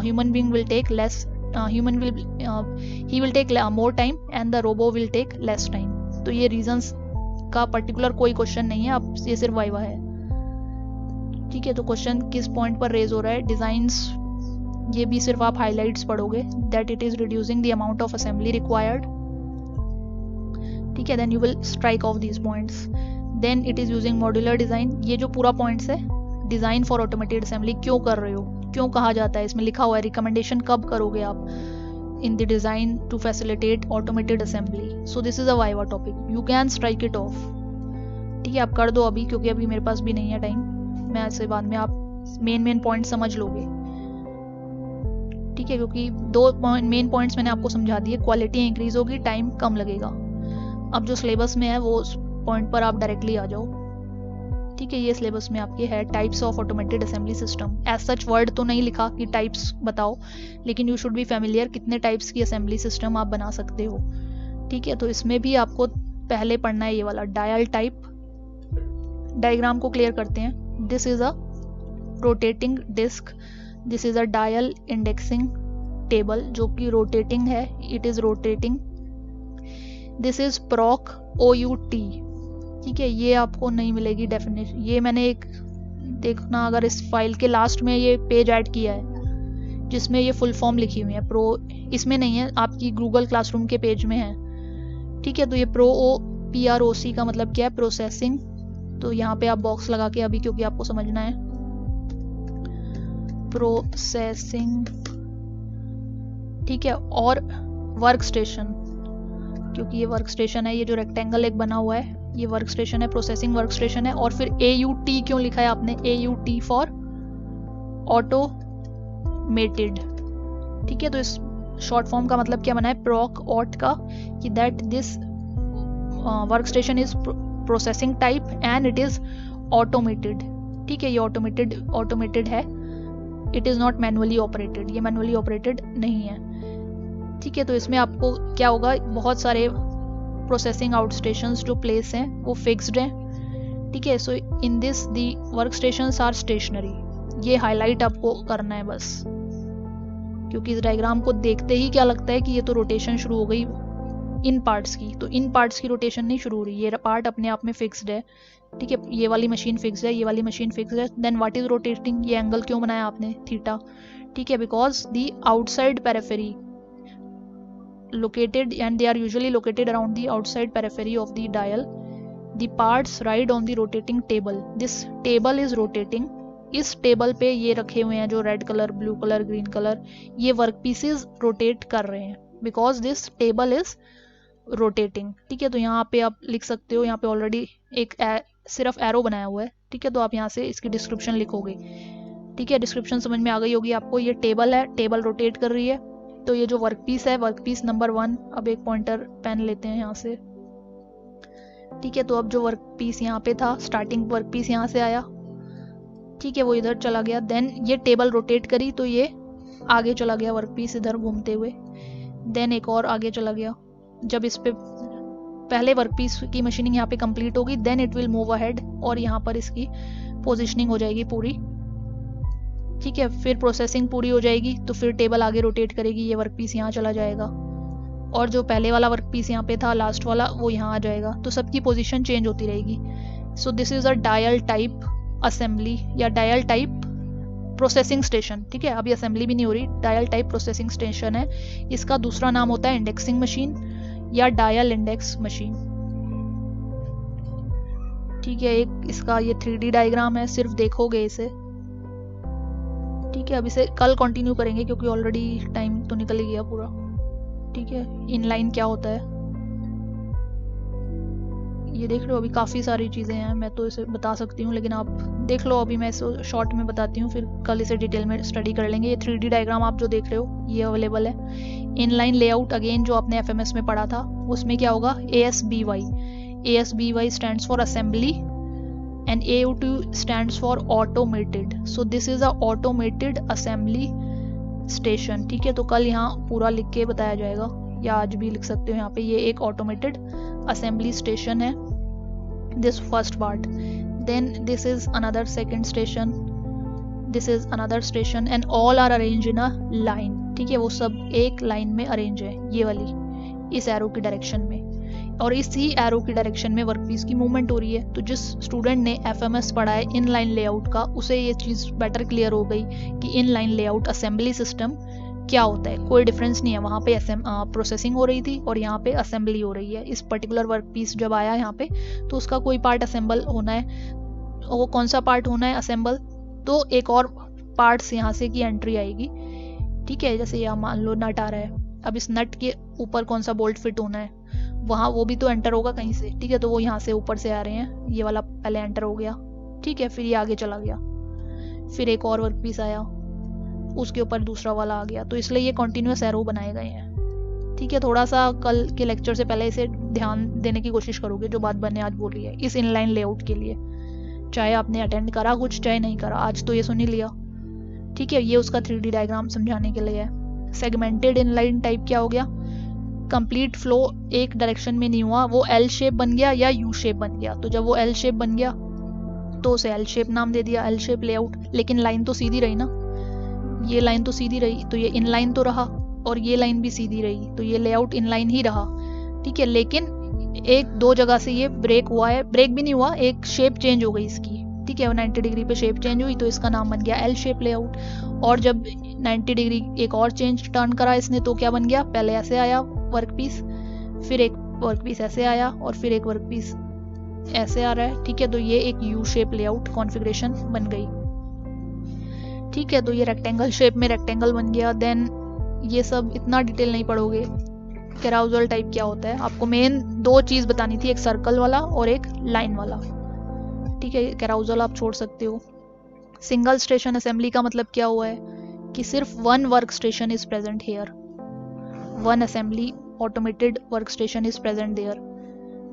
Human being will take less, he will take more time and the robot will take less time. तो ये reasons का particular कोई question नहीं है, अब ये सिर्फ वाइवा है। ठीक है, तो क्वेश्चन किस पॉइंट पर रेज हो रहा है, डिजाइंस, ये भी सिर्फ आप हाईलाइट्स पढ़ोगे, that it is reducing the amount of assembly required. ठीक है, then you will strike off these points. Then it is using modular design. ये जो पूरा पॉइंट्स है, डिज़ाइन फॉर ऑटोमेटेड असेंबली क्यों कर रहे हो, क्यों कहा जाता है, इसमें लिखा हुआ है रिकमेंडेशन कब करोगे आप, in the design to facilitate automated assembly. So this is a viva topic, you can strike it off. ठीक है, आप कर दो अभी, क्योंकि अभी मेरे पास भी नहीं है टाइम, मैं ऐसे बाद में आप मेन पॉइंट समझ लोगे। ठीक है, क्योंकि 2 मेन पॉइंट्स मैंने आपको समझा दिए, क्वालिटी इंक्रीज होगी, टाइम कम लगेगा। अब जो सिलेबस में है वो पॉइंट पर आप डायरेक्टली आ जाओ। ठीक है, ये सिलेबस में आपके है types of automated assembly system. As such word तो नहीं लिखा कि टाइप्स बताओ, लेकिन यू शुड बी फेमिलियर कितने टाइप्स की असेंबली सिस्टम आप बना सकते हो। ठीक है, तो इसमें भी आपको पहले पढ़ना है ये वाला डायल टाइप। डायग्राम को क्लियर करते हैं। This is a rotating disc, this is a dial indexing table जो कि रोटेटिंग है, it is rotating. This is प्रॉक OUT। ठीक है, ये आपको नहीं मिलेगी डेफिनेशन, ये मैंने एक देखना अगर इस फाइल के लास्ट में ये पेज ऐड किया है जिसमें ये फुल फॉर्म लिखी हुई है, प्रो इसमें नहीं है, आपकी गूगल क्लासरूम के पेज में है। ठीक है, तो ये PROC का मतलब क्या है, प्रोसेसिंग। तो यहाँ पे आप बॉक्स लगा के अभी, क्योंकि आपको समझना है, प्रोसेसिंग। ठीक है, और वर्क स्टेशन, क्योंकि ये वर्क स्टेशन है, ये जो रेक्टेंगल एक बना हुआ है ये वर्क स्टेशन है, प्रोसेसिंग वर्क स्टेशन है। और फिर AUT क्यों लिखा है आपने, AUT फॉर ऑटोमेटेड। ठीक है, तो इस शॉर्ट फॉर्म का मतलब क्या बना है, प्रॉक ऑट का, कि that this work station is processing type and it is automated. ठीक है, ये ऑटोमेटेड है, it is not manually operated, ये मैनुअली ऑपरेटेड नहीं है। ठीक है, तो इसमें आपको क्या होगा, बहुत सारे प्रोसेसिंग आउट स्टेशंस जो प्लेस हैं वो फिक्स्ड हैं, ठीक है। So in this the work stations are stationary, ये हाईलाइट आपको करना है बस, क्योंकि इस डायग्राम को देखते ही क्या लगता है कि ये तो रोटेशन शुरू हो गई इन पार्ट्स की, तो इन पार्ट्स की रोटेशन नहीं शुरू हो रही, ये पार्ट अपने आप में फिक्स्ड है, ठीक है। ये वाली मशीन फिक्स्ड है, ये वाली मशीन फिक्स्ड है, देन व्हाट इज रोटेटिंग, ये एंगल क्यों बनाया आपने थीटा, ठीक है, because the outside periphery located and they are usually located around the outside periphery of the dial. The parts ride on the rotating table. This table is rotating. इस table पे ये रखे हुए हैं जो red colour, blue colour, green colour, ये work pieces rotate कर रहे हैं because this table is rotating, ठीक है। तो यहाँ पे आप लिख सकते हो, यहाँ पे ऑलरेडी एक सिर्फ एरो बनाया हुआ है, ठीक है। तो आप यहाँ से इसकी डिस्क्रिप्शन लिखोगे, ठीक है। डिस्क्रिप्शन समझ में आ गई होगी आपको। ये टेबल है, टेबल रोटेट कर रही है, तो ये जो वर्क पीस है, वर्क पीस नंबर 1, अब एक पॉइंटर पेन लेते हैं यहाँ से, ठीक है। तो अब जो वर्क पीस यहाँ पे था, स्टार्टिंग वर्क पीस यहाँ से आया, ठीक है, वो इधर चला गया, देन ये टेबल रोटेट करी तो ये आगे चला गया वर्क पीस इधर घूमते हुए, देन एक और आगे चला गया। जब इस पे पहले वर्क पीस की मशीनिंग यहाँ पे कंप्लीट होगी, then it will move ahead और यहाँ पर इसकी पोजिशनिंग हो जाएगी पूरी, ठीक है। फिर प्रोसेसिंग पूरी हो जाएगी तो फिर टेबल आगे रोटेट करेगी, ये वर्क पीस यहाँ चला जाएगा और जो पहले वाला वर्क पीस यहाँ पे था लास्ट वाला वो यहाँ आ जाएगा, तो सबकी पोजीशन चेंज होती रहेगी। सो this is a dial type assembly या डायल टाइप प्रोसेसिंग स्टेशन, ठीक है। अभी असेंबली भी नहीं हो रही, डायल टाइप प्रोसेसिंग स्टेशन है। इसका दूसरा नाम होता है इंडेक्सिंग मशीन या डायल इंडेक्स मशीन, ठीक है। एक इसका ये 3D डायग्राम है, सिर्फ देखोगे इसे, ठीक है। अब इसे कल कंटिन्यू करेंगे क्योंकि ऑलरेडी टाइम तो निकल ही गया पूरा, ठीक है। इनलाइन क्या होता है ये देख लो, अभी काफ़ी सारी चीज़ें हैं, मैं तो इसे बता सकती हूँ लेकिन आप देख लो, अभी मैं इसे शॉर्ट में बताती हूँ, फिर कल इसे डिटेल में स्टडी कर लेंगे। ये 3D डायग्राम आप जो देख रहे हो ये अवेलेबल है। इनलाइन लेआउट अगेन जो आपने FMS में पढ़ा था उसमें क्या होगा, ASBY, ASBY stands for assembly and AO2 stands for automated. So this is a automated assembly station, ठीक है। तो कल यहाँ पूरा लिख के बताया जाएगा या आज भी लिख सकते हो यहाँ पे, ये एक automated assembly station है, this first part. Then this is another second station, this is another station and all are arranged in a line, ठीक है। वो सब एक लाइन में अरेंज है, ये वाली इस एरो की डायरेक्शन में, और इसी एरो की डायरेक्शन में वर्कपीस की मूवमेंट हो रही है। तो जिस स्टूडेंट ने FMS पढ़ा है इनलाइन लेआउट का, उसे ये चीज़ बेटर क्लियर हो गई कि इनलाइन लेआउट असेंबली सिस्टम क्या होता है। कोई डिफरेंस नहीं है, वहाँ पे प्रोसेसिंग हो रही थी और यहाँ पे असेंबली हो रही है। इस पर्टिकुलर वर्कपीस जब आया यहाँ पे तो उसका कोई पार्ट असेंबल होना है, वो कौन सा पार्ट होना है असेंबल, तो एक और पार्ट्स यहाँ से की एंट्री आएगी, ठीक है। जैसे यहाँ मान लो नट आ रहा है, अब इस नट के ऊपर कौन सा बोल्ट फिट होना है, वहाँ वो भी तो एंटर होगा कहीं से, ठीक है। तो वो यहाँ से ऊपर से आ रहे हैं, ये वाला पहले एंटर हो गया, ठीक है। फिर ये आगे चला गया, फिर एक और वर्क पीस आया, उसके ऊपर दूसरा वाला आ गया, तो इसलिए ये कॉन्टिन्यूस एरो बनाए गए हैं, ठीक है। थोड़ा सा कल के लेक्चर से पहले इसे ध्यान देने की कोशिश करोगे जो बात मैंने आज बोली है इस इनलाइन लेआउट के लिए, चाहे आपने अटेंड करा कुछ चाहे नहीं करा, आज तो ये सुन ही लिया, ठीक है। ये उसका 3D डायग्राम समझाने के लिए है। सेगमेंटेड इनलाइन टाइप क्या हो गया, कंप्लीट फ्लो एक डायरेक्शन में नहीं हुआ, वो L शेप बन गया या U शेप बन गया। तो जब वो L शेप बन गया तो उसे L शेप नाम दे दिया, L शेप लेआउट। लेकिन लाइन तो सीधी रही ना, ये लाइन तो सीधी रही, तो ये इनलाइन तो रहा, और ये लाइन भी सीधी रही, तो ये लेआउट इनलाइन ही रहा, ठीक है। लेकिन एक दो जगह से ये ब्रेक हुआ है, ब्रेक भी नहीं हुआ, एक शेप चेंज हो गई इसकी, ठीक है। 90 डिग्री पे शेप चेंज हुई तो इसका नाम बन गया L शेप लेआउट। और जब 90 डिग्री एक और चेंज टर्न करा इसने तो क्या बन गया, पहले ऐसे आया वर्कपीस, फिर एक वर्कपीस ऐसे आया और फिर एक वर्कपीस ऐसे आ रहा है, ठीक है। तो ये एक यू शेप लेआउट कॉन्फ़िगरेशन बन गई, ठीक है। तो ये रेक्टेंगल शेप में रेक्टेंगल बन गया। देन ये सब इतना डिटेल नहीं पढ़ोगे। कैराउजल टाइप क्या होता है, आपको मेन दो चीज़ बतानी थी, एक सर्कल वाला और एक लाइन वाला, ठीक है। कैराउजल आप छोड़ सकते हो। सिंगल स्टेशन असेंबली का मतलब क्या हुआ है कि सिर्फ one work station is present here, one assembly automated work station is present there,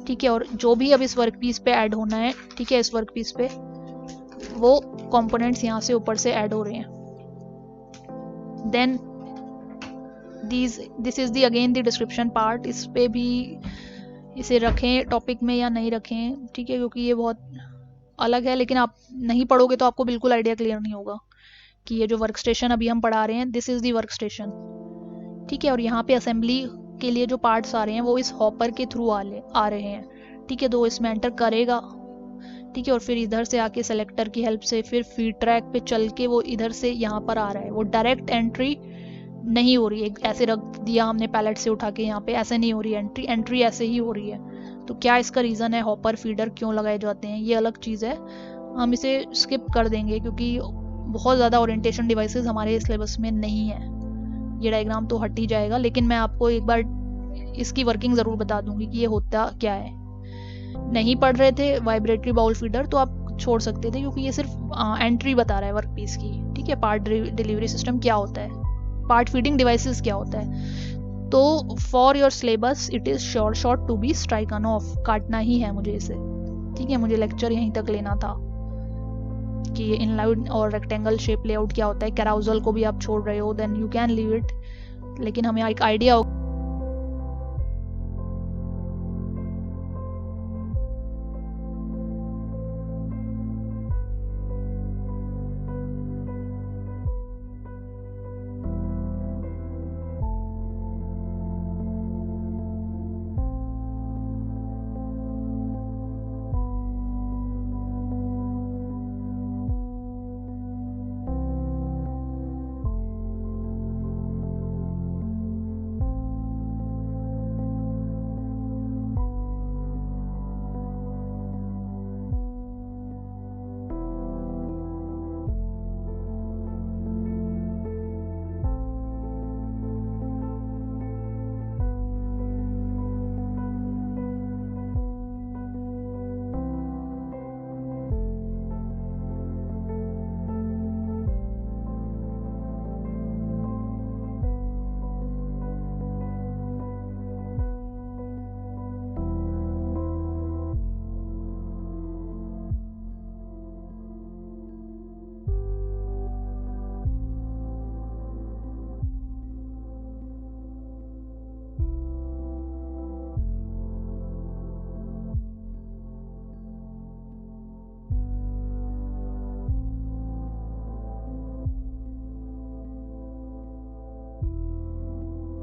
ठीक है। और जो भी अब इस वर्क पीस पे ऐड होना है, ठीक है, इस वर्क पीस पे वो कंपोनेंट्स यहाँ से ऊपर से ऐड हो रहे हैं। Then this is the again the description part, इस पे भी इसे रखें टॉपिक में या नहीं रखें, ठीक है, क्योंकि ये बहुत अलग है, लेकिन आप नहीं पढ़ोगे तो आपको बिल्कुल आइडिया क्लियर नहीं होगा कि ये जो वर्क स्टेशन अभी हम पढ़ा रहे हैं, this is the work station, ठीक है। और यहाँ पे असेंबली के लिए जो पार्ट्स आ रहे हैं वो इस हॉपर के थ्रू आ रहे हैं, ठीक है। तो इसमें एंटर करेगा, ठीक है, और फिर इधर से आके सेलेक्टर की हेल्प से फिर फीड ट्रैक पे चल के वो इधर से यहाँ पर आ रहा है। वो डायरेक्ट एंट्री नहीं हो रही है, ऐसे रख दिया हमने पैलेट से उठा के यहाँ पे, ऐसे नहीं हो रही है एंट्री ऐसे ही हो रही है। तो क्या इसका रीज़न है, हॉपर फीडर क्यों लगाए जाते हैं, ये अलग चीज़ है, हम इसे स्किप कर देंगे क्योंकि बहुत ज़्यादा ओरिएंटेशन डिवाइसेस हमारे सिलेबस में नहीं है। ये डायग्राम तो हट ही जाएगा, लेकिन मैं आपको एक बार इसकी वर्किंग ज़रूर बता दूंगी कि ये होता क्या है। नहीं पढ़ रहे थे वाइब्रेटरी बाउल फीडर तो आप छोड़ सकते थे, क्योंकि ये सिर्फ एंट्री बता रहा है वर्क पीस की, ठीक है। पार्ट डिलीवरी सिस्टम क्या होता है, पार्ट फीडिंग डिवाइसेस क्या होता है। तो for your syllabus it is short to be strike on off, काटना ही है मुझे इसे, ठीक है। मुझे लेक्चर यहीं तक लेना था कि इनलाइन और रेक्टेंगल शेप लेआउट क्या होता है। कैराउजल को भी आप छोड़ रहे हो, then you can leave it, लेकिन हमें एक आइडिया हो